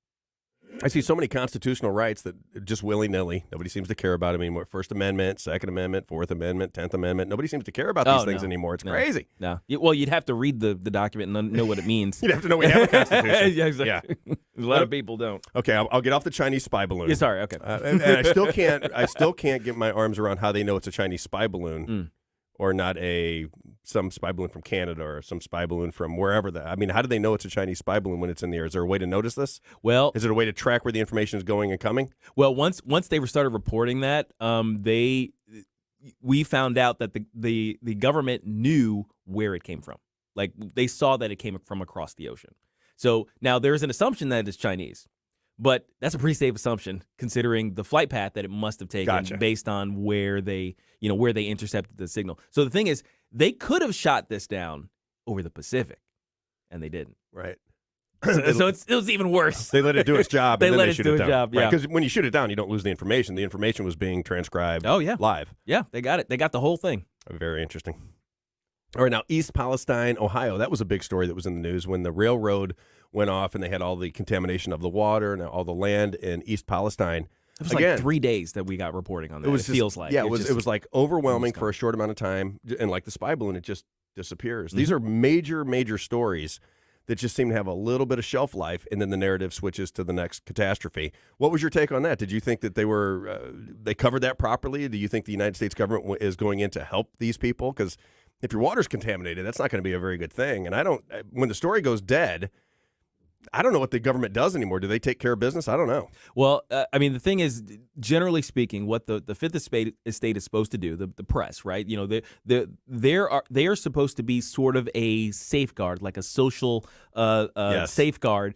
I see so many constitutional rights that just willy-nilly, nobody seems to care about them anymore. First Amendment, Second Amendment, Fourth Amendment, 10th Amendment. Nobody seems to care about these things anymore. It's crazy. No. Well, you'd have to read the document and know what it means. You'd have to know we have a constitution. Yeah, exactly. Yeah. A lot of people don't. Okay, I'll get off the Chinese spy balloon. Yeah, sorry, okay. And I still can't get my arms around how they know it's a Chinese spy balloon or not some spy balloon from Canada or some spy balloon from wherever. How do they know it's a Chinese spy balloon when it's in the air? Is there a way to notice this? Well, is it a way to track where the information is going and coming? Well, once they started reporting that, we found out that the government knew where it came from. Like, they saw that it came from across the ocean. So now there's an assumption that it's Chinese, but that's a pretty safe assumption considering the flight path that it must have taken based on where they intercepted the signal. So the thing is, they could have shot this down over the Pacific, and they didn't. Right. So it was even worse. They let it do its job. They and then let they it shoot do it its down. job. Yeah. Because when you shoot it down, you don't lose the information. The information was being transcribed. Live. Yeah, they got it. They got the whole thing. Very interesting. All right, now East Palestine, Ohio. That was a big story that was in the news when the railroad went off and they had all the contamination of the water and all the land in East Palestine. It was like 3 days that we got reporting on that. It feels like. Yeah, it was like overwhelming for a short amount of time. And like the spy balloon, it just disappears. These are major, major stories that just seem to have a little bit of shelf life, and then the narrative switches to the next catastrophe. What was your take on that? Did you think that they covered that properly? Do you think the United States government is going in to help these people? Because if your water's contaminated, that's not going to be a very good thing. And when the story goes dead, I don't know what the government does anymore. Do they take care of business? I don't know. Well, the thing is, generally speaking, what the Fifth Estate is supposed to do, the press, right? They are supposed to be sort of a safeguard, like a social safeguard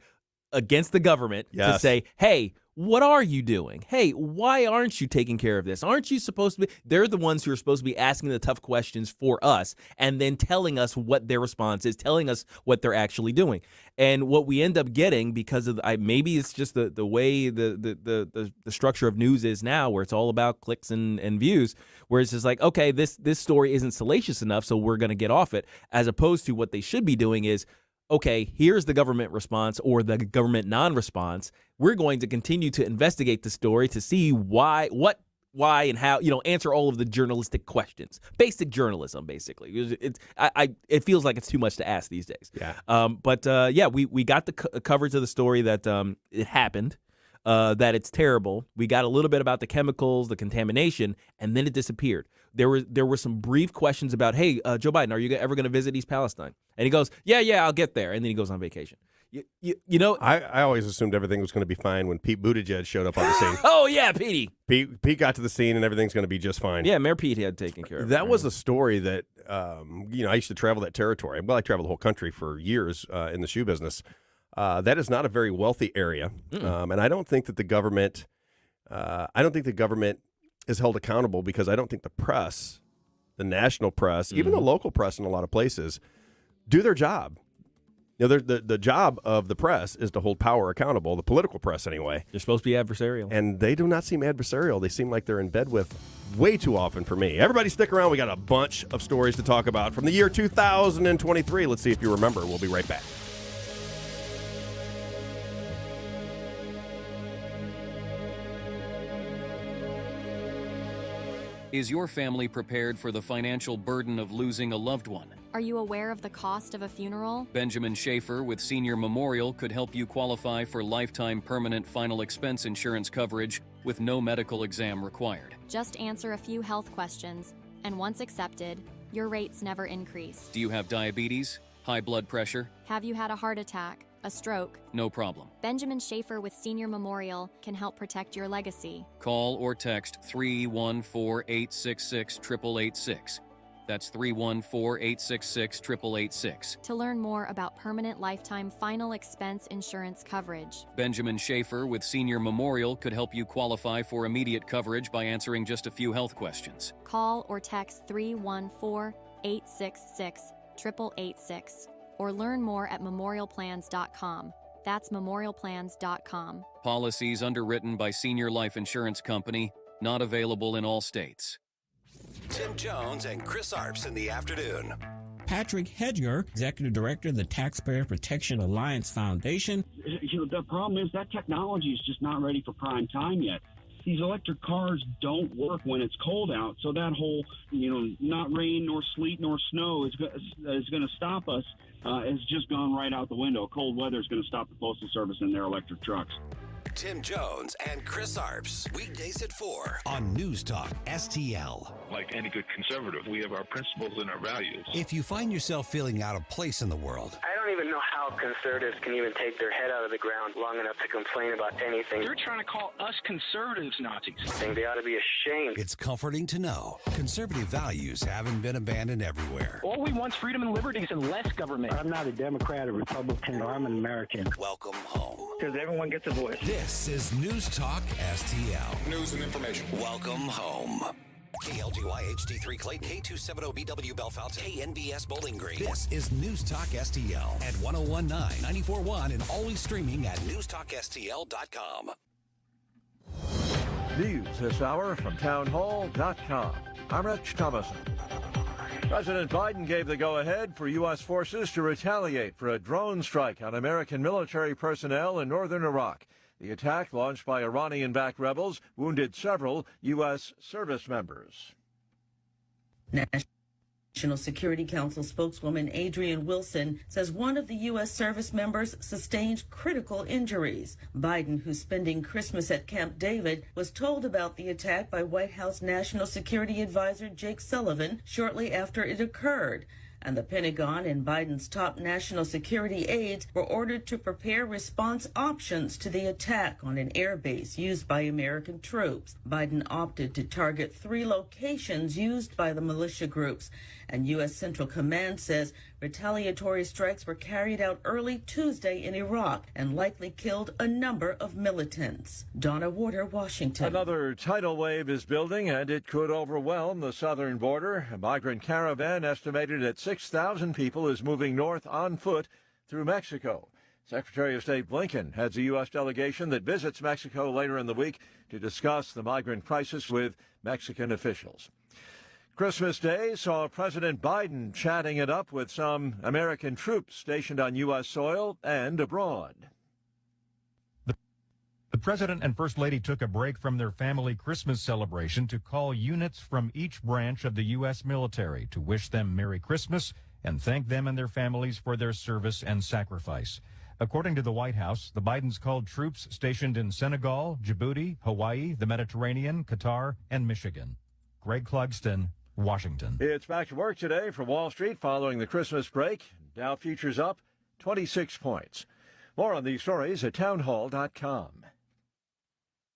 against the government to say, hey, what are you doing? Hey, why aren't you taking care of this? Aren't you supposed to be? They're the ones who are supposed to be asking the tough questions for us and then telling us what their response is, telling us what they're actually doing. And what we end up getting, because of maybe it's just the way the structure of news is now, where it's all about clicks and views, where it's just like, okay, this story isn't salacious enough, so we're going to get off it, as opposed to what they should be doing is, okay, here's the government response or the government non-response. We're going to continue to investigate the story to see why, and how, answer all of the journalistic questions. Basic journalism, basically. It feels like it's too much to ask these days. Yeah. We got the coverage of the story that it happened, that it's terrible. We got a little bit about the chemicals, the contamination, and then it disappeared. There were some brief questions about, hey, Joe Biden, are you ever going to visit East Palestine? And he goes, yeah, I'll get there. And then he goes on vacation. I always assumed everything was going to be fine when Pete Buttigieg showed up on the scene. Oh, yeah, Petey. Pete got to the scene and everything's going to be just fine. Yeah, Mayor Pete had taken care of it. That was a story that, I used to travel that territory. Well, I traveled the whole country for years in the shoe business. That is not a very wealthy area. And I don't think that the government is held accountable, because I don't think the press, the national press, even the local press in a lot of places, do their job. The job of the press is to hold power accountable, the political press anyway. They're supposed to be adversarial. And they do not seem adversarial. They seem like they're in bed with way too often for me. Everybody stick around. We got a bunch of stories to talk about from the year 2023. Let's see if you remember. We'll be right back. Is your family prepared for the financial burden of losing a loved one? Are you aware of the cost of a funeral? Benjamin Schaefer with Senior Memorial could help you qualify for lifetime permanent final expense insurance coverage with no medical exam required. Just answer a few health questions, and once accepted, your rates never increase. Do you have diabetes? High blood pressure? Have you had a heart attack? A stroke? No problem. Benjamin Schaefer with Senior Memorial can help protect your legacy. Call or text 314-866-8886. That's 314-866-8886. To learn more about permanent lifetime final expense insurance coverage. Benjamin Schaefer with Senior Memorial could help you qualify for immediate coverage by answering just a few health questions. Call or text 314-866-8886 or learn more at memorialplans.com. That's memorialplans.com. Policies underwritten by Senior Life Insurance Company, not available in all states. Tim Jones and Chris Arps in the afternoon. Patrick Hedger, Executive Director of the Taxpayer Protection Alliance Foundation. The problem is that technology is just not ready for prime time yet. These electric cars don't work when it's cold out, so that whole, not rain nor sleet nor snow is going to stop us has just gone right out the window. Cold weather is going to stop the Postal Service and their electric trucks. Tim Jones and Chris Arps, weekdays at 4 on News Talk STL. Like any good conservative, we have our principles and our values. If you find yourself feeling out of place in the world, I don't even know how conservatives can even take their head out of the ground long enough to complain about anything. You're trying to call us conservatives Nazis. I think they ought to be ashamed. It's comforting to know conservative values haven't been abandoned everywhere. All we want is freedom and liberties and less government. I'm not a Democrat or Republican. I'm an American. Welcome home. Because everyone gets a voice. This is News Talk STL. News and information. Welcome home. KLGY HD3 Clayton, K270BW Bellefonte, KNBS Bowling Green. This is News Talk STL at 1019, 94.1, and always streaming at newstalkstl.com. News this hour from townhall.com. I'm Rich Thomason. President Biden gave the go-ahead for U.S. forces to retaliate for a drone strike on American military personnel in northern Iraq. The attack, launched by Iranian-backed rebels, wounded several U.S. service members. National Security Council spokeswoman Adrienne Wilson says one of the U.S. service members sustained critical injuries. Biden, who's spending Christmas at Camp David, was told about the attack by White House National Security Advisor Jake Sullivan shortly after it occurred. And the Pentagon and Biden's top national security aides were ordered to prepare response options to the attack on an air base used by American troops. Biden opted to target 3 locations used by the militia groups. And U.S. Central Command says retaliatory strikes were carried out early Tuesday in Iraq and likely killed a number of militants. Donna Warder, Washington. Another tidal wave is building, and it could overwhelm the southern border. A migrant caravan estimated at 6,000 people is moving north on foot through Mexico. Secretary of State Blinken heads a U.S. delegation that visits Mexico later in the week to discuss the migrant crisis with Mexican officials. Christmas Day saw President Biden chatting it up with some American troops stationed on U.S. soil and abroad. The President and First Lady took a break from their family Christmas celebration to call units from each branch of the U.S. military to wish them Merry Christmas and thank them and their families for their service and sacrifice. According to the White House, the Bidens called troops stationed in Senegal, Djibouti, Hawaii, the Mediterranean, Qatar, and Michigan. Greg Clugston, Washington. It's back to work today for Wall Street following the Christmas break. Dow futures up 26 points. More on these stories at townhall.com.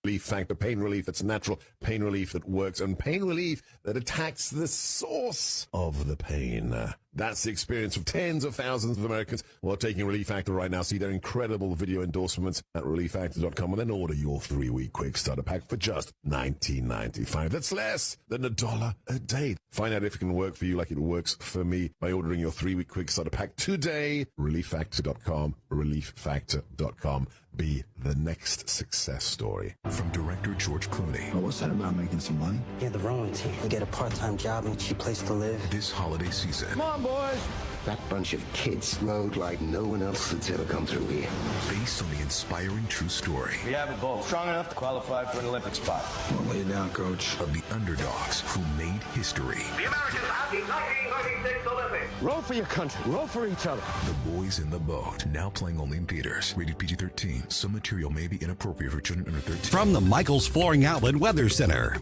Relief Factor, pain relief that's natural, pain relief that works, and pain relief that attacks the source of the pain. That's the experience of tens of thousands of Americans who are taking Relief Factor right now. See their incredible video endorsements at relieffactor.com and then order your 3-week quick starter pack for just $19.95. That's less than $1 a day. Find out if it can work for you like it works for me by ordering your 3-week quick starter pack today. relieffactor.com, relieffactor.com. Be the next success story. From director George Clooney. What's that about making some money? Yeah, the rowing team. We get a part-time job and a cheap place to live. This holiday season. Come on, boys. That bunch of kids rode like no one else that's ever come through here. Based on the inspiring true story. We have a boat strong enough to qualify for an Olympic spot. Well, lay it down, Coach. Of the underdogs who made history. The Americans at the 1936 Olympics. Roll for your country. Roll for each other. The Boys in the Boat, now playing only in theaters. Rated PG-13. Some material may be inappropriate for children under 13. From the Michaels Flooring Outlet Weather Center.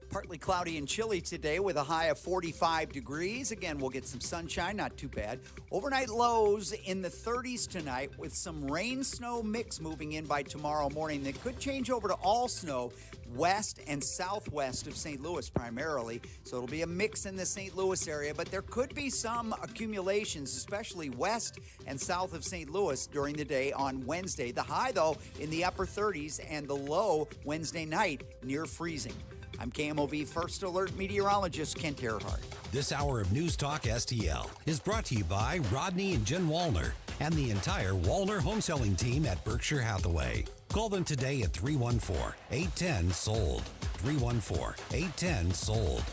Partly cloudy and chilly today with a high of 45 degrees. Again, we'll get some sunshine, not too bad. Overnight lows in the 30s tonight with some rain-snow mix moving in by tomorrow morning that could change over to all snow west and southwest of St. Louis primarily. So it'll be a mix in the St. Louis area, but there could be some accumulations, especially west and south of St. Louis during the day on Wednesday. The high, though, in the upper 30s and the low Wednesday night near freezing. I'm KMOV First Alert meteorologist Kent Earhart. This hour of News Talk STL is brought to you by Rodney and Jen Wallner and the entire Wallner home selling team at Berkshire Hathaway. Call them today at 314-810-SOLD. 314-810-SOLD.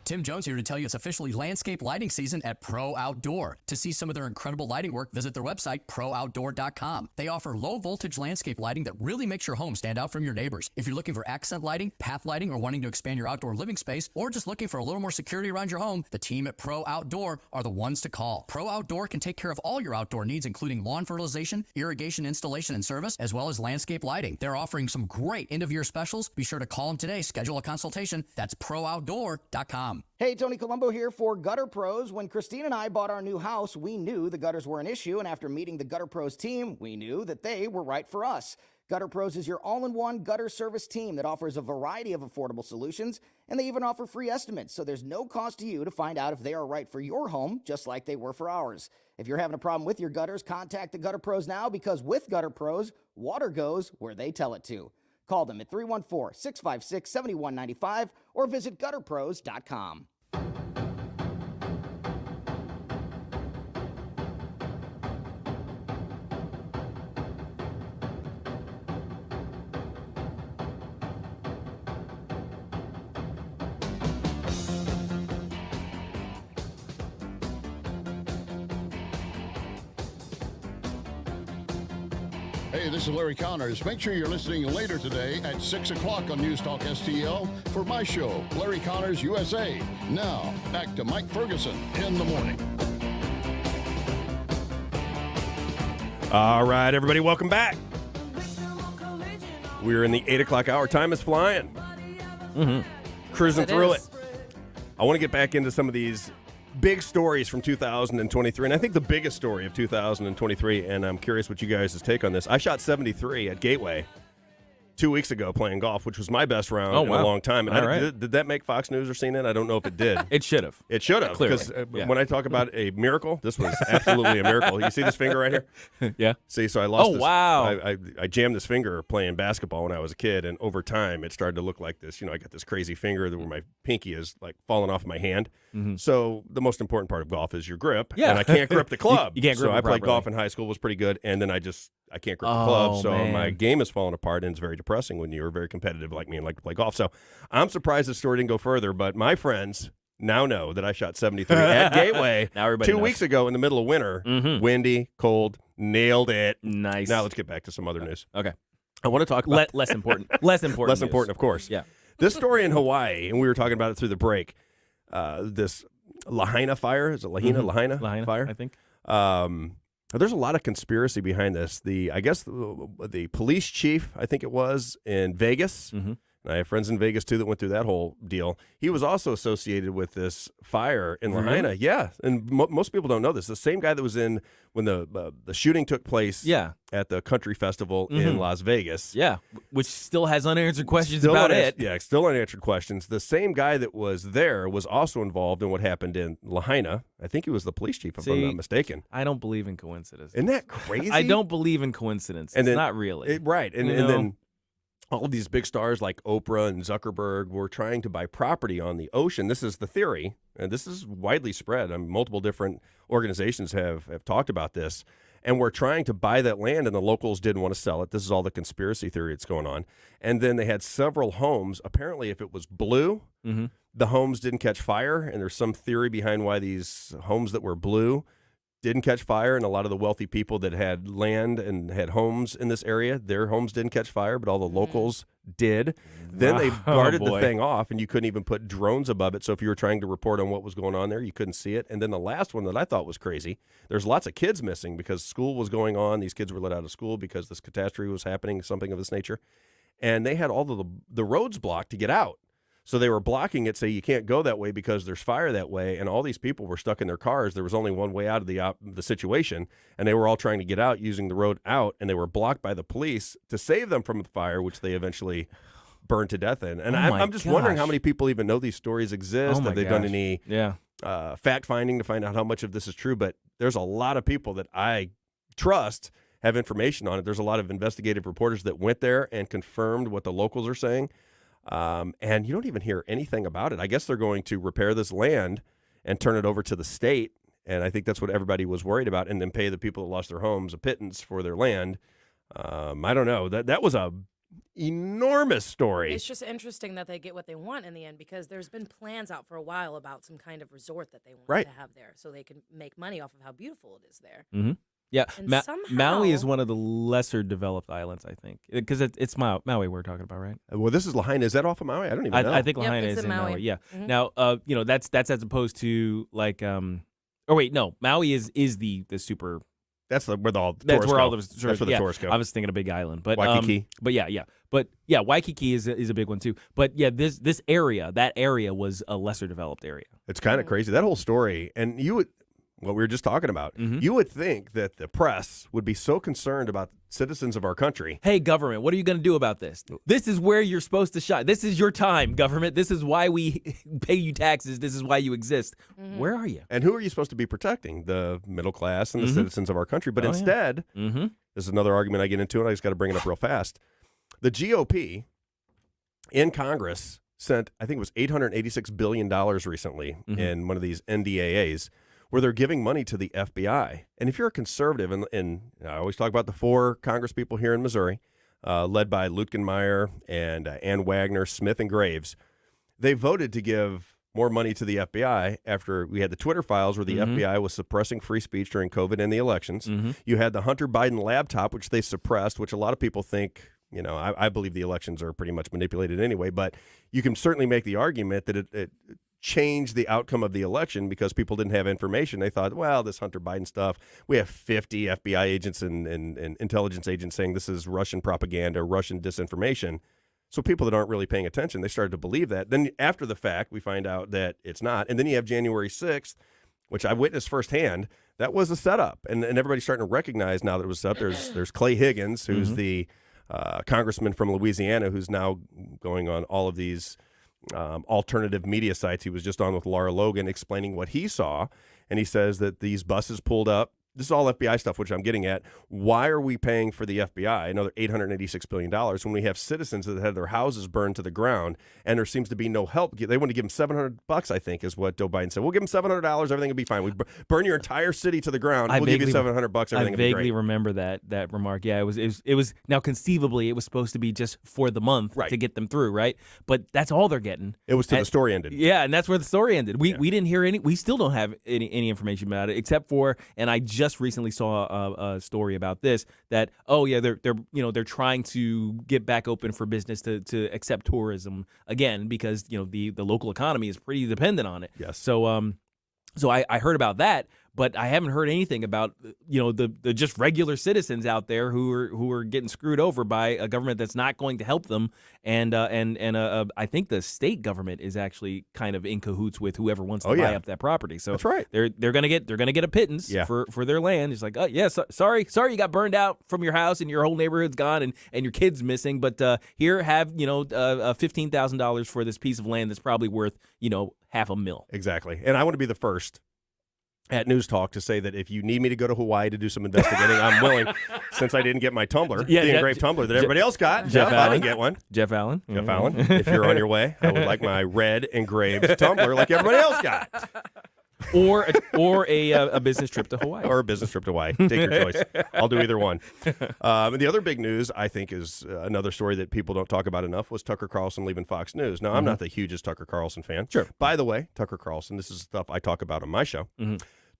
Tim Jones here to tell you it's officially landscape lighting season at Pro Outdoor. To see some of their incredible lighting work, visit their website, prooutdoor.com. They offer low-voltage landscape lighting that really makes your home stand out from your neighbors. If you're looking for accent lighting, path lighting, or wanting to expand your outdoor living space, or just looking for a little more security around your home, the team at Pro Outdoor are the ones to call. Pro Outdoor can take care of all your outdoor needs, including lawn fertilization, irrigation installation and service, as well as landscape lighting. They're offering some great end-of-year specials. Be sure to call them today. Schedule a consultation. That's prooutdoor.com. Hey, Tony Colombo here for Gutter Pros. When Christine and I bought our new house, we knew the gutters were an issue, and after meeting the Gutter Pros team, we knew that they were right for us. Gutter Pros is your all-in-one gutter service team that offers a variety of affordable solutions, and they even offer free estimates, so there's no cost to you to find out if they are right for your home, just like they were for ours. If you're having a problem with your gutters, contact the Gutter Pros now, because with Gutter Pros, water goes where they tell it to. Call them at 314-656-7195 or visit gutterpros.com. Hey, this is Larry Connors. Make sure you're listening later today at 6 o'clock on News Talk STL for my show, Larry Connors USA. Now, back to Mike Ferguson in the morning. All right, everybody, welcome back. We're in the 8 o'clock hour. Time is flying. Cruising through it. I want to get back into some of these big stories from 2023, and I think the biggest story of 2023, and I'm curious what you guys' take on this. I shot 73 at Gateway 2 weeks ago playing golf, which was my best round in a long time. And did that make Fox News or CNN? I don't know if it did. It should have. It should have. Because when I talk about a miracle, this was absolutely a miracle. You see this finger right here? Yeah. See, so I lost this. Wow. I jammed this finger playing basketball when I was a kid, and over time it started to look like this. You know, I got this crazy finger where my pinky is like falling off my hand. So the most important part of golf is your grip. Yeah. And I can't grip the club. You can't grip So it I played properly. golf in high school, was pretty good, and then I can't grip the club, so my game is falling apart, and it's very depressing when you're very competitive like me and like to play golf. So I'm surprised the story didn't go further, but my friends now know that I shot 73 at Gateway Now everybody 2 knows. weeks ago in the middle of winter. Windy, cold, nailed it. Nice. Now let's get back to some other news. Okay. I want to talk about less important. Less important. Less news. important, of course. Yeah. This story in Hawaii, and we were talking about it through the break. This Lahaina fire, is it Lahaina fire? I think. There's a lot of conspiracy behind this. I guess the police chief, I think it was, in Vegas. And I have friends in Vegas, too, that went through that whole deal. He was also associated with this fire in Lahaina. Really? Yeah, and most people don't know this. The same guy that was in when the shooting took place at the country festival in Las Vegas. Yeah, which still has unanswered questions about it. Yeah, still unanswered questions. The same guy that was there was also involved in what happened in Lahaina. I think he was the police chief, if I'm not mistaken. I don't believe in coincidence. Isn't that crazy? I don't believe in coincidence. And It's then- not really. Right, and then all of these big stars like Oprah and Zuckerberg were trying to buy property on the ocean. This is the theory, and this is widely spread. Multiple different organizations have talked about this, and we're trying to buy that land, and the locals didn't want to sell it. This is all the conspiracy theory that's going on. And then they had several homes. Apparently, if it was blue, the homes didn't catch fire, and there's some theory behind why these homes that were blue didn't catch fire, and a lot of the wealthy people that had land and had homes in this area, their homes didn't catch fire, but all the locals did. Then they guarded the thing off, and you couldn't even put drones above it. So if you were trying to report on what was going on there, you couldn't see it. And then the last one that I thought was crazy, there's lots of kids missing because school was going on. These kids were let out of school because this catastrophe was happening, something of this nature. And they had all of the roads blocked to get out. So they were blocking it, say you can't go that way because there's fire that way, and all these people were stuck in their cars. There was only one way out of the situation, and they were all trying to get out using the road out, and they were blocked by the police to save them from the fire, which they eventually burned to death in. And I'm just wondering how many people even know these stories exist. Have they done any fact-finding to find out how much of this is true? But there's a lot of people that I trust have information on it. There's a lot of investigative reporters that went there and confirmed what the locals are saying. And you don't even hear anything about it. I guess they're going to repair this land and turn it over to the state. And I think that's what everybody was worried about, and then pay the people that lost their homes a pittance for their land. I don't know. That was a enormous story. It's just interesting that they get what they want in the end, because there's been plans out for a while about some kind of resort that they want to have there so they can make money off of how beautiful it is there. Mm-hmm. Yeah, somehow, Maui is one of the lesser developed islands, I think, because it's Maui we're talking about, right? Well, this is Lahaina. Is that off of Maui? I don't even know. I think Lahaina is in Maui. Yeah. Mm-hmm. Now, that's as opposed to like, Maui is the super. That's where all the tourists that's where go. all the That's where the tourists go. I was thinking a big island, but Waikiki. Waikiki is a big one too. But yeah, that area was a lesser developed area. It's kind of crazy, that whole story, and what we were just talking about. Mm-hmm. You would think that the press would be so concerned about citizens of our country. Hey, government, what are you going to do about this? This is where you're supposed to shine. This is your time, government. This is why we pay you taxes. This is why you exist. Mm-hmm. Where are you? And who are you supposed to be protecting? The middle class and the citizens of our country. But instead, this is another argument I get into, and I just got to bring it up real fast. The GOP in Congress sent, I think it was $886 billion recently in one of these NDAAs, where they're giving money to the FBI. And if you're a conservative, and I always talk about the 4 Congress people here in Missouri, led by Lutkenmeyer and Ann Wagner, Smith, and Graves, they voted to give more money to the FBI after we had the Twitter files where the FBI was suppressing free speech during COVID and the elections. You had the Hunter Biden laptop, which they suppressed, which a lot of people think, I believe the elections are pretty much manipulated anyway, but you can certainly make the argument that it changed the outcome of the election because people didn't have information. They thought, well, this Hunter Biden stuff, we have 50 FBI agents and intelligence agents saying this is Russian propaganda, Russian disinformation. So people that aren't really paying attention, they started to believe that. Then after the fact, we find out that it's not. And then you have January 6th, which I witnessed firsthand. That was a setup. And everybody's starting to recognize now that it was set up. There's Clay Higgins, who's the congressman from Louisiana, who's now going on all of these alternative media sites. He was just on with Laura Logan explaining what he saw, and he says that these buses pulled up. This is all FBI stuff, which I'm getting at. Why are we paying for the FBI another $886 billion when we have citizens that had their houses burned to the ground and there seems to be no help? They want to give them $700, I think, is what Joe Biden said. We'll give them $700. Everything will be fine. We burn your entire city to the ground. We'll give you $700. Everything will be great. I vaguely remember that remark. Yeah, it was now conceivably it was supposed to be just for the month to get them through, right? But that's all they're getting. It was till the story ended. Yeah, and that's where the story ended. We didn't hear any. We still don't have any information about it except for, and I just recently saw a story about this that they're trying to get back open for business to accept tourism again because the local economy is pretty dependent on it. Yes. So I heard about that, but I haven't heard anything about the just regular citizens out there who are getting screwed over by a government that's not going to help them, and I think the state government is actually kind of in cahoots with whoever wants to buy up that property. So that's right. They're gonna get a pittance for their land. It's like, oh yeah, sorry you got burned out from your house and your whole neighborhood's gone and your kid's missing, but here have $15,000 for this piece of land that's probably worth $500,000. Exactly, and I want to be the first at News Talk to say that if you need me to go to Hawaii to do some investigating, I'm willing, since I didn't get my tumbler, the engraved tumbler that everybody else got. Jeff I didn't get one. Jeff Allen. Jeff Allen, if you're on your way, I would like my red engraved tumbler like everybody else got. Or a business trip to Hawaii. Or a business trip to Hawaii. Take your choice. I'll do either one. And the other big news, I think, is another story that people don't talk about enough, was Tucker Carlson leaving Fox News. Now, I'm not the hugest Tucker Carlson fan. Sure. By the way, Tucker Carlson, this is stuff I talk about on my show.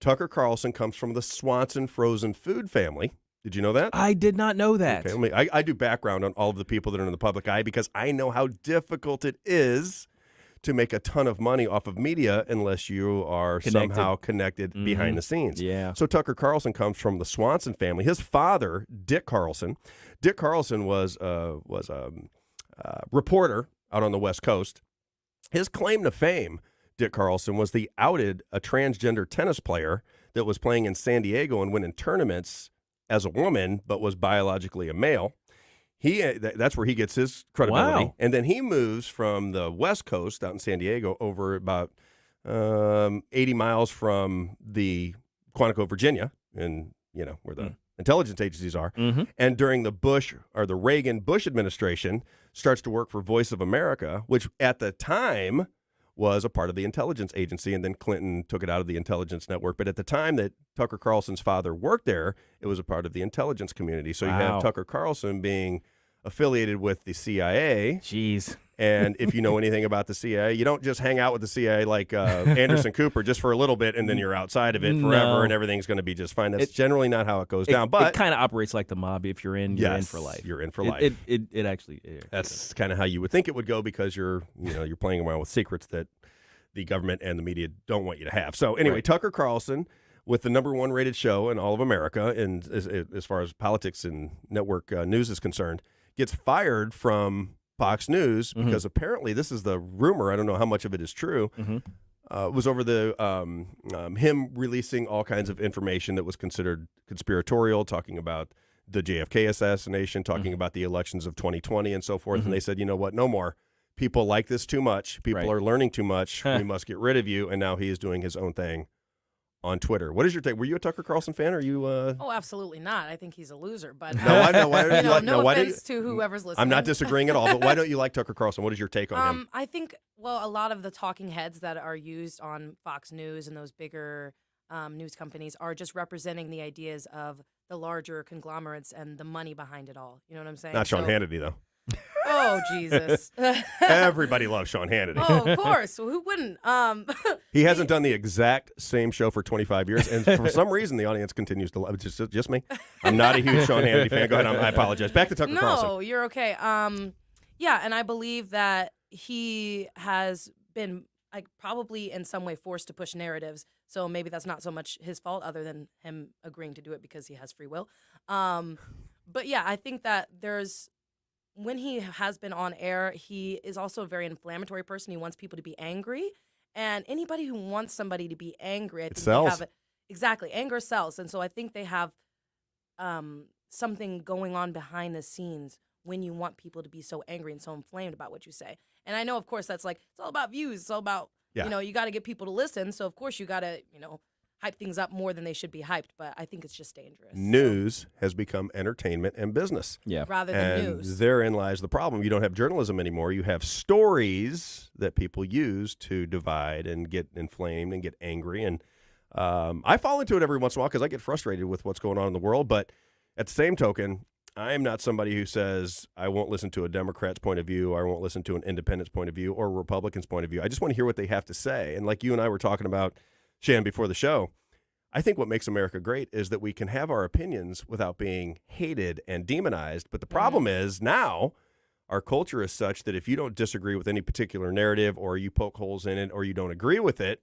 Tucker Carlson comes from the Swanson frozen food family. Did you know that? I did not know that. Okay, I do background on all of the people that are in the public eye because I know how difficult it is to make a ton of money off of media unless you are somehow connected behind the scenes. Yeah. So Tucker Carlson comes from the Swanson family. His father, Dick Carlson was a reporter out on the West Coast. His claim to fame, Dick Carlson, was a transgender tennis player that was playing in San Diego and winning tournaments as a woman, but was biologically a male. That's where he gets his credibility. Wow. And then he moves from the West Coast out in San Diego over about 80 miles from the Quantico, Virginia, and where the intelligence agencies are. Mm-hmm. And during the Reagan-Bush administration, starts to work for Voice of America, which at the time was a part of the intelligence agency, and then Clinton took it out of the intelligence network. But at the time that Tucker Carlson's father worked there, it was a part of the intelligence community. So you have Tucker Carlson being affiliated with the CIA. Jeez. And if you know anything about the CIA, you don't just hang out with the CIA like Anderson Cooper just for a little bit and then you're outside of it forever and everything's going to be just fine. That's generally not how it goes down. But it kind of operates like the mob. If you're in, you're in for life. You're in for life. It actually. That's kind of how you would think it would go because you're playing around with secrets that the government and the media don't want you to have. So anyway, Tucker Carlson, with the #1 rated show in all of America, and as far as politics and network news is concerned, gets fired from Fox News because apparently this is the rumor. I don't know how much of it is true. Was over the him releasing all kinds of information that was considered conspiratorial, talking about the JFK assassination, talking about the elections of 2020 and so forth. And they said, you know what, no more. People like this too much. People are learning too much. We must get rid of you. And now he is doing his own thing on Twitter. What is your take? Were you a Tucker Carlson fan? Or are you? Oh, absolutely not. I think he's a loser. But no, I know. Why don't you like? No offense to whoever's listening. I'm not disagreeing at all. But why don't you like Tucker Carlson? What is your take on him? I think a lot of the talking heads that are used on Fox News and those bigger news companies are just representing the ideas of the larger conglomerates and the money behind it all. You know what I'm saying? Not Sean Hannity though. Oh, Jesus. Everybody loves Sean Hannity. Oh, of course. Well, who wouldn't? He hasn't done the exact same show for 25 years, and for some reason, the audience continues to love it. Just me. I'm not a huge Sean Hannity fan. Go ahead. I apologize. Back to Tucker Carlson. No, you're okay. Yeah, and I believe that he has been probably in some way forced to push narratives, so maybe that's not so much his fault other than him agreeing to do it because he has free will. But yeah, I think that when he has been on air, he is also a very inflammatory person. He wants people to be angry. And anybody who wants somebody to be angry, I think sells. they have it. Exactly. Anger sells. And so I think they have something going on behind the scenes when you want people to be so angry and so inflamed about what you say. And I know, of course, that's it's all about views. It's all about, you got to get people to listen. So, of course, you got to, hype things up more than they should be hyped, but I think it's just dangerous. News has become entertainment and business. Yeah. Rather than news. Therein lies the problem. You don't have journalism anymore. You have stories that people use to divide and get inflamed and get angry. And I fall into it every once in a while because I get frustrated with what's going on in the world. But at the same token, I am not somebody who says I won't listen to a Democrat's point of view, or I won't listen to an independent's point of view, or a Republican's point of view. I just want to hear what they have to say. And like you and I were talking about, Shan, before the show, I think what makes America great is that we can have our opinions without being hated and demonized. But the problem is now our culture is such that if you don't disagree with any particular narrative, or you poke holes in it, or you don't agree with it,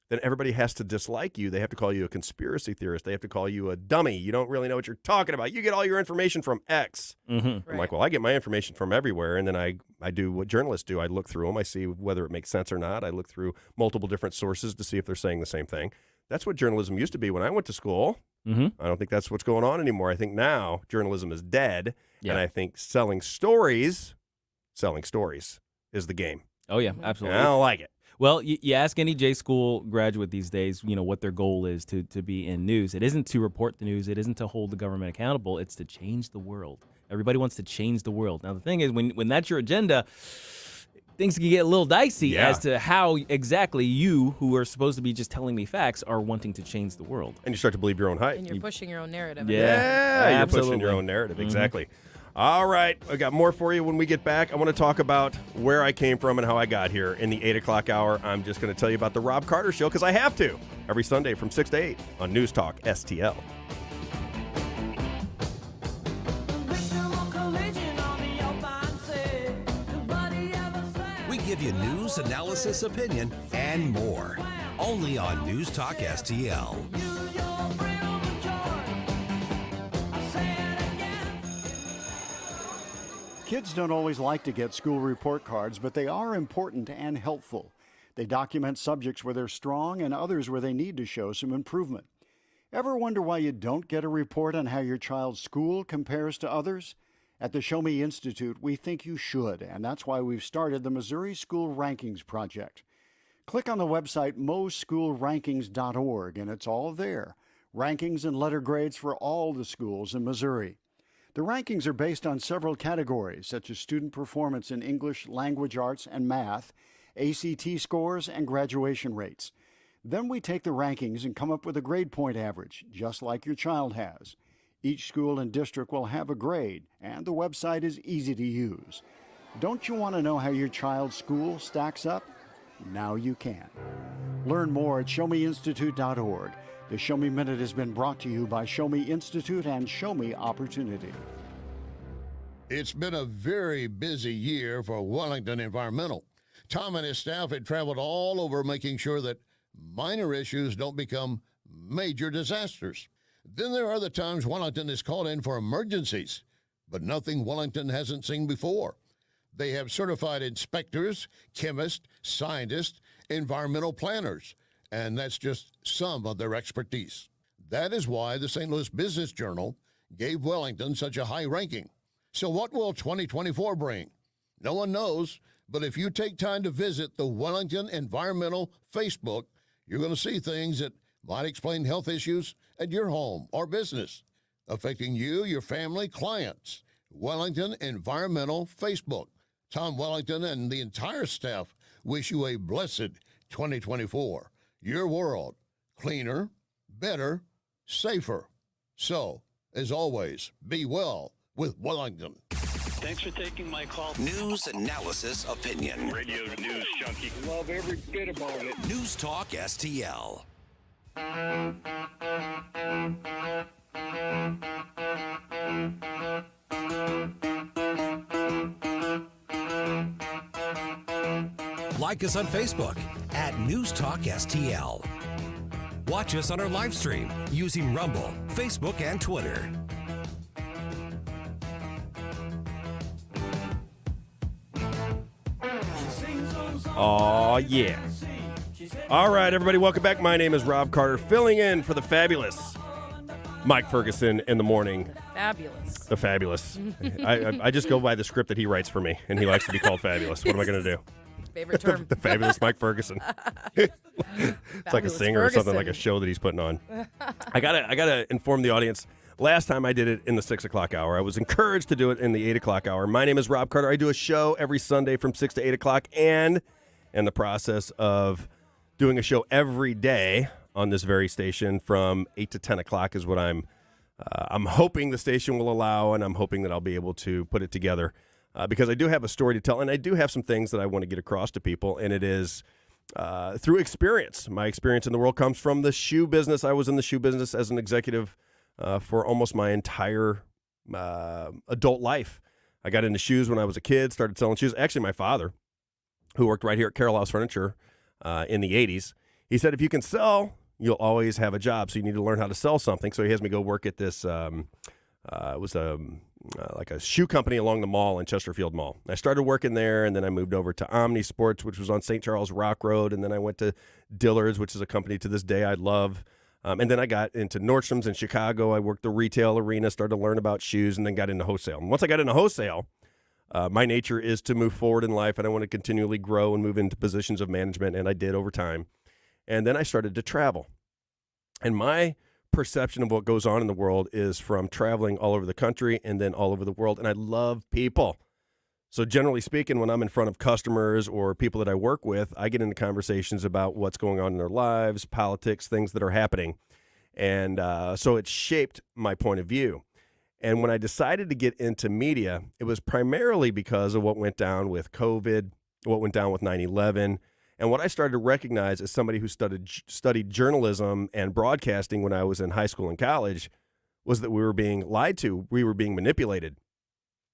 then everybody has to dislike you. They have to call you a conspiracy theorist. They have to call you a dummy. You don't really know what you're talking about. You get all your information from X. I'm like, well, I get my information from everywhere, and then I do what journalists do. I look through them. I see whether it makes sense or not. I look through multiple different sources to see if they're saying the same thing. That's what journalism used to be when I went to school. I don't think that's what's going on anymore. I think now journalism is dead, and I think selling stories is the game. Oh, yeah, absolutely. And I don't like it. Well, you ask any J school graduate these days, what their goal is to be in news. It isn't to report the news. It isn't to hold the government accountable. It's to change the world. Everybody wants to change the world. Now, the thing is, when that's your agenda, things can get a little dicey as to how exactly you, who are supposed to be just telling me facts, are wanting to change the world. And you start to believe your own hype. And you're pushing your own narrative. Yeah, you're pushing your own narrative. Exactly. All right, I got more for you when we get back. I want to talk about where I came from and how I got here. In the 8 o'clock hour, I'm just going to tell you about the Rob Carter Show because I have to. Every Sunday from 6 to 8 on News Talk STL. We give you news, analysis, opinion, and more. Only on News Talk STL. Kids don't always like to get school report cards, but they are important and helpful. They document subjects where they're strong and others where they need to show some improvement. Ever wonder why you don't get a report on how your child's school compares to others? At the Show Me Institute, we think you should, and that's why we've started the Missouri School Rankings Project. Click on the website moschoolrankings.org, and it's all there. Rankings and letter grades for all the schools in Missouri. The rankings are based on several categories, such as student performance in English, language arts, and math, ACT scores, and graduation rates. Then we take the rankings and come up with a grade point average, just like your child has. Each school and district will have a grade, and the website is easy to use. Don't you want to know how your child's school stacks up? Now you can. Learn more at showmeinstitute.org. The Show Me Minute has been brought to you by Show Me Institute and Show Me Opportunity. It's been a very busy year for Wellington Environmental. Tom and his staff had traveled all over making sure that minor issues don't become major disasters. Then there are the times Wellington is called in for emergencies, but nothing Wellington hasn't seen before. They have certified inspectors, chemists, scientists, environmental planners, and that's just some of their expertise. That is why the St. Louis Business Journal gave Wellington such a high ranking. So what will 2024 bring? No one knows, but if you take time to visit the Wellington Environmental Facebook, you're going to see things that might explain health issues at your home or business, affecting you, your family, clients. Wellington Environmental Facebook. Tom Wellington and the entire staff wish you a blessed 2024. Your world, cleaner, better, safer. So, as always, be well with Wellington. Thanks for taking my call. News, analysis, opinion. Radio news junkie. Love every bit about it. News Talk STL. Like us on Facebook at News Talk STL. Watch us on our live stream using Rumble, Facebook, and Twitter. Oh, yeah. All right, everybody, welcome back. My name is Rob Carter, filling in for the fabulous Mike Ferguson in the morning. Fabulous. The fabulous. I just go by the script that he writes for me, and he likes to be called fabulous. What am I going to do? Favorite term. The fabulous Mike Ferguson. It's like a singer or something, like a show that he's putting on. I gotta inform the audience. Last time I did it in the 6 o'clock hour. I was encouraged to do it in the 8 o'clock hour. My name is Rob Carter. I do a show every Sunday from 6 to 8 o'clock, and in the process of doing a show every day on this very station from 8 to 10 o'clock is what I'm hoping the station will allow, and I'm hoping that I'll be able to put it together because I do have a story to tell, and I do have some things that I want to get across to people, and it is through experience. My experience in the world comes from the shoe business. I was in the shoe business as an executive for almost my entire adult life. I got into shoes when I was a kid, started selling shoes. Actually, my father, who worked right here at Carroll House Furniture in the 80s, he said, if you can sell, you'll always have a job. So you need to learn how to sell something. So he has me go work at this, it was like a shoe company along the mall in Chesterfield Mall. I started working there, and then I moved over to Omni Sports, which was on St. Charles Rock Road. And then I went to Dillard's, which is a company to this day I love. And then I got into Nordstrom's in Chicago. I worked the retail arena, started to learn about shoes, and then got into wholesale. And once I got into wholesale, my nature is to move forward in life, and I want to continually grow and move into positions of management, and I did over time. And then I started to travel. And my perception of what goes on in the world is from traveling all over the country and then all over the world, and I love people. So generally speaking, when I'm in front of customers or people that I work with, I get into conversations about what's going on in their lives, politics, things that are happening. And so it shaped my point of view. And when I decided to get into media, it was primarily because of what went down with COVID, what went down with 9/11, and what I started to recognize as somebody who studied journalism and broadcasting when I was in high school and college was that we were being lied to, we were being manipulated.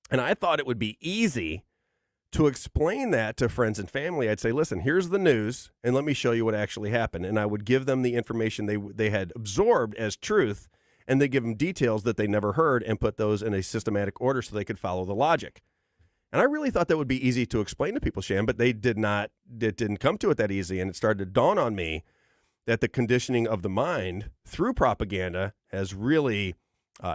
And I thought it would be easy to explain that to friends and family. I'd say, listen, here's the news, and let me show you what actually happened. And I would give them the information they had absorbed as truth, and they give them details that they never heard and put those in a systematic order so they could follow the logic. And I really thought that would be easy to explain to people, Shan, but they did not. It didn't come to it that easy, and it started to dawn on me that the conditioning of the mind through propaganda has really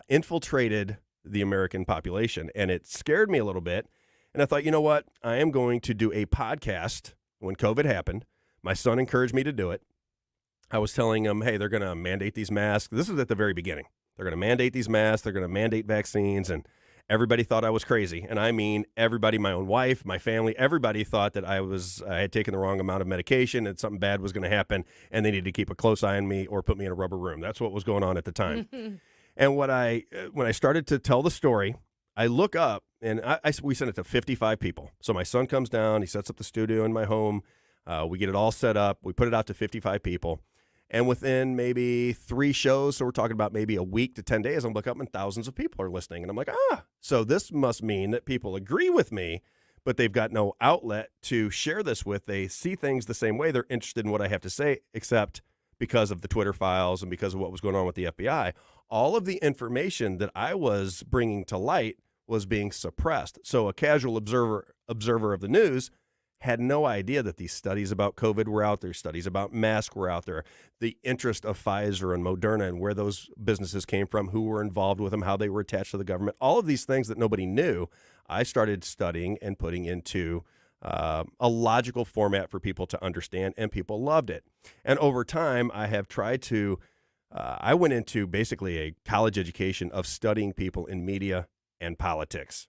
infiltrated the American population, and it scared me a little bit. And I thought, you know what? I am going to do a podcast when COVID happened. My son encouraged me to do it. I was telling him, hey, they're going to mandate these masks. This was at the very beginning. They're going to mandate these masks. They're going to mandate vaccines. And everybody thought I was crazy. And I mean, everybody, my own wife, my family, everybody thought that I had taken the wrong amount of medication and something bad was going to happen. And they needed to keep a close eye on me or put me in a rubber room. That's what was going on at the time. And when I started to tell the story, I look up and we sent it to 55 people. So my son comes down, he sets up the studio in my home. We get it all set up. We put it out to 55 people. And within maybe 3 shows, so we're talking about maybe a week to 10 days, I'm look up and thousands of people are listening. And I'm like, so this must mean that people agree with me, but they've got no outlet to share this with. They see things the same way. They're interested in what I have to say, except because of the Twitter files and because of what was going on with the FBI. All of the information that I was bringing to light was being suppressed. So a casual observer of the news had no idea that these studies about COVID were out there, studies about masks were out there, the interest of Pfizer and Moderna and where those businesses came from, who were involved with them, how they were attached to the government, all of these things that nobody knew, I started studying and putting into a logical format for people to understand, and people loved it. And over time, I have tried to, I went into basically a college education of studying people in media and politics.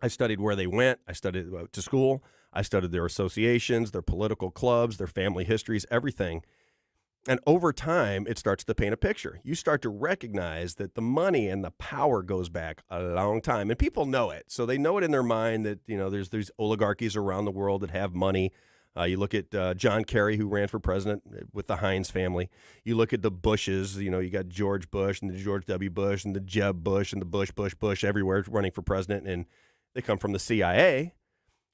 I studied where they went. I studied to school. I studied their associations, their political clubs, their family histories, everything. And over time, it starts to paint a picture. You start to recognize that the money and the power goes back a long time. And people know it. So they know it in their mind that, there's these oligarchies around the world that have money. You look at John Kerry, who ran for president with the Hines family. You look at the Bushes. You got George Bush and the George W. Bush and the Jeb Bush and the Bush everywhere running for president. And they come from the CIA.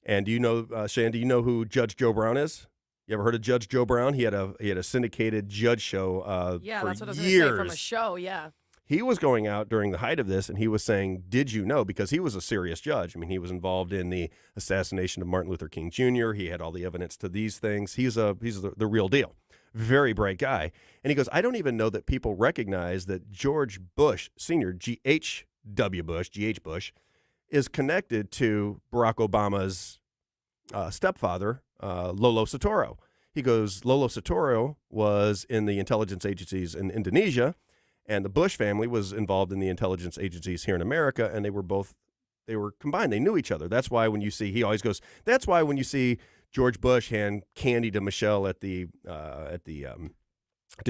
And do you know, Shan, do you know who Judge Joe Brown is? You ever heard of Judge Joe Brown? He had a syndicated judge show for that's what I was years. going to say, from a show, yeah. He was going out during the height of this, and he was saying, did you know? Because he was a serious judge. I mean, he was involved in the assassination of Martin Luther King Jr. He had all the evidence to these things. He's the real deal. Very bright guy. And he goes, I don't even know that people recognize that George Bush, Sr., G.H.W. Bush, G.H. Bush, is connected to Barack Obama's stepfather, Lolo Soetoro. He goes, Lolo Soetoro was in the intelligence agencies in Indonesia, and the Bush family was involved in the intelligence agencies here in America, and they were combined. They knew each other. That's why when you see, he always goes, that's why when you see George Bush hand candy to Michelle to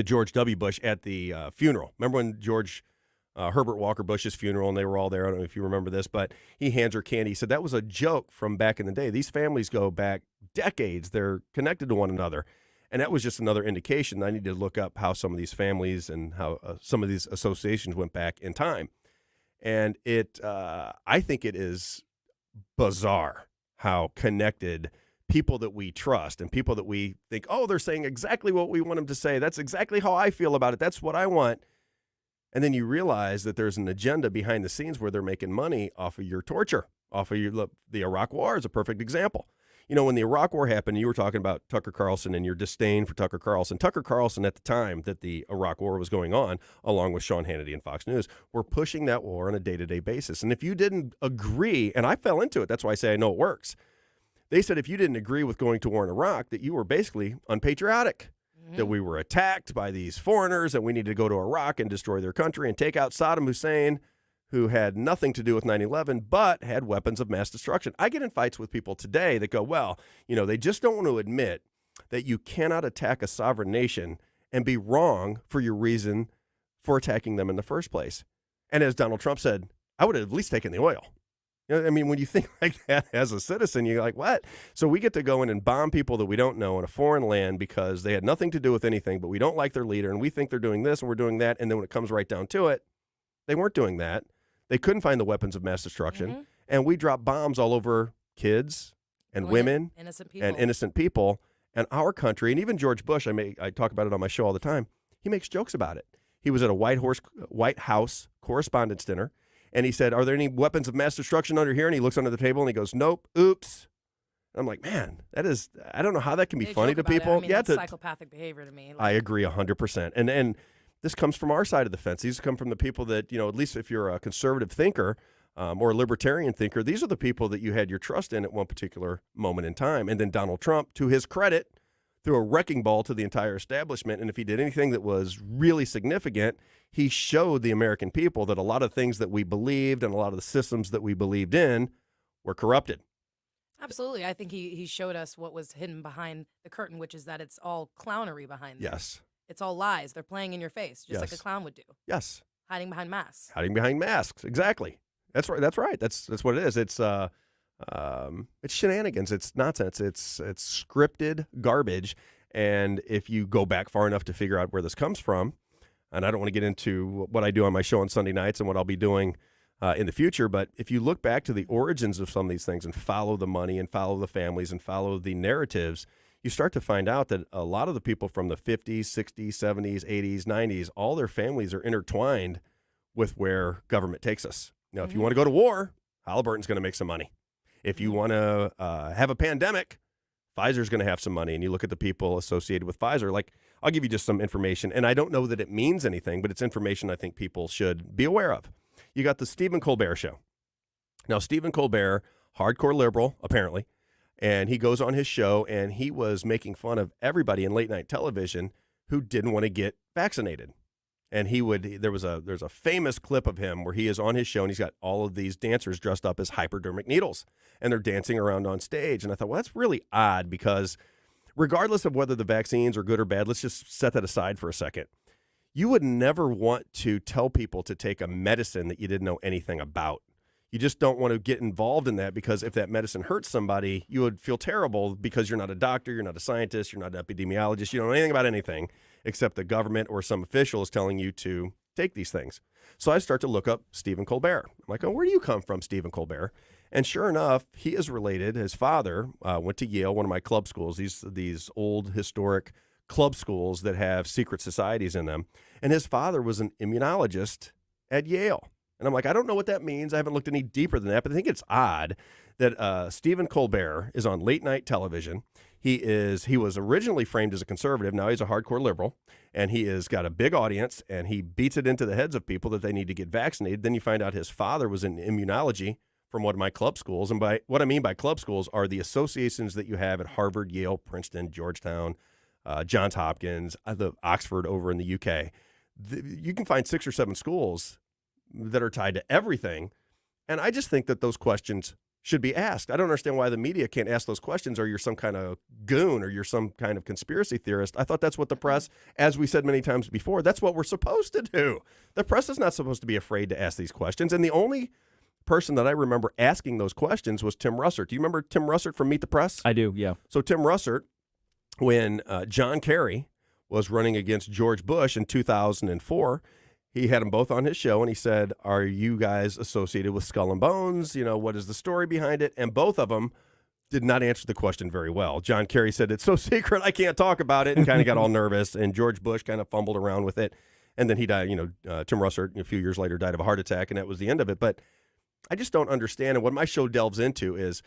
George W. Bush at the funeral. Remember when Herbert Walker Bush's funeral, and they were all there. I don't know if you remember this, but he hands her candy. He said that was a joke from back in the day. These families go back decades. They're connected to one another. And that was just another indication. I need to look up how some of these families and how some of these associations went back in time. And I think it is bizarre how connected people that we trust and people that we think, they're saying exactly what we want them to say. That's exactly how I feel about it. That's what I want. And then you realize that there's an agenda behind the scenes where they're making money off of your torture, off of the Iraq War is a perfect example. When the Iraq War happened, you were talking about Tucker Carlson and your disdain for Tucker Carlson. Tucker Carlson, at the time that the Iraq War was going on, along with Sean Hannity and Fox News, were pushing that war on a day-to-day basis. And if you didn't agree, and I fell into it, that's why I say I know it works. They said if you didn't agree with going to war in Iraq, that you were basically unpatriotic. That we were attacked by these foreigners and we needed to go to Iraq and destroy their country and take out Saddam Hussein, who had nothing to do with 9/11, but had weapons of mass destruction. I get in fights with people today that go, they just don't want to admit that you cannot attack a sovereign nation and be wrong for your reason for attacking them in the first place. And as Donald Trump said, I would have at least taken the oil. You know, I mean, when you think like that as a citizen, you're like, what? So we get to go in and bomb people that we don't know in a foreign land because they had nothing to do with anything, but we don't like their leader, and we think they're doing this and we're doing that. And then when it comes right down to it, they weren't doing that. They couldn't find the weapons of mass destruction. And we drop bombs all over kids and women and innocent people. And our country, and even George Bush, I talk about it on my show all the time, he makes jokes about it. He was at a White House Correspondents' Dinner, and he said, are there any weapons of mass destruction under here? And he looks under the table, and he goes, nope, oops. I'm like, man, I don't know how that can be funny to people. I mean, that's psychopathic behavior to me. I agree 100%. And this comes from our side of the fence. These come from the people that, at least if you're a conservative thinker or a libertarian thinker, these are the people that you had your trust in at one particular moment in time. And then Donald Trump, to his credit, threw a wrecking ball to the entire establishment. And if he did anything that was really significant, he showed the American people that a lot of things that we believed and a lot of the systems that we believed in were corrupted. Absolutely. I think he showed us what was hidden behind the curtain, which is that it's all clownery behind them. Yes. It's all lies. They're playing in your face, just like a clown would do. Yes. Hiding behind masks. Hiding behind masks. Exactly. That's right. That's right. That's what it is. It's shenanigans. It's nonsense. It's scripted garbage. And if you go back far enough to figure out where this comes from, and I don't want to get into what I do on my show on Sunday nights and what I'll be doing in the future, but if you look back to the origins of some of these things and follow the money and follow the families and follow the narratives, you start to find out that a lot of the people from the 50s, 60s, 70s, 80s, 90s, all their families are intertwined with where government takes us. Now, if you want to go to war, Halliburton's going to make some money. If you want to have a pandemic, Pfizer's going to have some money. And you look at the people associated with Pfizer, like, I'll give you just some information. And I don't know that it means anything, but it's information I think people should be aware of. You got the Stephen Colbert Show. Now, Stephen Colbert, hardcore liberal, apparently, and he goes on his show and he was making fun of everybody in late night television who didn't want to get vaccinated. And there's a famous clip of him where he is on his show and he's got all of these dancers dressed up as hypodermic needles and they're dancing around on stage. And I thought, well, that's really odd because regardless of whether the vaccines are good or bad, let's just set that aside for a second. You would never want to tell people to take a medicine that you didn't know anything about. You just don't want to get involved in that because if that medicine hurts somebody, you would feel terrible because you're not a doctor, you're not a scientist, you're not an epidemiologist, you don't know anything about anything except the government or some official is telling you to take these things. So I start to look up Stephen Colbert. I'm like, oh, where do you come from, Stephen Colbert? And sure enough, he is related. His father went to Yale, one of my club schools, these old historic club schools that have secret societies in them. And his father was an immunologist at Yale. And I'm like, I don't know what that means. I haven't looked any deeper than that, but I think it's odd that Stephen Colbert is on late night television. He was originally framed as a conservative. Now he's a hardcore liberal, and he has got a big audience, and he beats it into the heads of people that they need to get vaccinated. Then you find out his father was in immunology from one of my club schools. And by what I mean by club schools are the associations that you have at Harvard, Yale, Princeton, Georgetown, Johns Hopkins, the Oxford over in the UK. You can find 6 or 7 schools that are tied to everything. And I just think that those questions should be asked. I don't understand why the media can't ask those questions, or you're some kind of goon or you're some kind of conspiracy theorist. I thought that's what the press, as we said many times before, that's what we're supposed to do. The press is not supposed to be afraid to ask these questions. And the only person that I remember asking those questions was Tim Russert. Do you remember Tim Russert from Meet the Press? I do, yeah. So Tim Russert, when John Kerry was running against George Bush in 2004, he had them both on his show, and he said, are you guys associated with Skull and Bones? You know, what is the story behind it? And both of them did not answer the question very well. John Kerry said, it's so secret, I can't talk about it, and kind of got all nervous. And George Bush kind of fumbled around with it. And then he died, Tim Russert, a few years later, died of a heart attack, and that was the end of it. But I just don't understand. And what my show delves into is,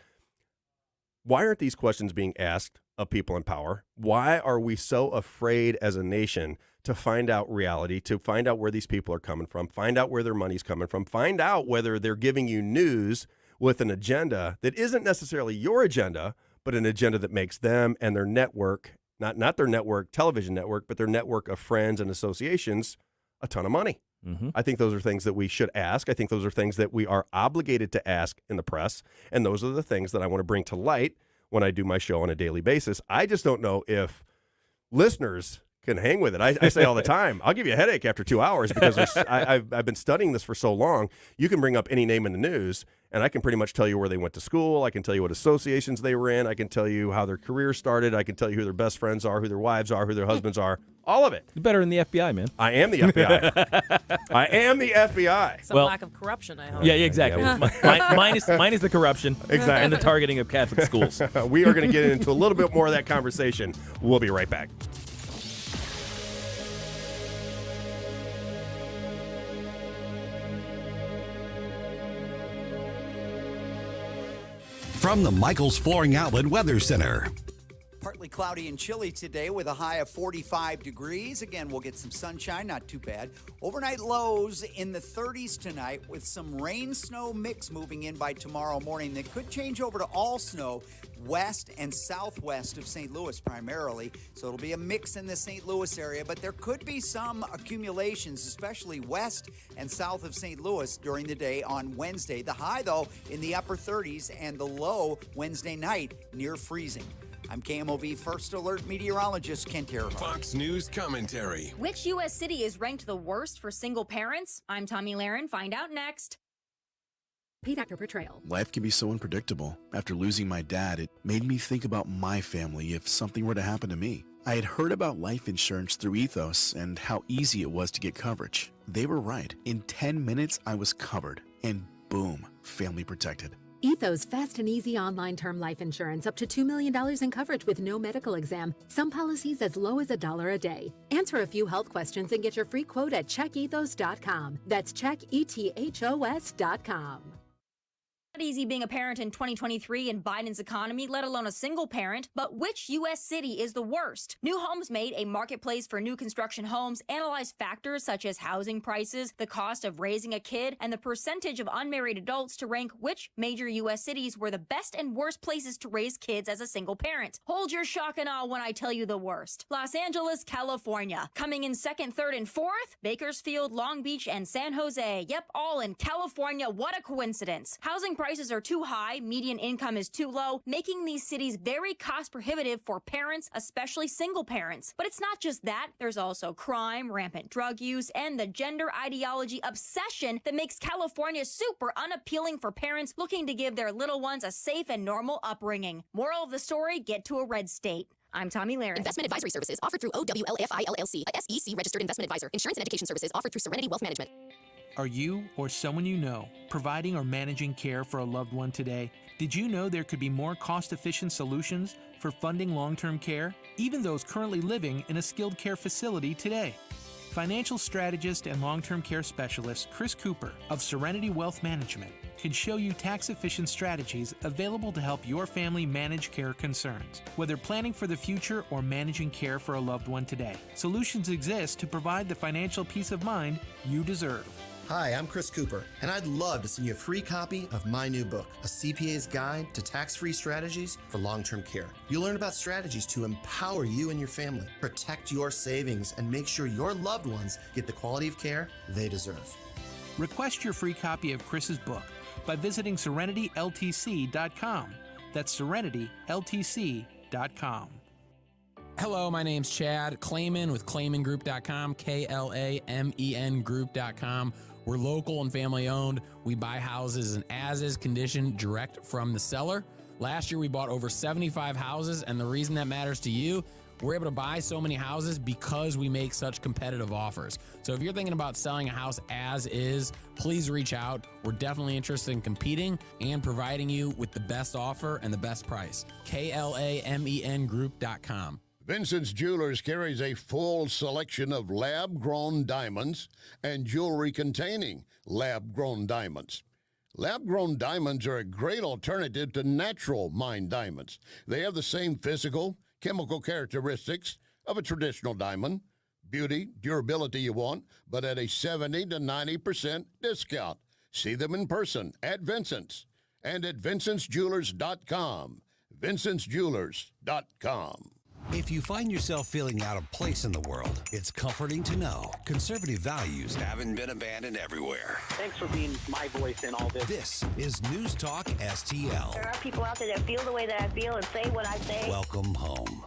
why aren't these questions being asked of people in power? Why are we so afraid as a nation to find out reality, to find out where these people are coming from, find out where their money's coming from, find out whether they're giving you news with an agenda that isn't necessarily your agenda, but an agenda that makes them and their network, not their network, television network, but their network of friends and associations, a ton of money. Mm-hmm. I think those are things that we should ask. I think those are things that we are obligated to ask in the press. And those are the things that I want to bring to light when I do my show on a daily basis. I just don't know if listeners couldn't hang with it. I say all the time, I'll give you a headache after 2 hours because I've been studying this for so long. You can bring up any name in the news, and I can pretty much tell you where they went to school. I can tell you what associations they were in. I can tell you how their career started. I can tell you who their best friends are, who their wives are, who their husbands are. All of it. You're better than the FBI, man. I am the FBI. I am the FBI. Some lack of corruption, I hope. Yeah, exactly. Minus the corruption. Exactly. And the targeting of Catholic schools. We are going to get into a little bit more of that conversation. We'll be right back. From the Michaels Flooring Outlet Weather Center. Partly cloudy and chilly today with a high of 45 degrees. Again, we'll get some sunshine, not too bad. Overnight lows in the 30s tonight with some rain-snow mix moving in by tomorrow morning that could change over to all snow west and southwest of St. Louis primarily. So it'll be a mix in the St. Louis area, but there could be some accumulations, especially west and south of St. Louis during the day on Wednesday. The high, though, in the upper 30s and the low Wednesday night near freezing. I'm KMOV First Alert meteorologist Kent Earhart. Fox News commentary. Which U.S. city is ranked the worst for single parents? I'm Tommy Lahren. Find out next. Paid actor portrayal. Life can be so unpredictable. After losing my dad, it made me think about my family if something were to happen to me. I had heard about life insurance through Ethos and how easy it was to get coverage. They were right. In 10 minutes, I was covered. And boom, family protected. Ethos fast and easy online term life insurance up to $2 million in coverage with no medical exam. Some policies as low as $1 a day. Answer a few health questions and get your free quote at checkethos.com. That's checkethos.com. Not easy being a parent in 2023 in Biden's economy, let alone a single parent. But which U.S. city is the worst? New Homes Made, a marketplace for new construction homes, analyzed factors such as housing prices, the cost of raising a kid, and the percentage of unmarried adults to rank which major U.S. cities were the best and worst places to raise kids as a single parent. Hold your shock and awe when I tell you the worst. Los Angeles, California. Coming in second, third, and fourth, Bakersfield, Long Beach, and San Jose. Yep, all in California. What a coincidence. Housing prices are too high, median income is too low, making these cities very cost prohibitive for parents, especially single parents. But it's not just that. There's also crime, rampant drug use, and the gender ideology obsession that makes California super unappealing for parents looking to give their little ones a safe and normal upbringing. Moral of the story, get to a red state. I'm Tommy Lahren. Investment advisory services offered through OWLAFI LLC, a SEC registered investment advisor. Insurance and education services offered through Serenity Wealth Management. Are you or someone you know providing or managing care for a loved one today? Did you know there could be more cost-efficient solutions for funding long-term care, even those currently living in a skilled care facility today? Financial strategist and long-term care specialist Chris Cooper of Serenity Wealth Management can show you tax-efficient strategies available to help your family manage care concerns, whether planning for the future or managing care for a loved one today. Solutions exist to provide the financial peace of mind you deserve. Hi, I'm Chris Cooper, and I'd love to send you a free copy of my new book, A CPA's Guide to Tax-Free Strategies for Long-Term Care. You'll learn about strategies to empower you and your family, protect your savings, and make sure your loved ones get the quality of care they deserve. Request your free copy of Chris's book by visiting SerenityLTC.com. That's SerenityLTC.com. Hello, my name's Chad Clayman with ClaymanGroup.com, KLAMEN Group.com. We're local and family owned. We buy houses in as-is condition direct from the seller. Last year, we bought over 75 houses, and the reason that matters to you, we're able to buy so many houses because we make such competitive offers. So if you're thinking about selling a house as is, please reach out. We're definitely interested in competing and providing you with the best offer and the best price. KLAMEN Group.com. Vincent's Jewelers carries a full selection of lab-grown diamonds and jewelry containing lab-grown diamonds. Lab-grown diamonds are a great alternative to natural mined diamonds. They have the same physical, chemical characteristics of a traditional diamond, beauty, durability you want, but at a 70 to 90% discount. See them in person at Vincent's and at VincentsJewelers.com. VincentsJewelers.com. If you find yourself feeling out of place in the world, it's comforting to know conservative values haven't been abandoned everywhere. Thanks for being my voice in all this. This is News Talk STL. There are people out there that feel the way that I feel and say what I say. Welcome home.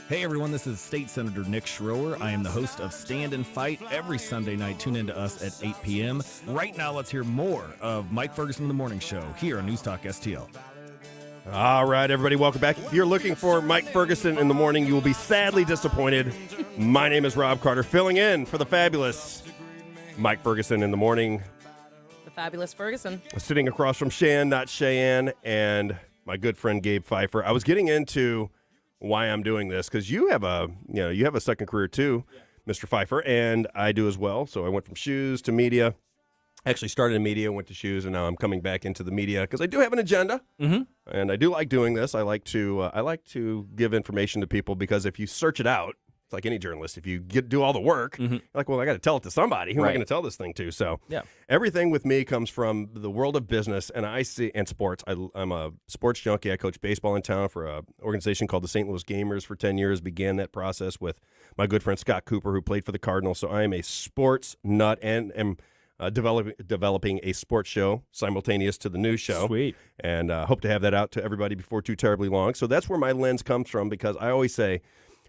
Hey everyone, this is State Senator Nick Schroer. I am the host of Stand and Fight every Sunday night. Tune in to us at 8 p.m. Right now, let's hear more of Mike Ferguson in the Morning Show here on News Talk STL. All right, everybody, welcome back. If you're looking for Mike Ferguson in the morning, you will be sadly disappointed. My name is Rob Carter, filling in for the fabulous Mike Ferguson in the morning. The fabulous Ferguson. Sitting across from Shan, not Cheyenne, and my good friend Gabe Pfeiffer. I was getting into why I'm doing this because you have a second career too, Mr. Pfeiffer, and I do as well. So I went from shoes to media. Actually started in media, went to shoes, and now I'm coming back into the media because I do have an agenda, and I do like doing this. I like to give information to people because if you search it out, it's like any journalist. If you do all the work, you're like, well, I got to tell it to somebody. Who am I going to tell this thing to? So everything with me comes from the world of business, and sports. I'm a sports junkie. I coach baseball in town for an organization called the St. Louis Gamers for 10 years. Began that process with my good friend Scott Cooper, who played for the Cardinals. So I am a sports nut and am developing a sports show simultaneous to the news show. Sweet. And hope to have that out to everybody before too terribly long. So that's where my lens comes from because I always say,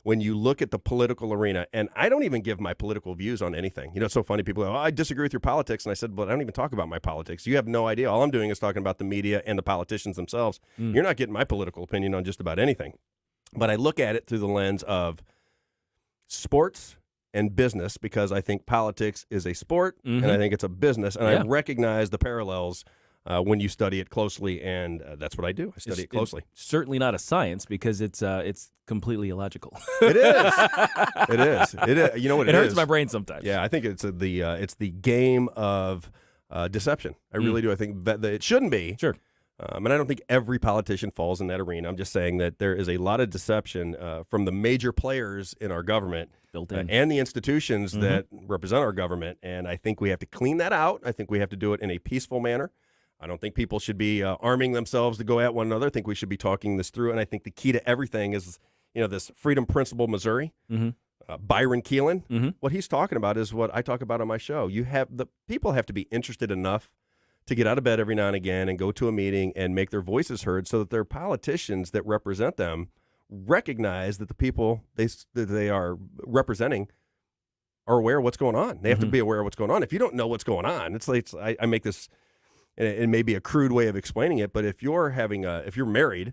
when you look at the political arena, and I don't even give my political views on anything. You know, it's so funny. People go, I disagree with your politics. And I said, but I don't even talk about my politics. You have no idea. All I'm doing is talking about the media and the politicians themselves. You're not getting my political opinion on just about anything. But I look at it through the lens of sports and business because I think politics is a sport and I think it's a business. And I recognize the parallels when you study it closely, and that's what I do. I study it closely. It's certainly not a science because it's completely illogical. It is. It is. It is. You know what it is? It hurts my brain sometimes. Yeah, I think it's the game of deception. I really do. I think that it shouldn't be. Sure. And I don't think every politician falls in that arena. I'm just saying that there is a lot of deception from the major players in our government built in, and the institutions that represent our government. And I think we have to clean that out. I think we have to do it in a peaceful manner. I don't think people should be arming themselves to go at one another. I think we should be talking this through. And I think the key to everything is, this Freedom Principle, Missouri, Byron Keelan. What he's talking about is what I talk about on my show. People have to be interested enough to get out of bed every now and again and go to a meeting and make their voices heard so that their politicians that represent them recognize that the people that they are representing are aware of what's going on. They have to be aware of what's going on. If you don't know what's going on, I make this. And it may be a crude way of explaining it, but if you're married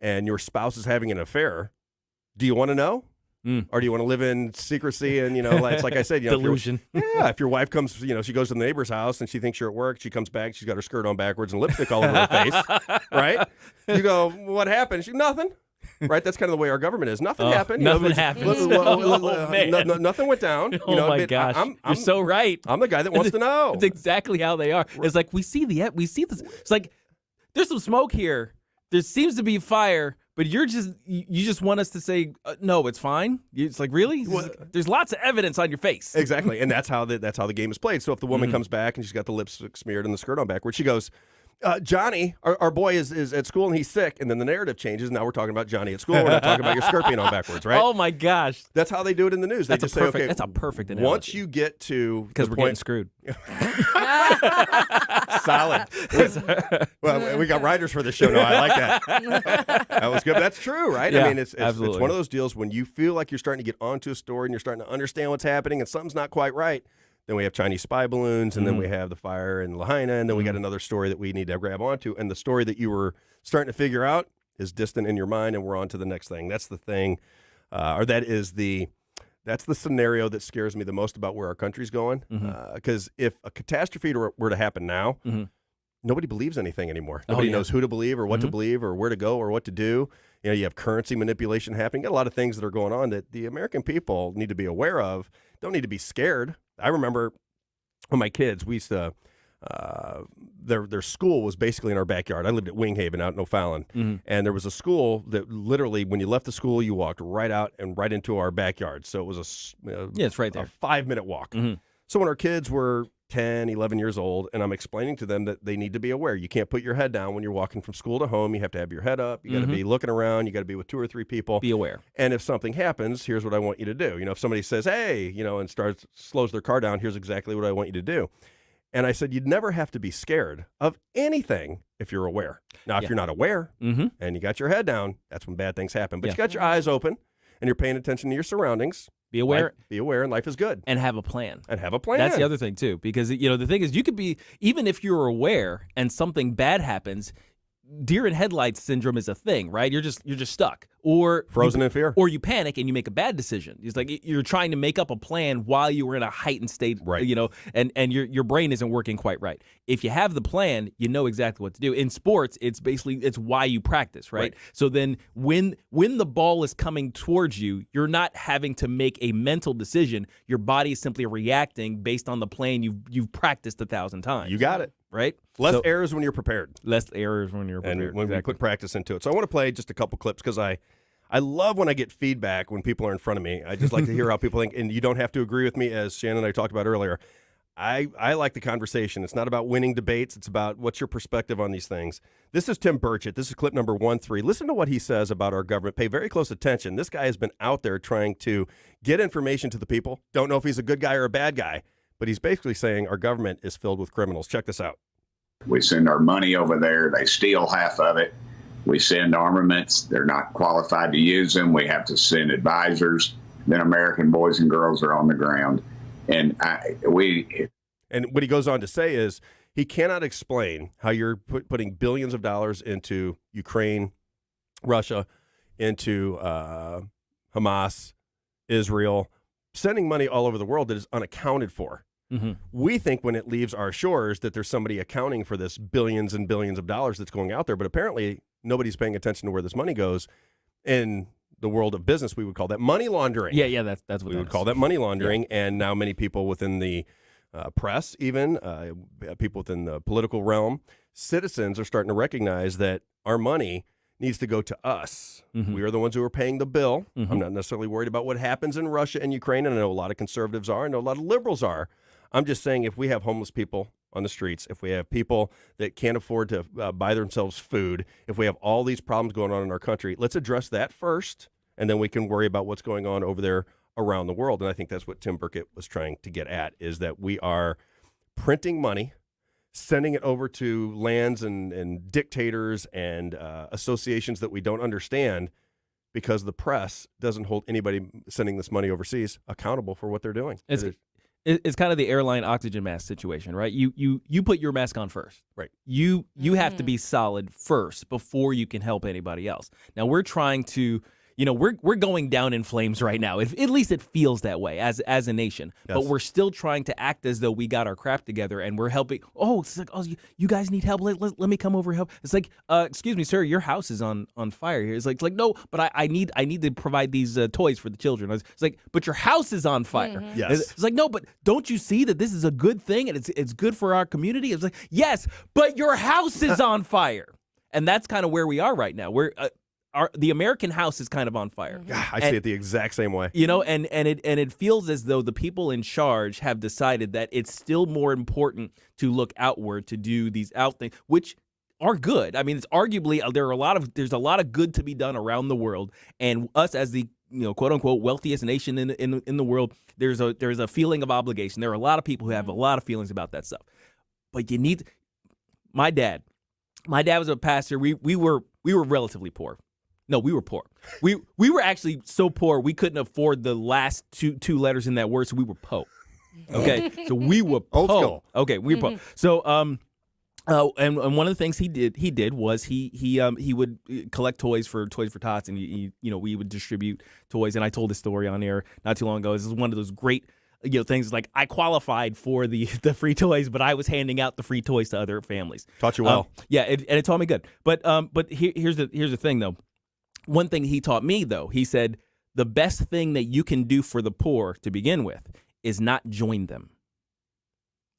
and your spouse is having an affair, do you want to know? Or do you want to live in secrecy? And, it's like I said, delusion. If your wife comes, she goes to the neighbor's house and she thinks you're at work. She comes back. She's got her skirt on backwards and lipstick all over her face. Right? You go, what happened? She, nothing. Right? That's kind of the way our government is. Nothing happened. Nothing happened. Nothing went down. Oh, my gosh. You're so right. I'm the guy that wants to know. It's exactly how they are. It's like, we see this. It's like, there's some smoke here. There seems to be fire, but you just want us to say, no, it's fine. It's like, really? There's lots of evidence on your face. Exactly. And that's how the game is played. So if the woman comes back and she's got the lipstick smeared and the skirt on backwards, she goes, Johnny, our boy is at school and he's sick. And then the narrative changes. Now we're talking about Johnny at school. We're not talking about your skirt being on backwards, right? Oh, my gosh. That's how they do it in the news. They just say, okay. That's a perfect analogy. Once you get to because we're getting screwed. Solid. Well, we got writers for this show now. I like that. That was good. That's true, right? Yeah, I mean, it's one of those deals when you feel like you're starting to get onto a story and you're starting to understand what's happening and something's not quite right. Then we have Chinese spy balloons, and then we have the fire in Lahaina, and then we got another story that we need to grab onto. And the story that you were starting to figure out is distant in your mind, and we're on to the next thing. That's the thing, that's the scenario that scares me the most about where our country's going. Because if a catastrophe were to happen now, nobody believes anything anymore. Nobody knows who to believe or what to believe or where to go or what to do. You have currency manipulation happening. You got a lot of things that are going on that the American people need to be aware of. Don't need to be scared. I remember when my kids, we used to, their school was basically in our backyard. I lived at Winghaven out in O'Fallon. And there was a school that literally, when you left the school, you walked right out and right into our backyard. So it was it's right there. A 5-minute walk. So when our kids were 10, 11 years old, and I'm explaining to them that they need to be aware. You can't put your head down when you're walking from school to home. You have to have your head up. You got to be looking around. You got to be with 2 or 3 people. Be aware. And if something happens, here's what I want you to do. If somebody says, hey, and slows their car down, here's exactly what I want you to do. And I said, you'd never have to be scared of anything if you're aware. Now, if you're not aware and you got your head down, that's when bad things happen. But you got your eyes open and you're paying attention to your surroundings, be aware. Be aware, and life is good. And have a plan. That's the other thing, too, because, the thing is, you could be, even if you're aware and something bad happens, deer in headlights syndrome is a thing, right? You're just stuck, or frozen in fear, or you panic and you make a bad decision. It's like you're trying to make up a plan while you were in a heightened state, right? And your brain isn't working quite right. If you have the plan, you know exactly what to do. In sports, it's why you practice, right? So then when the ball is coming towards you, you're not having to make a mental decision. Your body is simply reacting based on the plan you've practiced 1,000 times. You got it. Right? Less errors when you're prepared. Less errors when you're prepared. And when we put practice into it. So I want to play just a couple clips because I love when I get feedback when people are in front of me. I just like to hear how people think. And you don't have to agree with me, as Shannon and I talked about earlier. I like the conversation. It's not about winning debates. It's about what's your perspective on these things. This is Tim Burchett. This is clip number 13. Listen to what he says about our government. Pay very close attention. This guy has been out there trying to get information to the people. Don't know if he's a good guy or a bad guy, but he's basically saying our government is filled with criminals. Check this out. We send our money over there. They steal half of it. We send armaments. They're not qualified to use them. We have to send advisors. Then American boys and girls are on the ground. And what he goes on to say is he cannot explain how you're putting billions of dollars into Ukraine, Russia, into Hamas, Israel, sending money all over the world that is unaccounted for. Mm-hmm. We think when it leaves our shores that there's somebody accounting for this billions and billions of dollars that's going out there, but apparently nobody's paying attention to where this money goes. In the world of business, we would call that money laundering. Yeah, that's what we would call that money laundering. Yeah. And now many people within the press, even people within the political realm, citizens are starting to recognize that our money needs to go to us. Mm-hmm. We are the ones who are paying the bill. Mm-hmm. I'm not necessarily worried about what happens in Russia and Ukraine, and I know a lot of conservatives are, I know a lot of liberals are. I'm just saying if we have homeless people on the streets, if we have people that can't afford to buy themselves food, if we have all these problems going on in our country, let's address that first, and then we can worry about what's going on over there around the world. And I think that's what Tim Burchett was trying to get at, is that we are printing money, sending it over to lands and dictators and associations that we don't understand, because the press doesn't hold anybody sending this money overseas accountable for what they're doing. It's kind of the airline oxygen mask situation, right? You put your mask on first. Right. You have to be solid first before you can help anybody else. Now we're trying to, we're going down in flames right now. At least it feels that way as a nation. Yes. But we're still trying to act as though we got our crap together and we're helping. Oh, it's like, you guys need help. Let me come over and help. It's like, excuse me, sir, your house is on fire here. It's like no, but I need to provide these toys for the children. It's like, but your house is on fire. Mm-hmm. Yes. It's like, no, but don't you see that this is a good thing and it's good for our community? It's like, yes, but your house is on fire. And that's kind of where we are right now. We're the American house is kind of on fire. I see it the exact same way. And it feels as though the people in charge have decided that it's still more important to look outward, to do these out things, which are good. I mean, it's arguably there's a lot of good to be done around the world, and us as the quote unquote wealthiest nation in the world, there's a feeling of obligation. There are a lot of people who have a lot of feelings about that stuff, but you need. My dad was a pastor. We were relatively poor. No, we were poor. We were actually so poor we couldn't afford the last two letters in that word, so we were Poe. Okay, so we were old Poe. school. Okay, we were Poe. So and one of the things he did was he would collect Toys for Tots, and we would distribute toys. And I told this story on air not too long ago. This is one of those great things, like I qualified for the free toys, but I was handing out the free toys to other families. Taught you well. And it taught me good. But here's the thing though. One thing he taught me, though, he said, the best thing that you can do for the poor to begin with is not join them.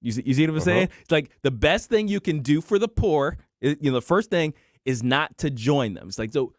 You see what I'm saying? It's like the best thing you can do for the poor, the first thing is not to join them. It's like, so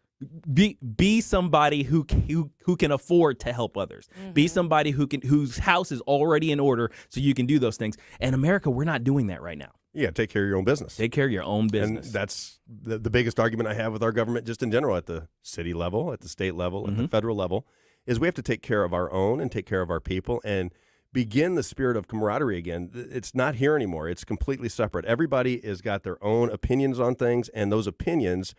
be somebody who can afford to help others. Mm-hmm. Be somebody whose house is already in order so you can do those things. And America, we're not doing that right now. Yeah, take care of your own business. Take care of your own business. And that's the biggest argument I have with our government just in general, at the city level, at the state level, at the federal level, is we have to take care of our own and take care of our people and begin the spirit of camaraderie again. It's not here anymore. It's completely separate. Everybody has got their own opinions on things, and those opinions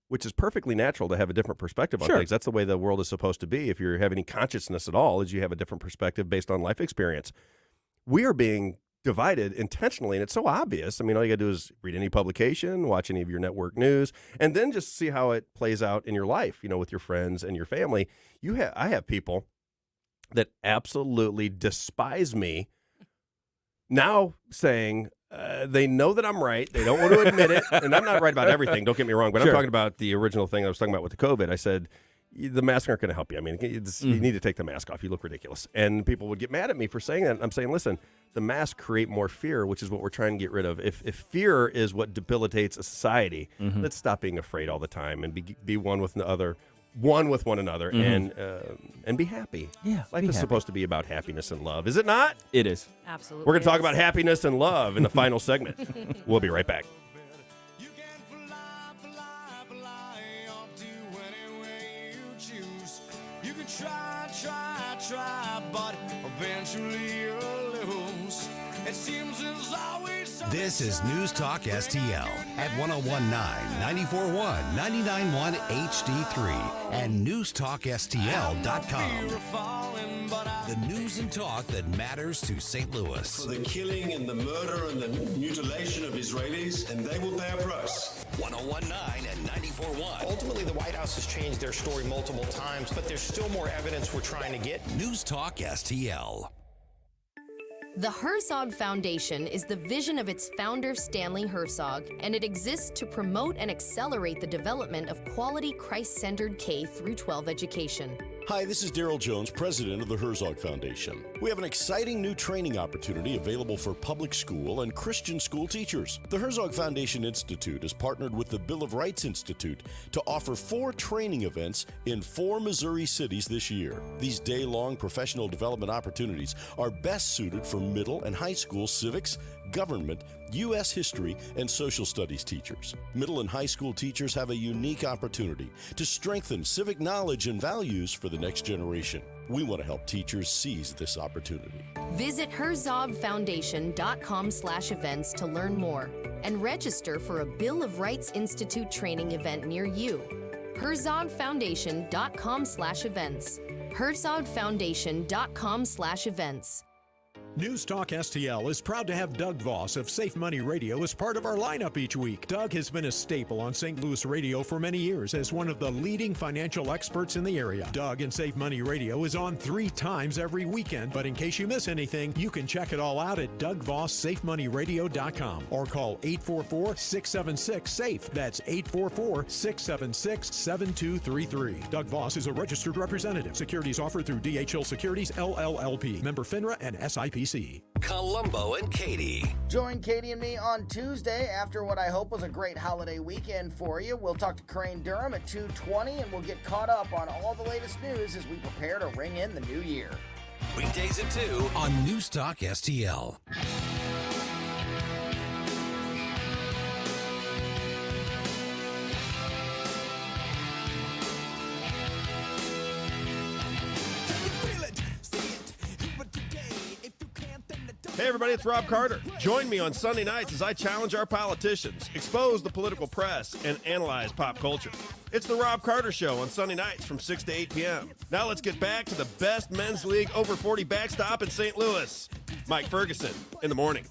which is perfectly natural to have a different perspective on Sure. things. That's the way the world is supposed to be. If you have any consciousness at all, is you have a different perspective based on life experience. We are being divided intentionally, and it's so obvious. I mean, all you got to do is read any publication, watch any of your network news, and then just see how it plays out in your life, with your friends and your family. I have people that absolutely despise me now saying they know that I'm right. They don't want to admit it. And I'm not right about everything. Don't get me wrong. But Sure. I'm talking about the original thing I was talking about with the COVID. I said, the masks aren't going to help you. I mean, you need to take the mask off. You look ridiculous. And people would get mad at me for saying that. I'm saying, listen, the masks create more fear, which is what we're trying to get rid of. If fear is what debilitates a society, let's stop being afraid all the time and be one with one another, and be happy. Yeah, life be is happy. supposed to be about happiness and love, is it not? It is. Absolutely. We're going to talk is. about happiness and love in the final segment. We'll be right back. You can try, but eventually you'll lose. It seems there's always This is News Talk STL at 1019, 94.1, 99.1 HD3 and newstalkstl.com. The news and talk that matters to St. Louis. For the killing and the murder and the mutilation of Israelis, and they will pay a price. 1019 and 94.1. Ultimately, the White House has changed their story multiple times, but there's still more evidence we're trying to get. News Talk STL. The Herzog Foundation is the vision of its founder, Stanley Herzog, and it exists to promote and accelerate the development of quality Christ-centered K-12 education. Hi, this is Daryl Jones, president of the Herzog Foundation. We have an exciting new training opportunity available for public school and Christian school teachers. The Herzog Foundation Institute has partnered with the Bill of Rights Institute to offer 4 training events in 4 Missouri cities this year. These day-long professional development opportunities are best suited for middle and high school civics, government, U.S. history, and social studies teachers. Middle and high school teachers have a unique opportunity to strengthen civic knowledge and values for the next generation. We want to help teachers seize this opportunity. Visit herzogfoundation.com/events to learn more and register for a Bill of Rights Institute training event near you. herzogfoundation.com/events. herzogfoundation.com/events. News Talk STL is proud to have Doug Voss of Safe Money Radio as part of our lineup each week. Doug has been a staple on St. Louis radio for many years as one of the leading financial experts in the area. Doug and Safe Money Radio is on 3 times every weekend, but in case you miss anything, you can check it all out at DougVossSafeMoneyRadio.com or call 844-676-SAFE. That's 844-676-7233. Doug Voss is a registered representative. Securities offered through DHL Securities, LLLP. Member FINRA and SIPC. Columbo and Katie. Join Katie and me on Tuesday after what I hope was a great holiday weekend for you. We'll talk to Crane Durham at 2:20, and we'll get caught up on all the latest news as we prepare to ring in the new year. Weekdays at 2 on News Talk STL. Hey, everybody, it's Rob Carter. Join me on Sunday nights as I challenge our politicians, expose the political press, and analyze pop culture. It's the Rob Carter Show on Sunday nights from 6 to 8 p.m. Now let's get back to the best men's league over 40 backstop in St. Louis. Mike Ferguson in the morning.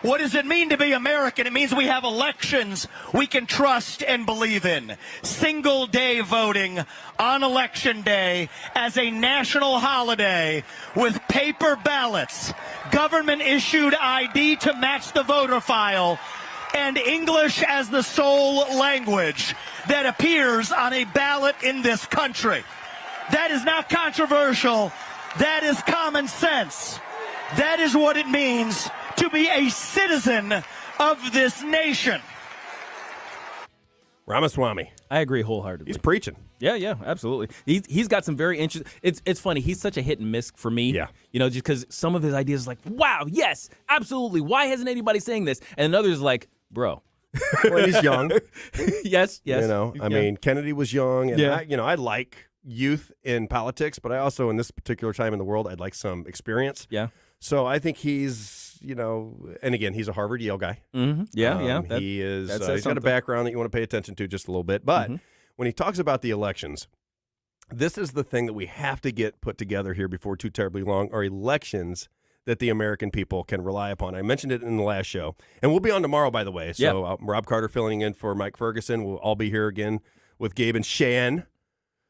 What does it mean to be American? It means we have elections we can trust and believe in. Single day voting on election day as a national holiday with paper ballots, government issued ID to match the voter file, and English as the sole language that appears on a ballot in this country. That is not controversial. That is common sense. That is what it means to be a citizen of this nation. Ramaswamy. I agree wholeheartedly. He's preaching. Yeah, absolutely. He's got some very interesting. It's funny. He's such a hit and miss for me. Yeah. Just because some of his ideas are like, wow, yes, absolutely. Why hasn't anybody saying this? And others like, bro. Well, he's young. Yes. I mean, Kennedy was young, and Yeah. I like youth in politics, but I also, in this particular time in the world, I'd like some experience. Yeah. So I think he's and again, he's a Harvard Yale guy. Mm-hmm. Yeah. He's got a background that you want to pay attention to just a little bit. But when he talks about the elections, this is the thing that we have to get put together here before too terribly long, are elections that the American people can rely upon. I mentioned it in the last show. And we'll be on tomorrow, by the way. So Rob Carter filling in for Mike Ferguson. We'll all be here again with Gabe and Shan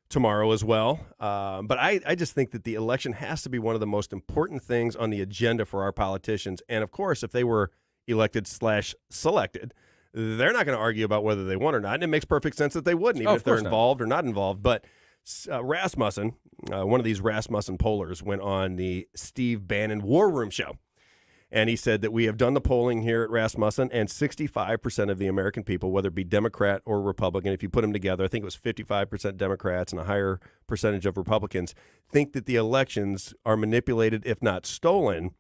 tomorrow as well. But I just think that the election has to be one of the most important things on the agenda for our politicians. And, of course, if they were elected/selected, they're not going to argue about whether they won or not. And it makes perfect sense that they wouldn't, even if they're involved or not involved. But Rasmussen, one of these Rasmussen pollers, went on the Steve Bannon War Room show. And he said that we have done the polling here at Rasmussen, and 65% of the American people, whether it be Democrat or Republican, if you put them together, I think it was 55% Democrats and a higher percentage of Republicans, think that the elections are manipulated, if not stolen.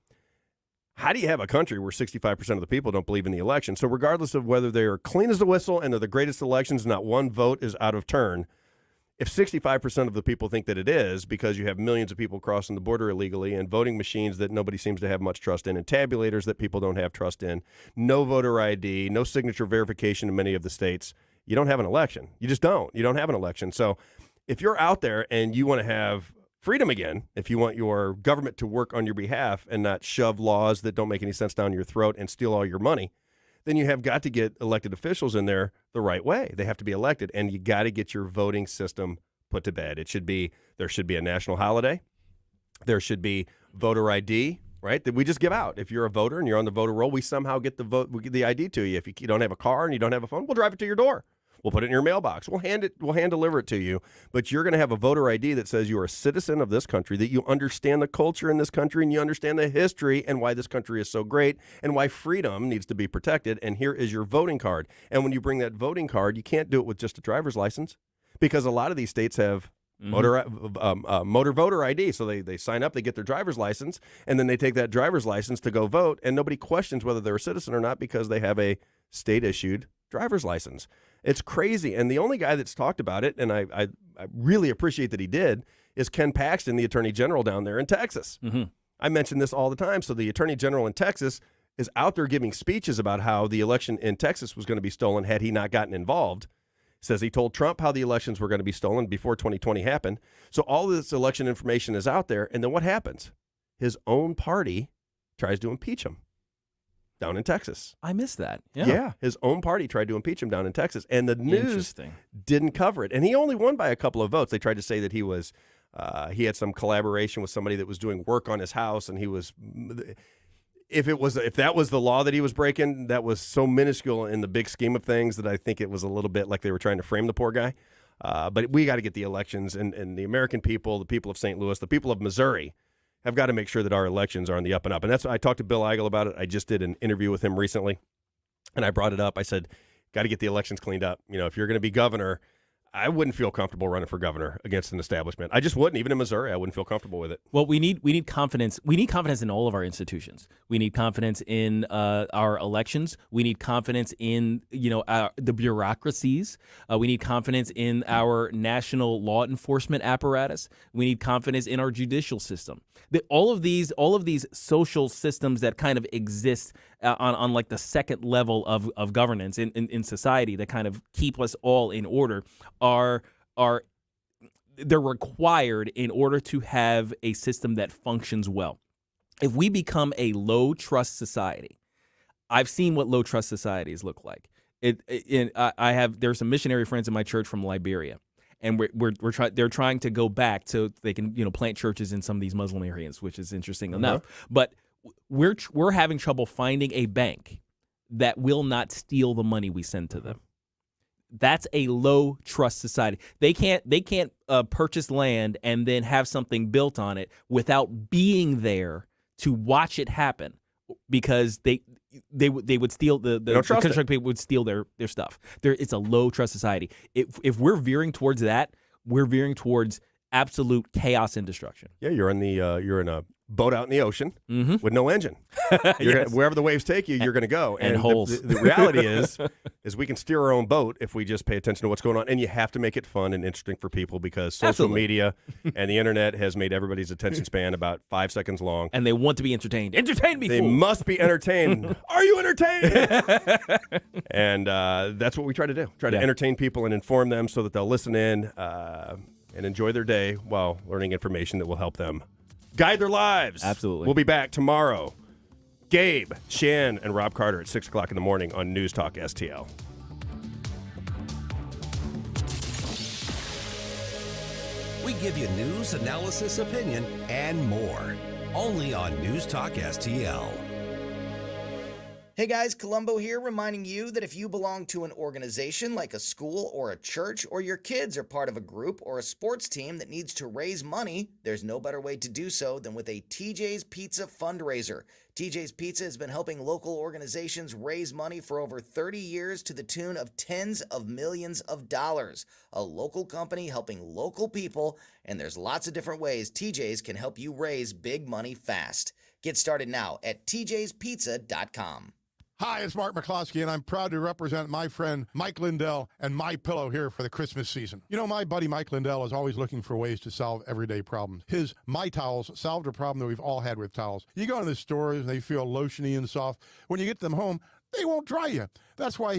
How do you have a country where 65% of the people don't believe in the election? So regardless of whether they are clean as a whistle and they're the greatest elections, not one vote is out of turn. If 65% of the people think that it is, because you have millions of people crossing the border illegally and voting machines that nobody seems to have much trust in and tabulators that people don't have trust in, no voter ID, no signature verification in many of the states, you don't have an election. You just don't. You don't have an election. So if you're out there and you want to have freedom again, if you want your government to work on your behalf and not shove laws that don't make any sense down your throat and steal all your money, then you have got to get elected officials in there the right way. They have to be elected, and you got to get your voting system put to bed. There should be a national holiday. There should be voter ID, right, that we just give out. If you're a voter and you're on the voter roll, we somehow get the ID to you. If you don't have a car and you don't have a phone, we'll drive it to your door. We'll put it in your mailbox. We'll hand deliver it to you. But you're going to have a voter ID that says you are a citizen of this country, that you understand the culture in this country, and you understand the history and why this country is so great and why freedom needs to be protected. And here is your voting card. And when you bring that voting card, you can't do it with just a driver's license, because a lot of these states have motor voter ID. So they sign up, they get their driver's license, and then they take that driver's license to go vote, and nobody questions whether they're a citizen or not because they have a state-issued driver's license. It's crazy. And the only guy that's talked about it, and I really appreciate that he did, is Ken Paxton, the Attorney General down there in Texas. I mention this all the time. So the Attorney General in Texas is out there giving speeches about how the election in Texas was going to be stolen had he not gotten involved. Says he told Trump how the elections were going to be stolen before 2020 happened. So all this election information is out there. And then what happens? His own party tries to impeach him down in Texas. I missed that. Yeah. His own party tried to impeach him down in Texas, and the news didn't cover it. And he only won by a couple of votes. They tried to say that he had some collaboration with somebody that was doing work on his house, and he was. If that was the law that he was breaking, that was so minuscule in the big scheme of things that I think it was a little bit like they were trying to frame the poor guy. But we got to get the elections, and the American people, the people of St. Louis, the people of Missouri, have got to make sure that our elections are on the up and up. And that's I talked to Bill Eigel about it. I just did an interview with him recently, and I brought it up. I said, got to get the elections cleaned up. If you're going to be governor, I wouldn't feel comfortable running for governor against an establishment. I just wouldn't. Even in Missouri, I wouldn't feel comfortable with it. Well, we need confidence. We need confidence in all of our institutions. We need confidence in our elections. We need confidence in the bureaucracies. We need confidence in our national law enforcement apparatus. We need confidence in our judicial system. All of these social systems that kind of exist on like the second level of governance in society that kind of keep us all in order they're required in order to have a system that functions well. If we become a low trust society, I've seen what low trust societies look like. There's some missionary friends in my church from Liberia, and they're trying to go back so they can plant churches in some of these Muslim areas, which is interesting enough. But we're having trouble finding a bank that will not steal the money we send to them. That's a low trust society. They can't purchase land and then have something built on it without being there to watch it happen, because they would steal the construction people would steal their stuff. It's a low trust society. If we're veering towards that, we're veering towards absolute chaos and destruction. Yeah, you're in boat out in the ocean with no engine. Yes. Wherever the waves take you, you're going to go. And holes. The reality is we can steer our own boat if we just pay attention to what's going on. And you have to make it fun and interesting for people because social media and the internet has made everybody's attention span about 5 seconds long. And they want to be entertained. Entertain me, They fool. must be entertained. Are you entertained? And that's what we try to do. Try to entertain people and inform them so that they'll listen in and enjoy their day while learning information that will help them guide their lives. Absolutely. We'll be back tomorrow. Gabe, Shan, and Rob Carter at 6 o'clock in the morning on News Talk STL. We give you news, analysis, opinion, and more. Only on News Talk STL. Hey guys, Columbo here, reminding you that if you belong to an organization like a school or a church, or your kids are part of a group or a sports team that needs to raise money, there's no better way to do so than with a TJ's Pizza fundraiser. TJ's Pizza has been helping local organizations raise money for over 30 years to the tune of tens of millions of dollars. A local company helping local people, and there's lots of different ways TJ's can help you raise big money fast. Get started now at tjspizza.com. Hi, it's Mark McCloskey, and I'm proud to represent my friend Mike Lindell and My Pillow here for the Christmas season. You know, my buddy Mike Lindell is always looking for ways to solve everyday problems. His My Towels solved a problem that we've all had with towels. You go into the stores, and they feel lotiony and soft. When you get them home, they won't dry you. That's why